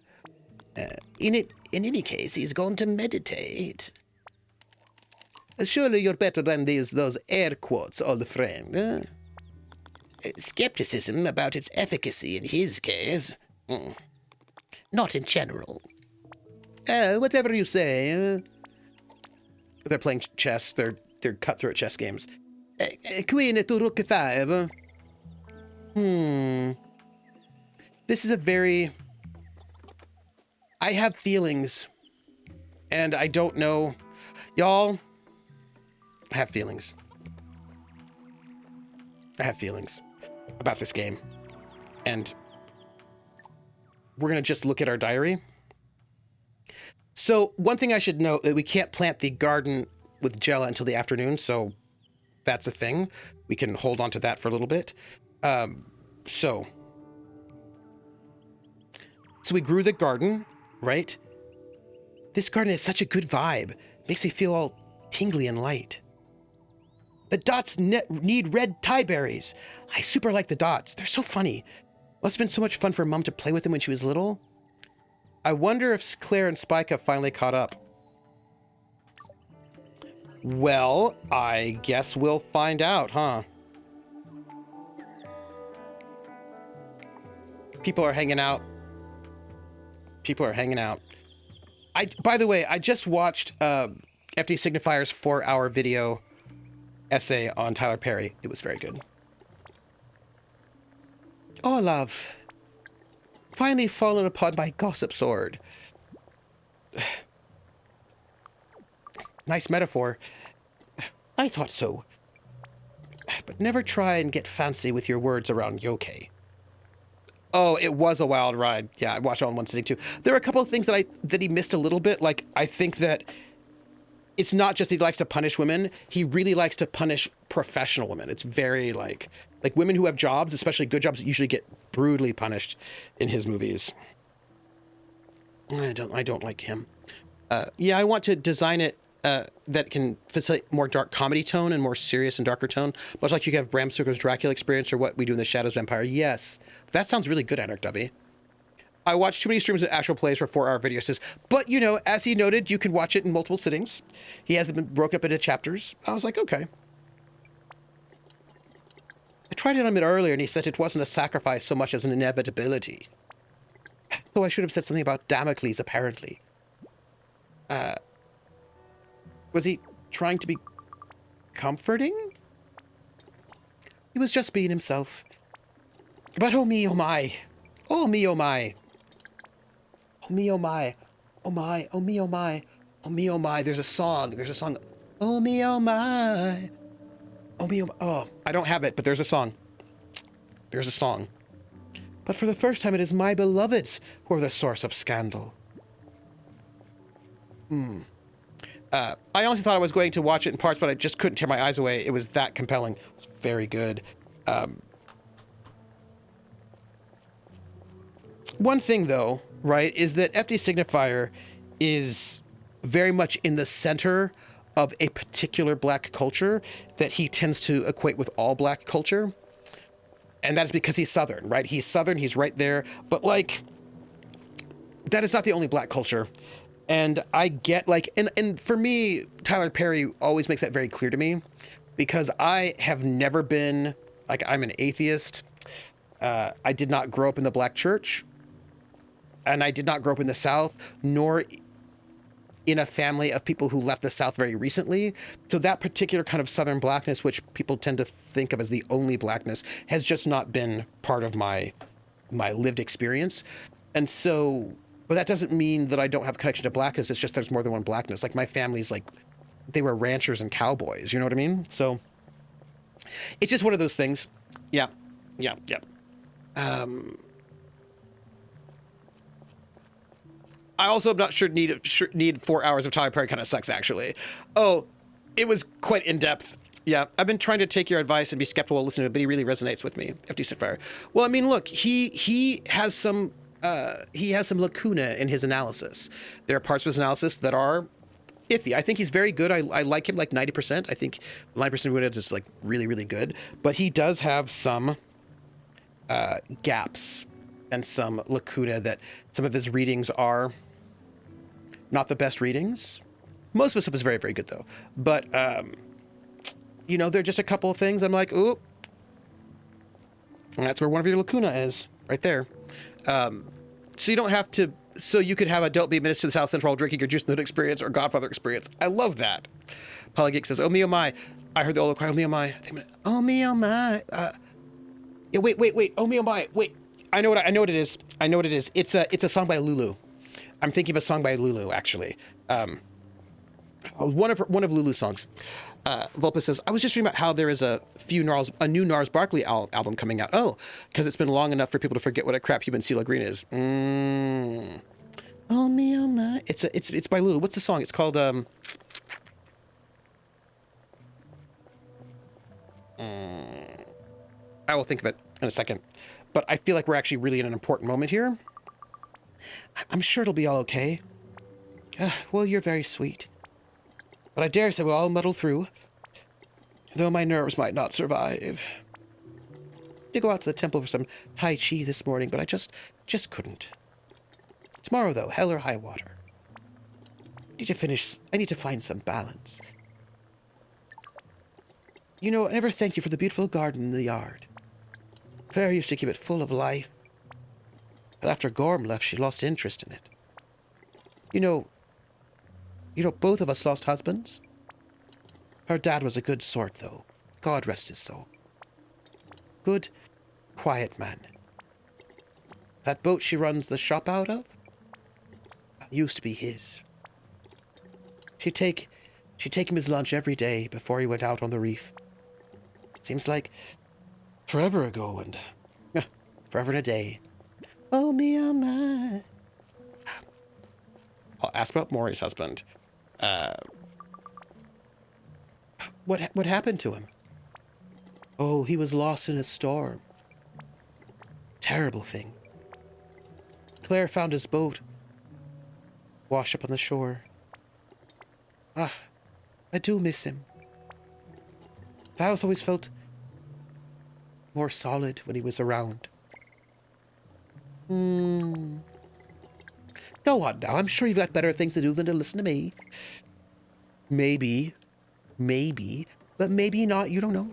S2: In any case, he's gone to meditate. Surely you're better than those air quotes, old friend. Skepticism about its efficacy in his case. Not in general. Whatever you say. They're playing chess. They're cutthroat chess games. Queen to rook 5. This is a very... I have feelings. And I don't know... Y'all, I have feelings. About this game. And we're going to just look at our diary. So one thing I should note, that we can't plant the garden with Jell-A until the afternoon, so that's a thing. We can hold on to that for a little bit. So we grew the garden, right? This garden has such a good vibe. Makes me feel all tingly and light. The dots need red tie berries. I super like the dots. They're so funny. Must have been so much fun for Mom to play with them when she was little. I wonder if Claire and Spike have finally caught up. Well, I guess we'll find out, huh? People are hanging out. By the way, I just watched FD Signifier's 4-hour video essay on Tyler Perry. It was very good. Oh, love. Finally fallen upon my gossip sword. Nice metaphor. I thought so. But never try and get fancy with your words around yokai. Oh, it was a wild ride. Yeah, I watched it all in one sitting too. There are a couple of things that he missed a little bit. Like, I think that it's not just that he likes to punish women. He really likes to punish professional women. It's very like women who have jobs, especially good jobs, usually get brutally punished in his movies. I don't like him. Yeah, I want to design it that can facilitate more dark comedy tone and more serious and darker tone, much like you have Bram Stoker's Dracula experience or What We Do in the Shadows Empire. Yes, that sounds really good, Anarch Dovey. I watch too many streams of Astral Plays for 4-hour videos. But, you know, as he noted, you can watch it in multiple sittings. He has them broken up into chapters. I was like, okay. I tried it on him earlier, and he said it wasn't a sacrifice so much as an inevitability. Though I should have said something about Damocles, apparently. Was he trying to be comforting? He was just being himself. But oh me, oh my. Oh me, oh my. Oh me, oh my. Oh my, oh me, oh my. Oh me, oh my. There's a song. Oh me, oh my. Oh me, oh my. Oh, I don't have it, but there's a song. There's a song. But for the first time, it is my beloveds who are the source of scandal. I honestly thought I was going to watch it in parts, but I just couldn't tear my eyes away. It was that compelling. It's very good. One thing, though, right, is that FD Signifier is very much in the center of a particular black culture that he tends to equate with all black culture. And that's because he's Southern, right? He's Southern, he's right there. But, like, that is not the only black culture. And I get, like, and for me, Tyler Perry always makes that very clear to me, because I have never been, like, I'm an atheist. I did not grow up in the black church, and I did not grow up in the South, nor in a family of people who left the South very recently. So that particular kind of Southern blackness, which people tend to think of as the only blackness, has just not been part of my lived experience. And so, but that doesn't mean that I don't have a connection to blackness. It's just there's more than one blackness. Like, my family's like, they were ranchers and cowboys, you know what I mean? So it's just one of those things. Yeah. I also am not sure need 4 hours of Tyler Perry kind of sucks, actually. Oh, it was quite in-depth. Yeah, I've been trying to take your advice and be skeptical and listen to it, but he really resonates with me, FD Signifier. Well, I mean, look, he has some lacuna in his analysis. There are parts of his analysis that are iffy. I think he's very good. I like him like 90%. I think 90% of what it is like really, really good. But he does have some gaps and some lacuna that some of his readings are not the best readings. Most of his stuff is very, very good, though. But, you know, there are just a couple of things I'm like, ooh. And that's where one of your lacuna is, right there. So you don't have to, so you could have a Don't Be a Menace to the South Central drinking your juice and experience or Godfather experience. I love that. Polygeek says, oh me, oh my. I heard the old cry, oh me, oh my. Oh me, oh my. Yeah, wait. Oh me, oh my. Wait. I know what it is. It's a song by Lulu. I'm thinking of a song by Lulu, actually. One of Lulu's songs. Vulpus says, I was just reading about how there is a new Gnarls Barkley album coming out. Oh, because it's been long enough for people to forget what a crap human CeeLo Green is. Oh me, oh my. It's by Lulu. What's the song? It's called I will think of it in a second. But I feel like we're actually really in an important moment here. I'm sure it'll be all okay. Well, you're very sweet. But I dare say we'll all muddle through. Though my nerves might not survive. I did go out to the temple for some Tai Chi this morning, but I just couldn't. Tomorrow, though, hell or high water. I need to find some balance. You know, I never thanked you for the beautiful garden in the yard. Claire used to keep it full of life. But after Gorm left, she lost interest in it. You know, both of us lost husbands. Her dad was a good sort, though. God rest his soul. Good, quiet man. That boat she runs the shop out of used to be his. She'd take him his lunch every day before he went out on the reef. Seems like forever ago and forever and a day. Oh me, oh my. I'll ask about Maury's husband. What happened to him? Oh, he was lost in a storm. Terrible thing. Claire found his boat washed up on the shore. I do miss him. The house always felt more solid when he was around. Go on now. I'm sure you've got better things to do than to listen to me. Maybe, but maybe not. You don't know.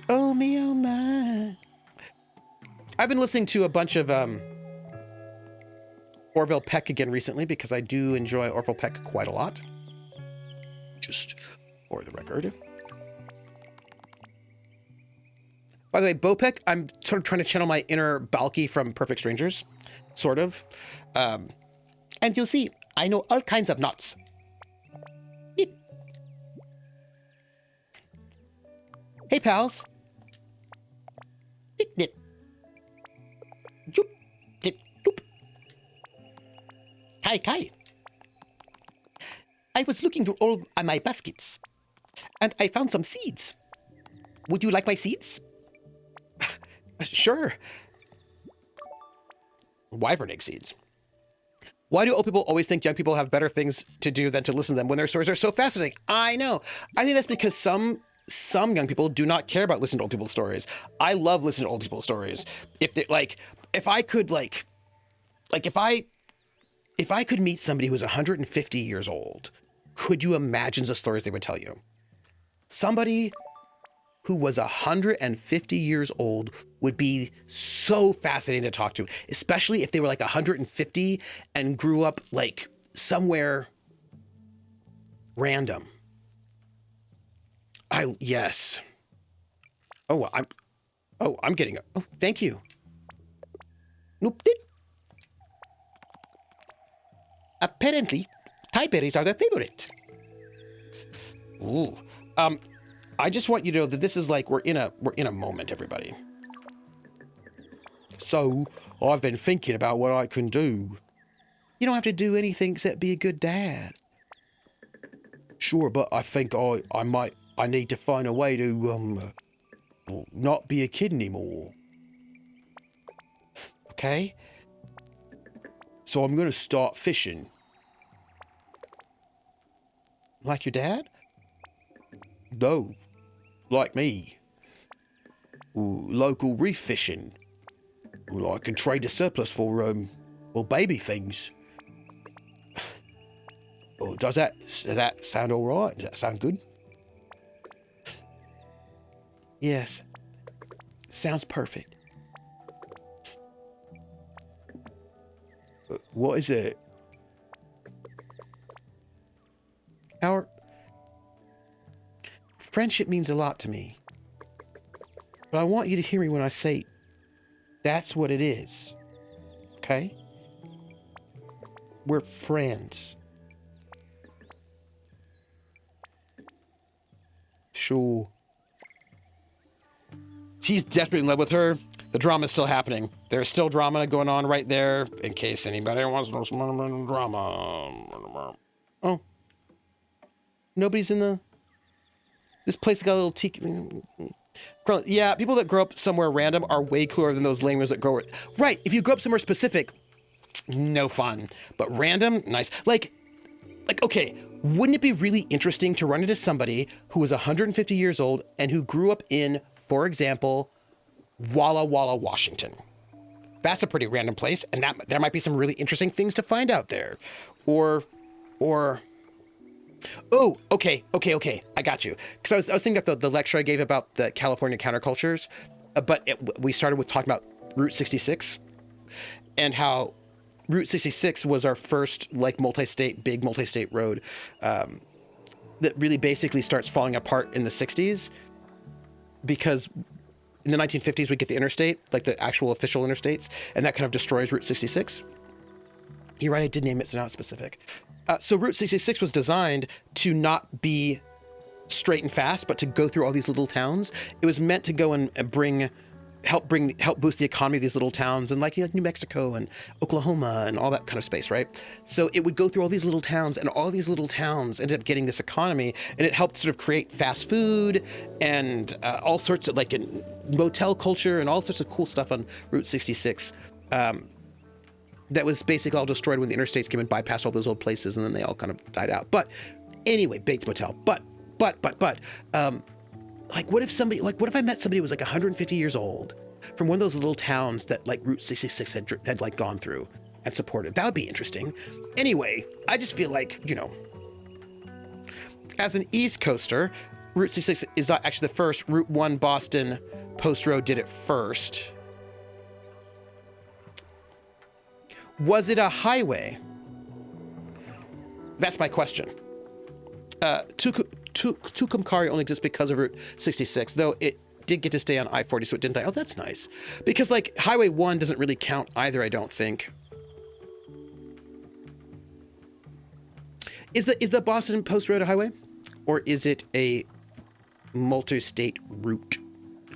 S2: Oh me, oh my. I've been listening to a bunch of Orville Peck again recently because I do enjoy Orville Peck quite a lot. Just for the record. By the way, Bopek, I'm sort of trying to channel my inner Balky from Perfect Strangers, sort of. And you'll see, I know all kinds of knots. Hey, pals. Hi, Kai. I was looking through all my baskets, and I found some seeds. Would you like my seeds? Sure. Wyvern egg seeds. Why do old people always think young people have better things to do than to listen to them when their stories are so fascinating? I know. I think that's because some young people do not care about listening to old people's stories. I love listening to old people's stories. If I could meet somebody who's 150 years old, could you imagine the stories they would tell you? Somebody who was 150 years old would be so fascinating to talk to, especially if they were like 150 and grew up like somewhere random. Yes. Oh, I'm getting it. Oh, thank you. Nope. Apparently, Thai berries are their favorite. Ooh. I just want you to know that this is like we're in a moment, everybody. So I've been thinking about what I can do. You don't have to do anything except be a good dad. Sure, but I think I need to find a way to not be a kid anymore. Okay? So I'm gonna start fishing. Like your dad? No. Like me. Ooh, local reef fishing. Well, I can trade the surplus for, baby things. Oh, does that sound all right? Does that sound good? Yes. Sounds perfect. What is it? Our friendship means a lot to me. But I want you to hear me when I say that's what it is. Okay? We're friends. Sure. He's desperately in love with her. The drama is still happening. There's still drama going on right there, in case anybody wants to know some drama. Oh. Nobody's in this place got a little tiki. Yeah, people that grow up somewhere random are way cooler than those lamers that grow up. Right, if you grow up somewhere specific, no fun. But random, nice. Like, okay, wouldn't it be really interesting to run into somebody who was 150 years old and who grew up in, for example, Walla Walla, Washington? That's a pretty random place, and there might be some really interesting things to find out there. Or oh, okay. I got you. Because I was thinking of the lecture I gave about the California countercultures, but we started with talking about Route 66 and how Route 66 was our first like big multi-state road that really basically starts falling apart in the 60s because in the 1950s we get the interstate, like the actual official interstates, and that kind of destroys Route 66. You're right, I did name it, so now it's specific. So Route 66 was designed to not be straight and fast, but to go through all these little towns. It was meant to go and help boost the economy of these little towns, and like New Mexico and Oklahoma and all that kind of space, right? So it would go through all these little towns, and all these little towns ended up getting this economy, and it helped sort of create fast food and all sorts of like motel culture and all sorts of cool stuff on Route 66. That was basically all destroyed when the interstates came and bypassed all those old places, and then they all kind of died out. But anyway, Bates Motel. But, like, what if I met somebody who was like 150 years old, from one of those little towns that like Route 66 had like gone through and supported. That would be interesting. Anyway, I just feel like, you know, as an East Coaster, Route 66 is not actually the first. Route 1 Boston Post Road did it first. Was it a highway? That's my question. Tucumcari only exists because of Route 66, though it did get to stay on I-40, so it didn't die. Oh, that's nice. Because, like, Highway 1 doesn't really count either, I don't think. Is the Boston Post Road a highway? Or is it a multi-state route?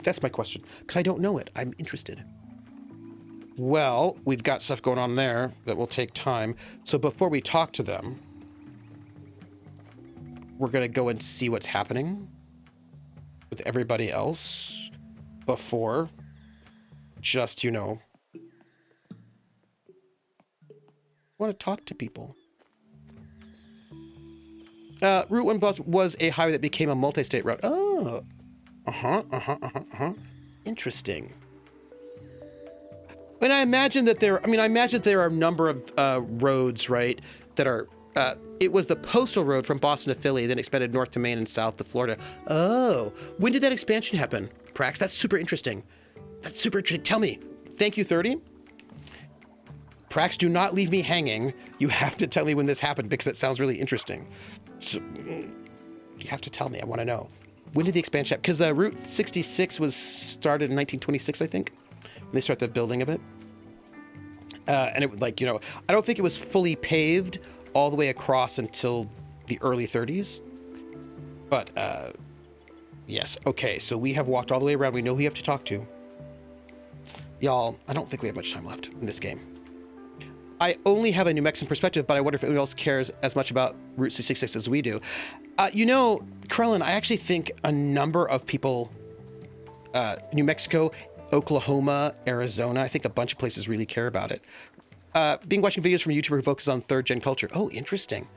S2: That's my question, because I don't know it. I'm interested. Well, we've got stuff going on there that will take time. So before we talk to them, we're going to go and see what's happening with everybody else before just, you know, want to talk to people. Route 1 bus was a highway that became a multi-state route. Oh, interesting. And I imagine that there are a number of roads, right, that are, it was the postal road from Boston to Philly, then expanded north to Maine and south to Florida. Oh, when did that expansion happen, Prax? That's super interesting. That's super interesting. Tell me. Thank you, 30. Prax, do not leave me hanging. You have to tell me when this happened because it sounds really interesting. So, you have to tell me. I want to know. When did the expansion happen? Because Route 66 was started in 1926, I think. They started the building of it. And it would, like, you know, I don't think it was fully paved all the way across until the early 30s. But, yes. Okay, so we have walked all the way around. We know who we have to talk to. Y'all, I don't think we have much time left in this game. I only have a New Mexican perspective, but I wonder if anyone else cares as much about Route 66 as we do. You know, Krellin, I actually think a number of people, New Mexico, Oklahoma, Arizona, I think a bunch of places really care about it. Being watching videos from a YouTuber who focuses on third-gen culture. Oh, interesting.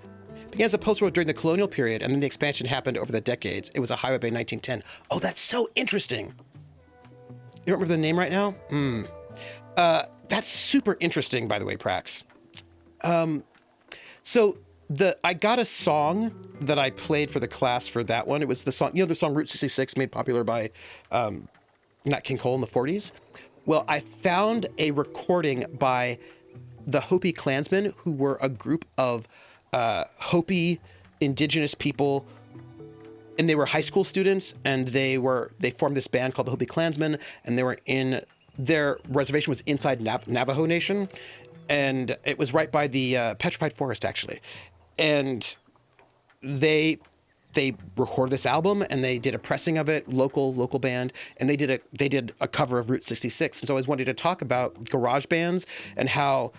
S2: Began as a post road during the colonial period, and then the expansion happened over the decades. It was a highway by 1910. Oh, that's so interesting. You don't remember the name right now? That's super interesting, by the way, Prax. So I got a song that I played for the class for that one. It was the song, you know, the song Route 66 made popular by Nat King Cole in the 40s. Well, I found a recording by the Hopi Klansmen, who were a group of Hopi indigenous people, and they were high school students, and they formed this band called the Hopi Klansmen, and they were in their reservation was inside Navajo Nation, and it was right by the Petrified Forest, actually. And they recorded this album, and they did a pressing of it, local band, and they did a cover of Route 66. And so I always wanted to talk about garage bands and how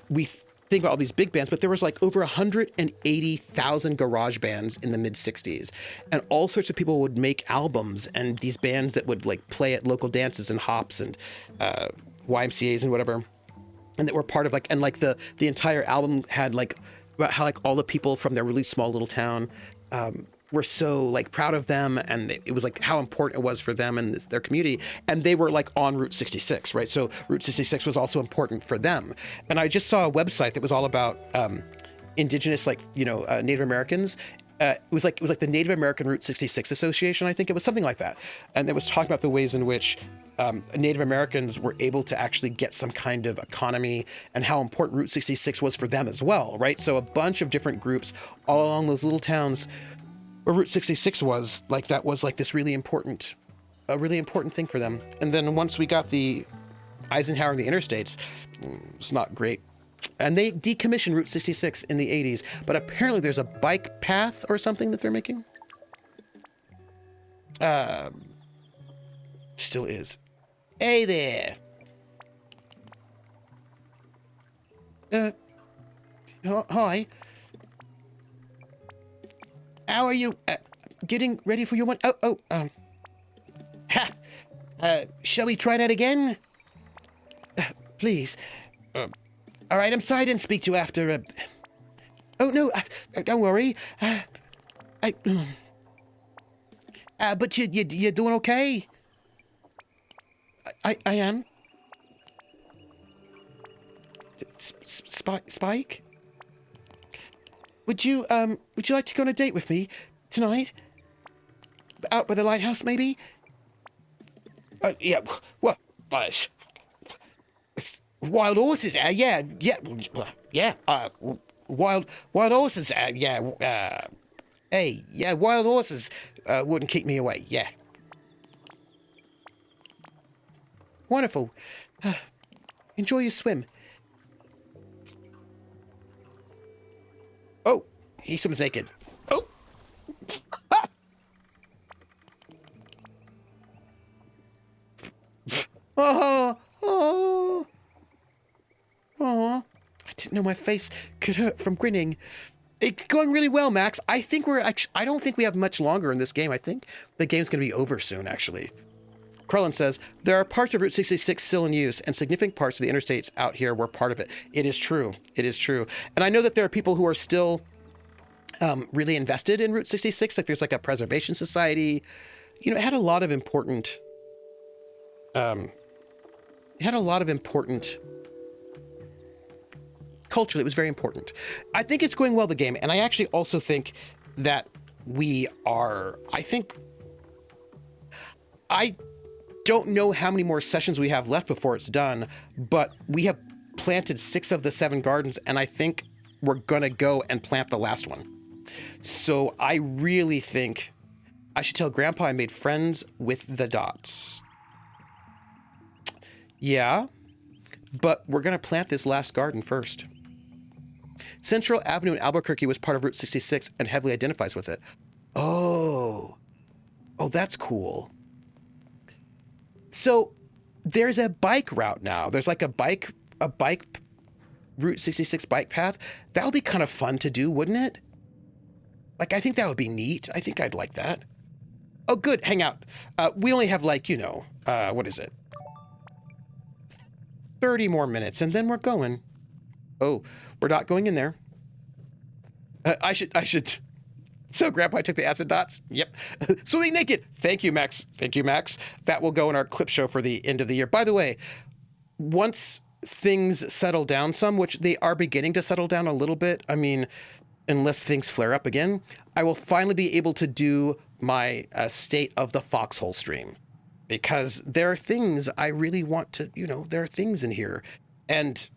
S2: we think about all these big bands, but there was like over 180,000 garage bands in the mid 60s, and all sorts of people would make albums, and these bands that would like play at local dances and hops and YMCA's and whatever, and that were part of like, and like the entire album had like about how like all the people from their really small little town were so like proud of them, and it was like how important it was for them and their community, and they were like on Route 66, right? So Route 66 was also important for them. And I just saw a website that was all about indigenous, like, you know, Native Americans. It was like the Native American Route 66 Association, I think it was something like that, and it was talking about the ways in which Native Americans were able to actually get some kind of economy, and how important Route 66 was for them as well, right? So a bunch of different groups all along those little towns where Route 66 was, like, that was like this really important thing for them. And then once we got the Eisenhower and the interstates, it's not great. And they decommissioned Route 66 in the 80s, but apparently there's a bike path or something that they're making. Still is. Hey there. Hi. How are you? Getting ready for your one? Shall we try that again? Please. All right, I'm sorry I didn't speak to you after. Oh, no, don't worry. But you're doing okay? I am. Spike? Would you like to go on a date with me tonight? Out by the lighthouse, maybe? Yeah, well, wild horses, yeah, wild horses, hey, yeah, wild horses, wouldn't keep me away, yeah. Wonderful. Enjoy your swim. Oh, he swims naked. Oh! Ah! Oh, oh, oh. I didn't know my face could hurt from grinning. It's going really well, Max. I think we're actually, I don't think we have much longer in this game. I think the game's going to be over soon, actually. Krellin says, there are parts of Route 66 still in use, and significant parts of the interstates out here were part of it. It is true. It is true. And I know that there are people who are still really invested in Route 66. Like there's like a preservation society. You know, it had a lot of important... culturally, it was very important. I think it's going well, the game. And I actually also think that I don't know how many more sessions we have left before it's done, but we have planted 6 of the 7 gardens, and I think we're gonna go and plant the last one. So I really think I should tell Grandpa I made friends with the dots. Yeah, but we're gonna plant this last garden first. Central Avenue in Albuquerque was part of Route 66 and heavily identifies with it. Oh, that's cool. So there's a bike route now. There's like a bike Route 66 bike path. That would be kind of fun to do, wouldn't it? Like, I think that would be neat. I think I'd like that. Oh, good. Hang out. We only have like, what is it? 30 more minutes and then we're going. Oh, we're not going in there. I should. So Grandpa took the acid dots. Yep. Swimming naked. Thank you, Max. Thank you, Max. That will go in our clip show for the end of the year. By the way, once things settle down some, which they are beginning to settle down a little bit, I mean, unless things flare up again, I will finally be able to do my State of the Foxhole stream. Because there are things I really want to, there are things in here. And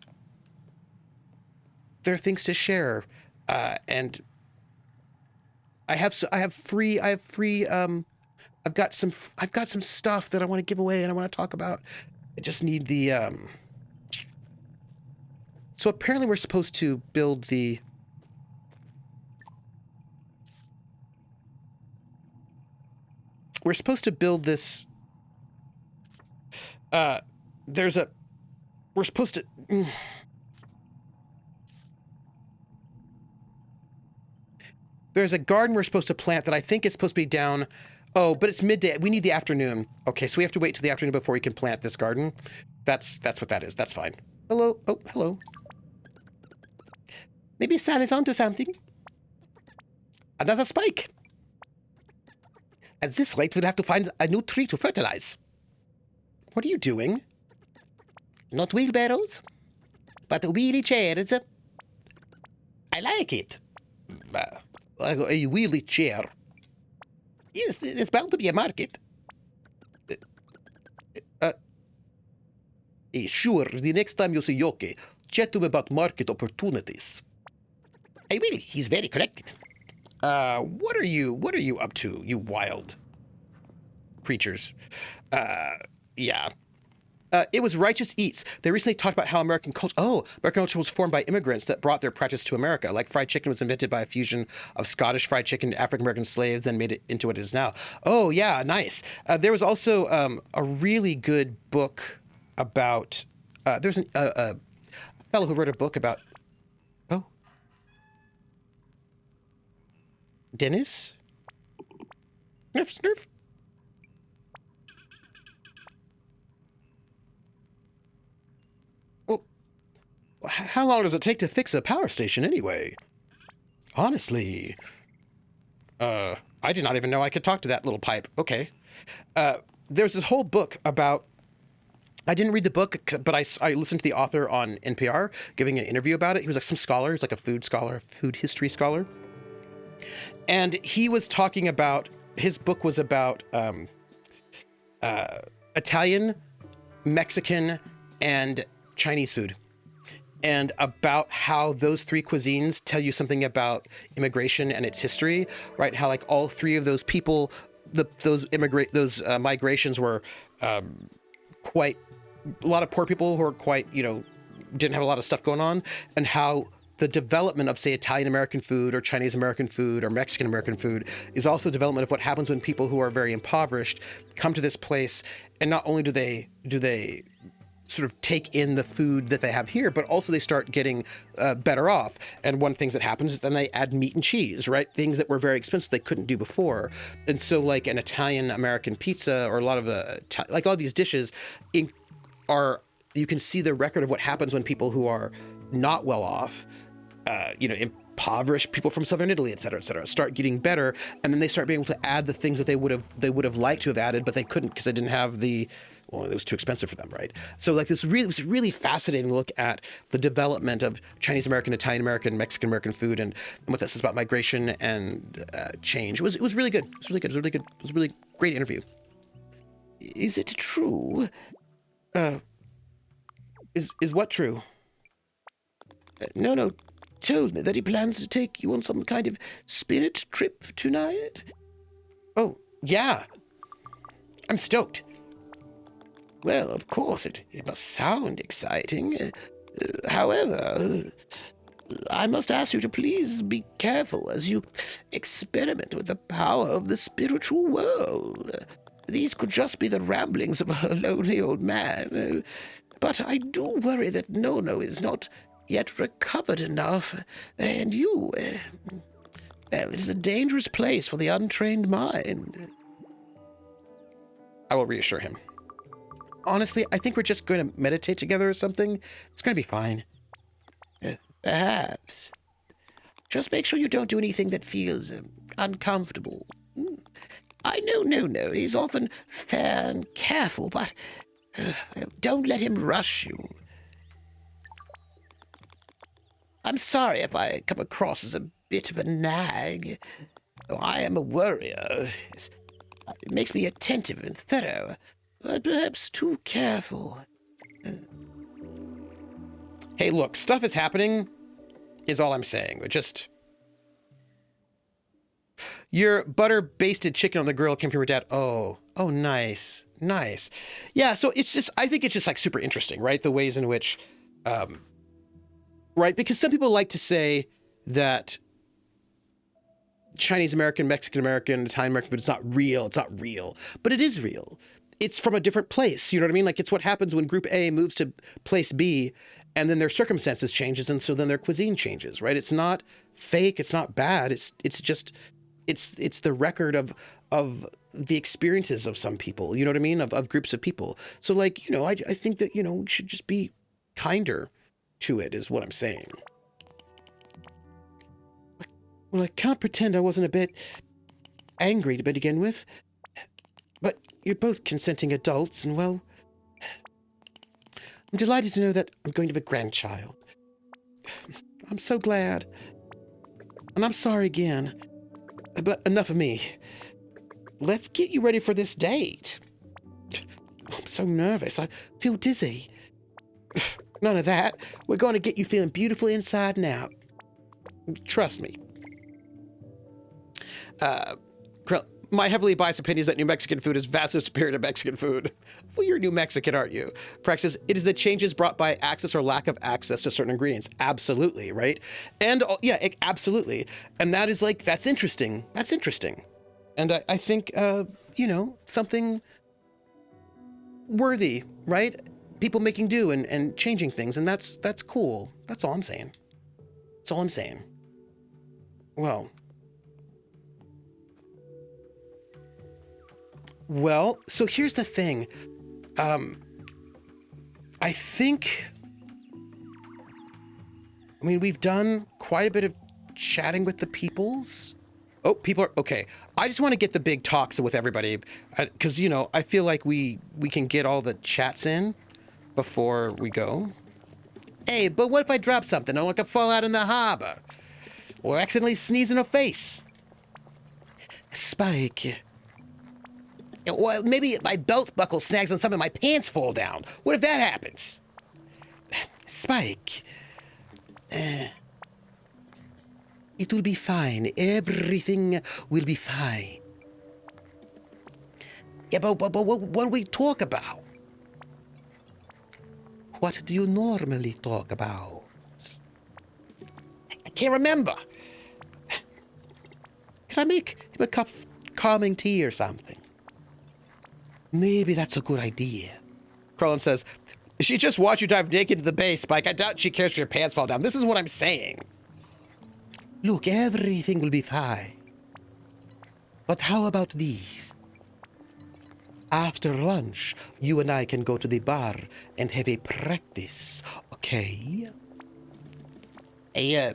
S2: there are things to share. And I've got some stuff that I want to give away and I want to talk about. I just need the, so apparently we're supposed to build this, there's a garden we're supposed to plant that I think is supposed to be down. Oh, but it's midday. We need the afternoon. Okay, so we have to wait till the afternoon before we can plant this garden. That's what that is. That's fine. Hello. Oh, hello. Maybe San is onto something. Another spike. At this rate, we'll have to find a new tree to fertilize. What are you doing? Not wheelbarrows, but wheelie chairs. I like it. A wheelie chair. Yes, there's bound to be a market. Sure, the next time you see Yoke, chat to him about market opportunities. I will, he's very correct. What are you up to, you wild creatures? Yeah. It was Righteous Eats. They recently talked about how American culture was formed by immigrants that brought their practice to America. Like fried chicken was invented by a fusion of Scottish fried chicken and African-American slaves, then made it into what it is now. Oh, yeah, nice. There was also a really good book about... there's a fellow who wrote a book about... Oh. Dennis? Snurf. How long does it take to fix a power station anyway? Honestly. I did not even know I could talk to that little pipe. Okay. There's this whole book about I didn't read the book, but I listened to the author on NPR giving an interview about it. He was like some scholar. He's like a food scholar, food history scholar. And he was talking about, his book was about Italian, Mexican, and Chinese food. And about how those three cuisines tell you something about immigration and its history, right? How like all three of those people, those migrations were quite, a lot of poor people who are quite, didn't have a lot of stuff going on, and how the development of, say, Italian American food or Chinese American food or Mexican American food is also the development of what happens when people who are very impoverished come to this place, and not only do they sort of take in the food that they have here, but also they start getting better off. And one of the things that happens is then they add meat and cheese, right? Things that were very expensive they couldn't do before. And so like an Italian American pizza or a lot of like all these dishes you can see the record of what happens when people who are not well off, impoverished people from southern Italy, et cetera, start getting better, and then they start being able to add the things that they would have liked to have added, but they couldn't because they didn't have it was too expensive for them, right? So like this was really fascinating look at the development of Chinese American, Italian American, Mexican American food, and what this is about migration and change. It was really good. It was really good. It was really good. It was a really great interview. Is it true? Is what true? No, told me that he plans to take you on some kind of spirit trip tonight. Oh, yeah. I'm stoked. Well, of course, it must sound exciting. However, I must ask you to please be careful as you experiment with the power of the spiritual world. These could just be the ramblings of a lonely old man. But I do worry that Nonno is not yet recovered enough, and you, it is a dangerous place for the untrained mind. I will reassure him. Honestly, I think we're just going to meditate together or something. It's going to be fine. Perhaps. Just make sure you don't do anything that feels uncomfortable. I know Nonno. He's often fair and careful, but don't let him rush you. I'm sorry if I come across as a bit of a nag. I am a worrier. It makes me attentive and thorough, but perhaps too careful. Hey, look, stuff is happening, is all I'm saying. Your butter-basted chicken on the grill came from your dad. Oh, nice. Yeah, so I think it's just like super interesting, right? The ways in which, right? Because some people like to say that Chinese American, Mexican American, Italian American food is not real. It's not real, but it is real. It's from a different place. You know what I mean? Like it's what happens when Group A moves to place B, and then their circumstances changes, and so then their cuisine changes, right? It's not fake. It's not bad. It's the record of the experiences of some people. You know what I mean? Of groups of people. So like I think that we should just be kinder to it, is what I'm saying. Well, I can't pretend I wasn't a bit angry to begin with. But you're both consenting adults, and well, I'm delighted to know that I'm going to have a grandchild. I'm so glad. And I'm sorry again. But enough of me. Let's get you ready for this date. I'm so nervous. I feel dizzy. None of that. We're going to get you feeling beautiful inside and out. Trust me. My heavily biased opinion is that New Mexican food is vastly superior to Mexican food. Well, you're New Mexican, aren't you? Praxis, it is the changes brought by access or lack of access to certain ingredients. Absolutely, right? And absolutely. And that is that's interesting. That's interesting. And I think, something worthy, right? People making do and changing things. And that's cool. That's all I'm saying. That's all I'm saying. Well, so here's the thing. I think, we've done quite a bit of chatting with the peoples. Oh, people are, okay. I just want to get the big talks with everybody because, I feel like we can get all the chats in. before we go. Hey, but what if I drop something? I could fall out in the harbor. Or accidentally sneeze in her face. Spike. Well, maybe my belt buckle snags on something and my pants fall down. What if that happens? Spike. It will be fine. Everything will be fine. Yeah, but what do we talk about? What do you normally talk about? I can't remember. Can I make him a cup of calming tea or something? Maybe that's a good idea. Krillin says, she just watched you dive naked into the bay, Spike. I doubt she cares if your pants fall down. This is what I'm saying. Look, everything will be fine. But how about these? After lunch, you and I can go to the bar and have a practice, okay? A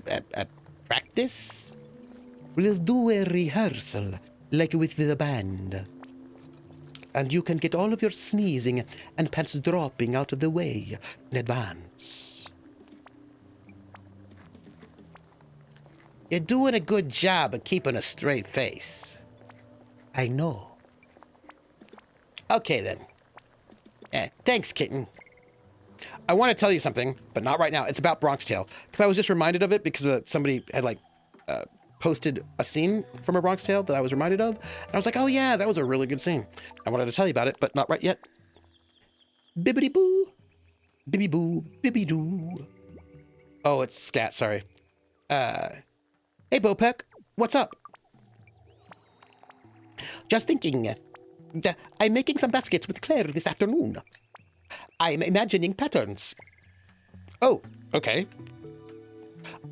S2: practice? We'll do a rehearsal, like with the band. And you can get all of your sneezing and pants dropping out of the way in advance. You're doing a good job of keeping a straight face. I know. Okay, then. Thanks, kitten. I want to tell you something, but not right now. It's about Bronx Tale. Because I was just reminded of it because somebody had, posted a scene from a Bronx Tale that I was reminded of. And I was like, oh, yeah, that was a really good scene. I wanted to tell you about it, but not right yet. Bibbidi-boo. Bibby-boo. Bibby-doo. Oh, it's scat, sorry. Hey, Bopek. What's up? Just thinking... I'm making some baskets with Claire this afternoon. I'm imagining patterns. Oh, okay.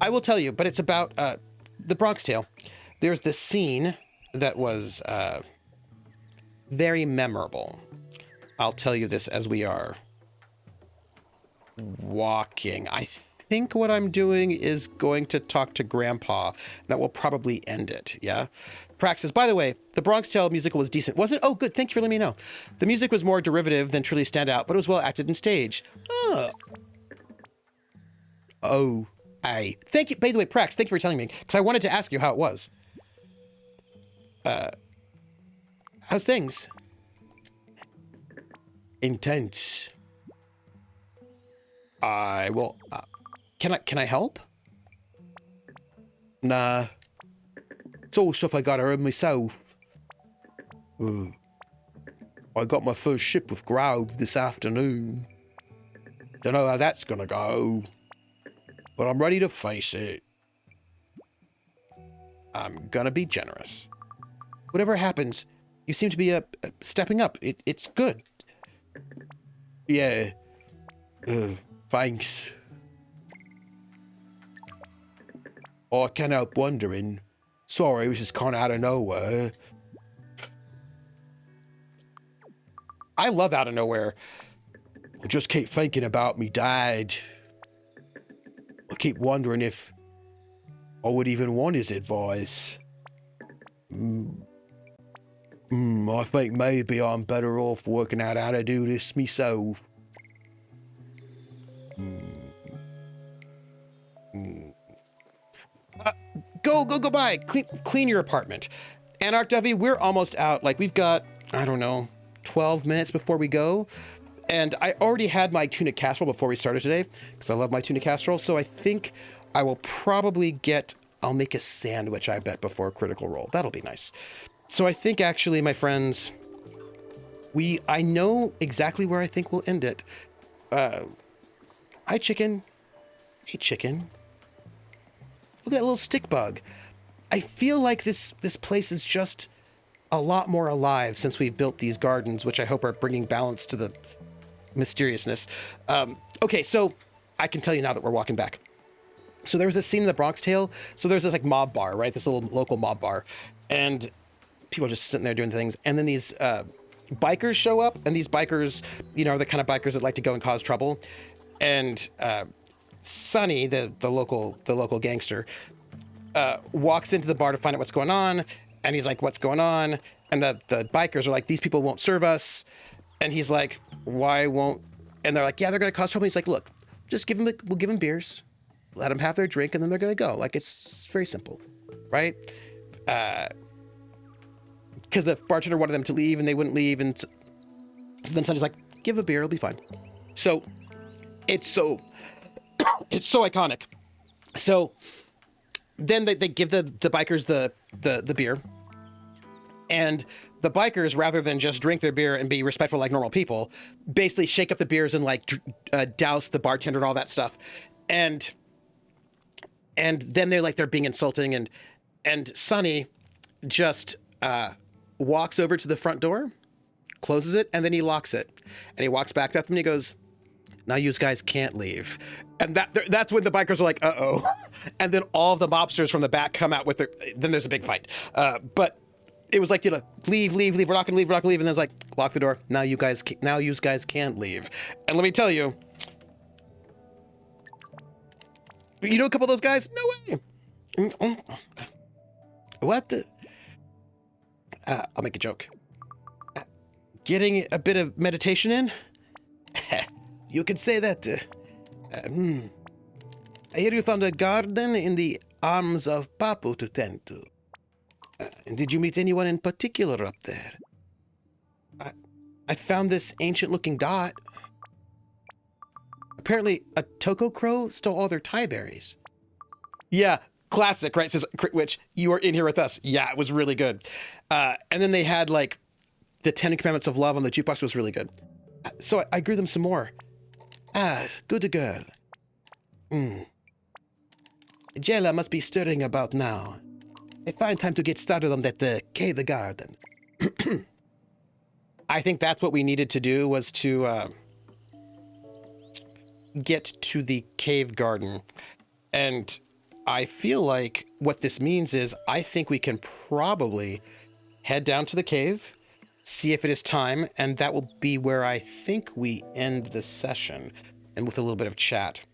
S2: I will tell you, but it's about the Bronx Tale. There's this scene that was very memorable. I'll tell you this as we are walking. I think what I'm doing is going to talk to Grandpa. That will probably end it, yeah? Praxis, by the way, the Bronx Tale musical was decent, was it? Oh, good. Thank you for letting me know. The music was more derivative than truly stand out, but it was well acted in stage. Oh, I. Thank you. By the way, Prax, thank you for telling me, because I wanted to ask you how it was. How's things? Intense. I will. Can I help? Nah. It's all stuff I gotta earn myself. I got my first ship with Grove this afternoon. Don't know how that's gonna go, but I'm ready to face it. I'm gonna be generous. Whatever happens, you seem to be stepping up. It's good. Yeah. Thanks. I can't help wondering. Sorry, it was just kind of out of nowhere. I love Out of Nowhere. I just keep thinking about me dad. I keep wondering if I would even want his advice. I think maybe I'm better off working out how to do this myself. Go by. Clean your apartment. Anarch Dovey, we're almost out. Like, we've got, I don't know, 12 minutes before we go. And I already had my tuna casserole before we started today, because I love my tuna casserole. So I think I will probably I'll make a sandwich, I bet, before Critical Role. That'll be nice. So I think, actually, my friends, I know exactly where I think we'll end it. Hi, chicken. Hey, chicken. Look at that little stick bug. I feel like this place is just a lot more alive since we've built these gardens, which I hope are bringing balance to the mysteriousness. Okay, so I can tell you now that we're walking back. So there was a scene in the Bronx Tale. So there's this like mob bar, right? This little local mob bar. And people are just sitting there doing things. And then these bikers show up. And these bikers, are the kind of bikers that like to go and cause trouble. And Sonny, the local gangster, walks into the bar to find out what's going on, and he's like, "What's going on?" And the bikers are like, "These people won't serve us," and he's like, "Why won't And they're like, yeah, they're going to cause trouble. He's like, look, just we'll give them beers, let them have their drink, and then they're going to go. Like, it's very simple, right? Because the bartender wanted them to leave and they wouldn't leave. And so then Sonny's like, give a beer, it'll be fine. So it's so iconic. So then they give the bikers the beer, and the bikers, rather than just drink their beer and be respectful like normal people, basically shake up the beers and like douse the bartender and all that stuff. And then they're being insulting, and Sonny just walks over to the front door, closes it, and then he locks it. And he walks back up and he goes, now you guys can't leave. And that's when the bikers are like, uh-oh. And then all of the mobsters from the back come out with then there's a big fight. But it was like, leave, we're not gonna leave. And then it's like, lock the door. Now you guys can't leave. And let me tell you, you know a couple of those guys? No way. What the? I'll make a joke. Getting a bit of meditation in? You could say that. I hear you found a garden in the arms of Papu to tend to. Did you meet anyone in particular up there? I found this ancient-looking dot. Apparently, a toko crow stole all their tie berries. Yeah, classic, right? Says Witch, you are in here with us. Yeah, it was really good. And then they had, like, the 10 Commandments of Love on the jukebox was really good. So I grew them some more. Good girl. Jell-A must be stirring about now. A fine time to get started on that cave garden. I think that's what we needed to do, was to get to the cave garden. And I feel like what this means is I think we can probably head down to the cave, see if it is time, and that will be where I think we end the session, and with a little bit of chat.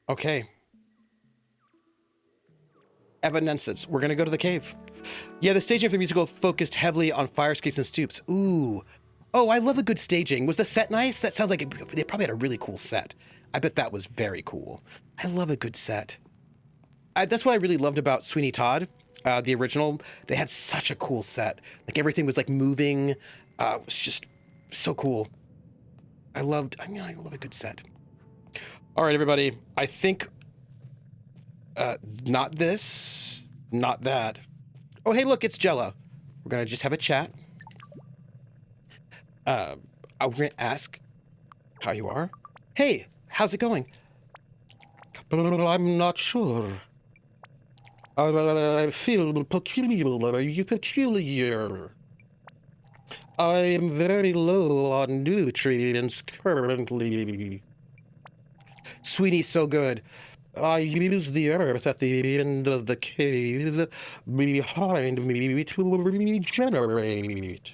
S2: Okay. Evanescence. We're going to go to the cave. Yeah, the staging of the musical focused heavily on fire escapes and stoops. Ooh. Oh, I love a good staging. Was the set nice? That sounds like they probably had a really cool set. I bet that was very cool. I love a good set. That's what I really loved about Sweeney Todd, the original. They had such a cool set. Like, everything was like moving. It was just so cool. I love a good set. All right, everybody. I think not this, not that. Oh, hey, look, it's Jell-A. We're going to just have a chat. I'm going to ask how you are. Hey, how's it going? I'm not sure. I feel peculiar. I am very low on nutrients currently. Sweetie's so good. I use the earth at the end of the cave behind me to regenerate.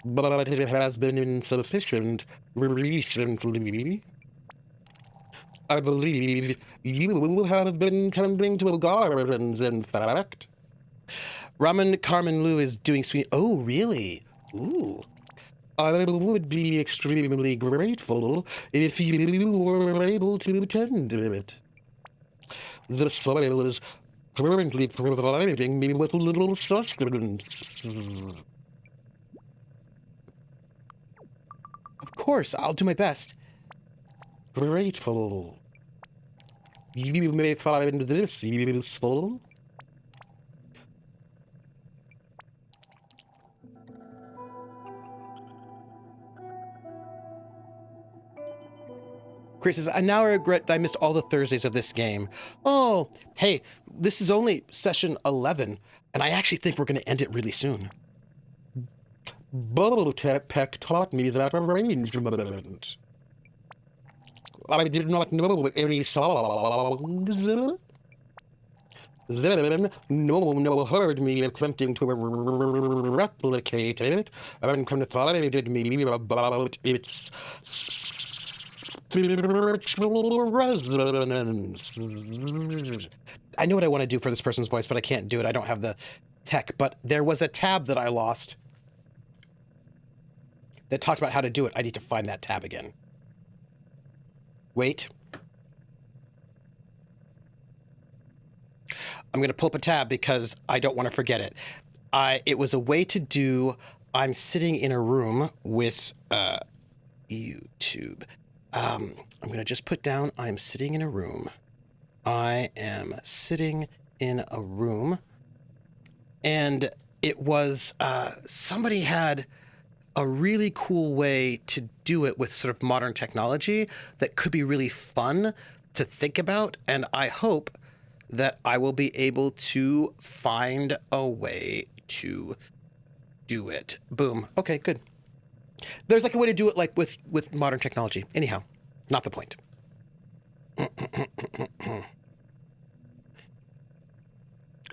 S2: But it has been insufficient recently. I believe you have been tending to gardens, in fact. Ramen Carmen Lu is doing sweet. Oh, really? Ooh. I would be extremely grateful if you were able to tend to it. The soil is currently providing me with little sustenance. Of course, I'll do my best. Grateful. You may find this useful. Chris says, I now regret that I missed all the Thursdays of this game. Oh, hey, this is only session 11, and I actually think we're going to end it really soon. Peck taught me that arrangement. I did not know any songs. Then Nonno heard me attempting to replicate it, and confided me about its spiritual resonance. I know what I want to do for this person's voice, but I can't do it. I don't have the tech. But there was a tab that I lost that talked about how to do it. I need to find that tab again. Wait. I'm going to pull up a tab because I don't want to forget it. It was a way to do, I'm sitting in a room with YouTube. I'm going to just put down, I'm sitting in a room. I am sitting in a room. And it was, somebody had a really cool way to do it with sort of modern technology that could be really fun to think about. And I hope that I will be able to find a way to do it. Boom. Okay, good. There's like a way to do it like with modern technology. Anyhow, not the point.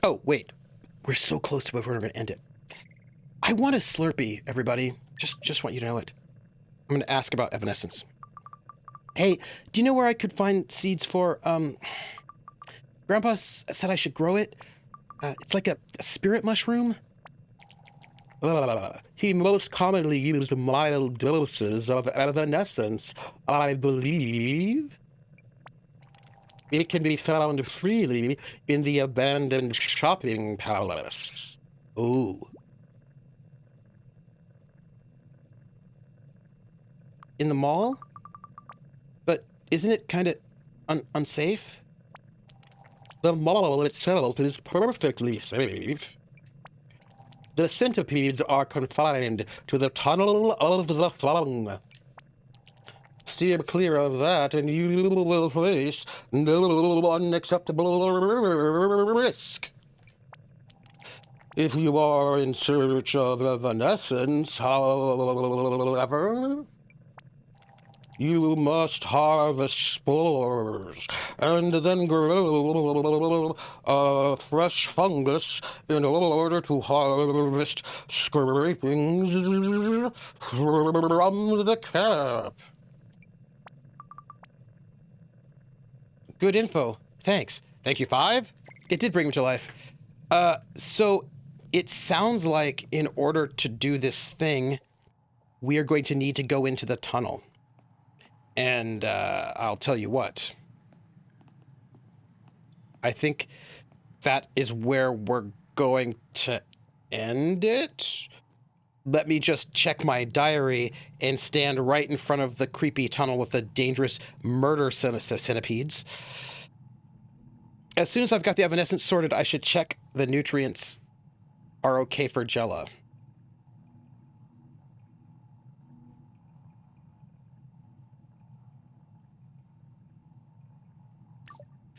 S2: Oh, wait. We're so close to where we're going to end it. I want a Slurpee, everybody. Just want you to know it. I'm going to ask about Evanescence. Hey, do you know where I could find seeds for, Grandpa said I should grow it. It's like a spirit mushroom. He most commonly used mild doses of Evanescence, I believe. It can be found freely in the abandoned shopping palace. Ooh. In the mall? But isn't it kind of unsafe? The mall itself is perfectly safe. The centipedes are confined to the tunnel of the thong. Steer clear of that, and you will face no unacceptable risk. If you are in search of Evanescence, however, you must harvest spores and then grow a fresh fungus in order to harvest scrapings from the cap. Good info. Thanks. Thank you, 5. It did bring him to life. So it sounds like in order to do this thing, we are going to need to go into the tunnel. And I'll tell you what. I think that is where we're going to end it. Let me just check my diary and stand right in front of the creepy tunnel with the dangerous murder centipedes. As soon as I've got the Evanescence sorted, I should check the nutrients are okay for Jell-A.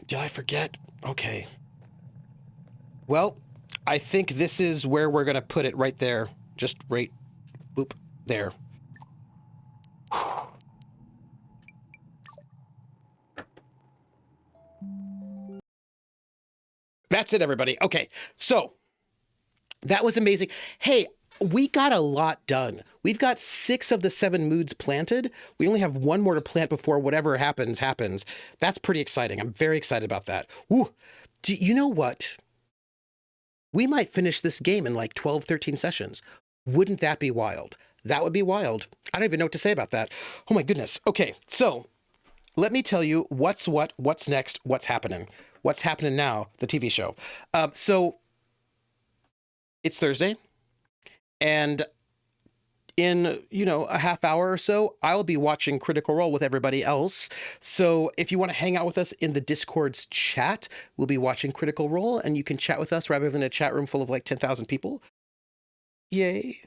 S2: Did I forget? Okay. Well, I think this is where we're going to put it right there. Just right, boop, there. That's it, everybody. Okay, so that was amazing. Hey, we got a lot done. We've got 6 of the 7 moods planted. We only have 1 more to plant before whatever happens. That's pretty exciting. I'm very excited about that. Woo. Do you know what? We might finish this game in like 12, 13 sessions. Wouldn't that be wild? That would be wild. I don't even know what to say about that. Oh my goodness. Okay, so let me tell you what's next, what's happening. What's happening now, the TV show. So it's Thursday, and in, a half hour or so, I'll be watching Critical Role with everybody else. So if you want to hang out with us in the Discord's chat, we'll be watching Critical Role, and you can chat with us rather than a chat room full of like 10,000 people. Yay.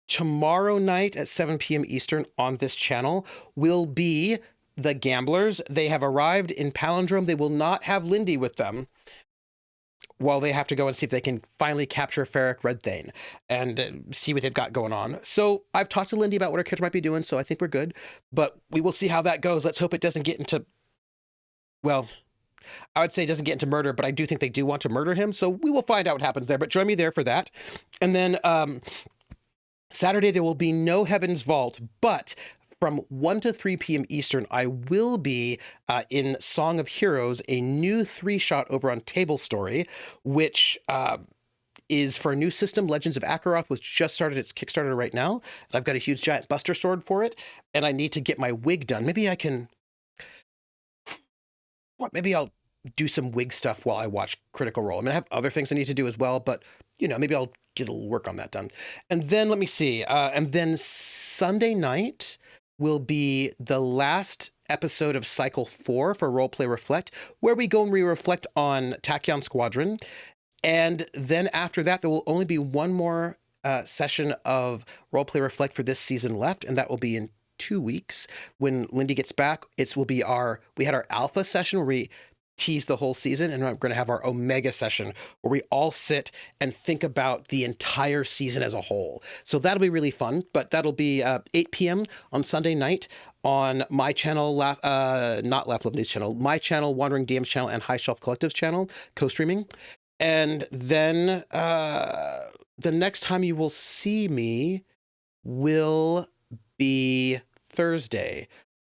S2: Tomorrow night at 7 p.m. Eastern on this channel will be The Gamblers. They have arrived in Palindrome. They will not have Lindy with them, while they have to go and see if they can finally capture Ferric Redthane and see what they've got going on. So I've talked to Lindy about what her character might be doing, so I think we're good. But we will see how that goes. Let's hope it doesn't get into, well, I would say it doesn't get into murder, but I do think they do want to murder him. So we will find out what happens there. But join me there for that. And then Saturday, there will be no Heaven's Vault, but from 1 to 3 p.m. Eastern, I will be in Song of Heroes, a new 3-shot over on Table Story, which is for a new system, Legends of Akaroth, which just started its Kickstarter right now. And I've got a huge giant Buster Sword for it, and I need to get my wig done. Maybe I can... Maybe I'll do some wig stuff while I watch Critical Role. I mean, I have other things I need to do as well, but, you know, maybe I'll get a little work on that done. And then, let me see, and then Sunday night will be the last episode of Cycle 4 for Roleplay Reflect, where we go and we reflect on Tachyon Squadron. And then after that, there will only be one more session of Roleplay Reflect for this season left, and that will be in 2 weeks when Lindy gets back. We had our alpha session where we tease the whole season, and we're going to have our omega session where we all sit and think about the entire season as a whole. So that'll be really fun, but that'll be 8 p.m. on Sunday night on my channel, not Laugh Love News channel, my channel, Wandering DMs channel, and High Shelf Collective's channel, co-streaming. And then the next time you will see me will be Thursday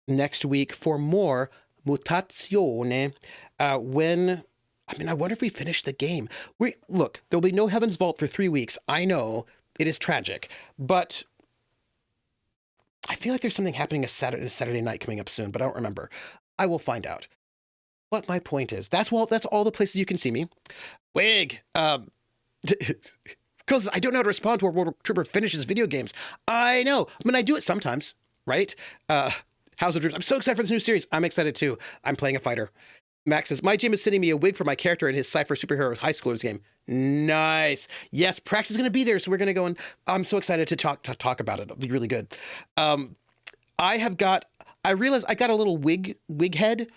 S2: next week for more Mutazione. I wonder if we finish the game. Look, there'll be no Heaven's Vault for 3 weeks. I know it is tragic, but I feel like there's something happening a Saturday night coming up soon, but I don't remember. I will find out. But my point is, that's all the places you can see me. Wig, because I don't know how to respond to a World Trooper finishes video games. I know. I mean, I do it sometimes, right? House of Dreams. I'm so excited for this new series. I'm excited too. I'm playing a fighter. Max says, my gym is sending me a wig for my character in his Cypher Superhero High Schoolers game. Nice. Yes, Prax is going to be there, so we're going to go and I'm so excited to talk about it. It'll be really good. I realized I got a little wig head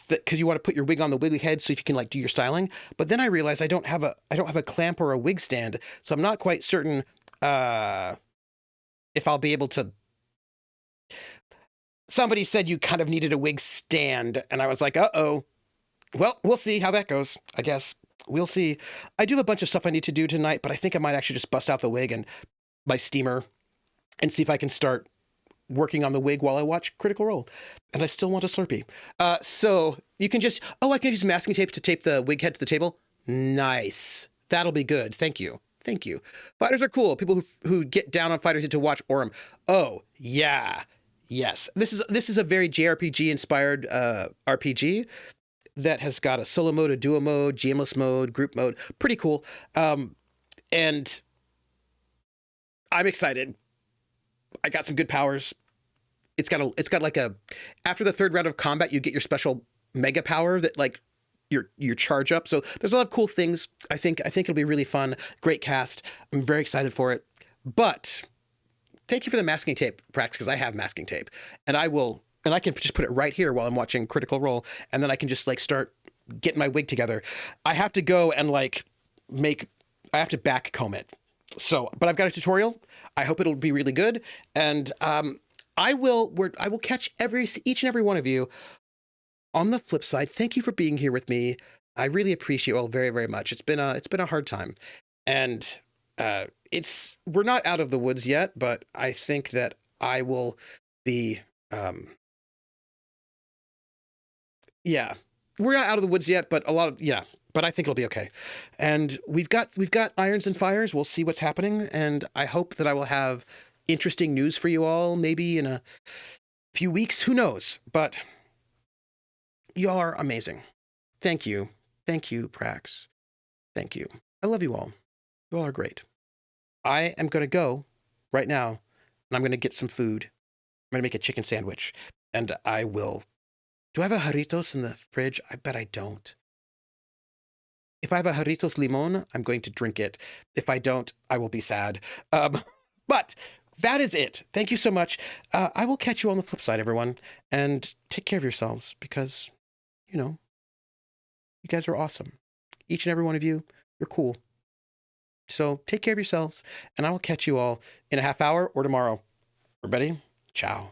S2: because you want to put your wig on the wig head so if you can like do your styling. But then I realized I don't have a clamp or a wig stand, so I'm not quite certain if I'll be able to. Somebody said you kind of needed a wig stand, and I was like, uh-oh. Well, we'll see how that goes, I guess. We'll see. I do have a bunch of stuff I need to do tonight, but I think I might actually just bust out the wig and my steamer and see if I can start working on the wig while I watch Critical Role. And I still want a Slurpee. So you can just, I can use masking tape to tape the wig head to the table. Nice. That'll be good. Thank you. Thank you. Fighters are cool. People who get down on fighters need to watch Orem. Oh, yeah. Yes. This is a very JRPG inspired RPG that has got a solo mode, a duo mode, GMless mode, group mode. Pretty cool. And I'm excited. I got some good powers. It's got like after the third round of combat, you get your special mega power that like your charge up. So there's a lot of cool things. I think it'll be really fun. Great cast. I'm very excited for it. But thank you for the masking tape, Prax, because I have masking tape, and I can just put it right here while I'm watching Critical Role, and then I can just like start getting my wig together. I have to go and like I have to back comb it. So, but I've got a tutorial. I hope it'll be really good, and I will catch each and every one of you on the flip side. Thank you for being here with me. I really appreciate you all very, very much. It's been a hard time, and we're not out of the woods yet, but I think that I will be. Yeah, we're not out of the woods yet, but but I think it'll be okay. And we've got irons and fires. We'll see what's happening. And I hope that I will have interesting news for you all, maybe in a few weeks, who knows, but y'all are amazing. Thank you. Thank you, Prax. Thank you. I love you all. You all are great. I am going to go right now and I'm going to get some food. I'm going to make a chicken sandwich and I will. Do I have a Jarritos in the fridge? I bet I don't. If I have a Jarritos Limon, I'm going to drink it. If I don't, I will be sad. But that is it. Thank you so much. I will catch you on the flip side, everyone. And take care of yourselves because, you guys are awesome. Each and every one of you, you're cool. So take care of yourselves. And I will catch you all in a half hour or tomorrow. Everybody, ciao.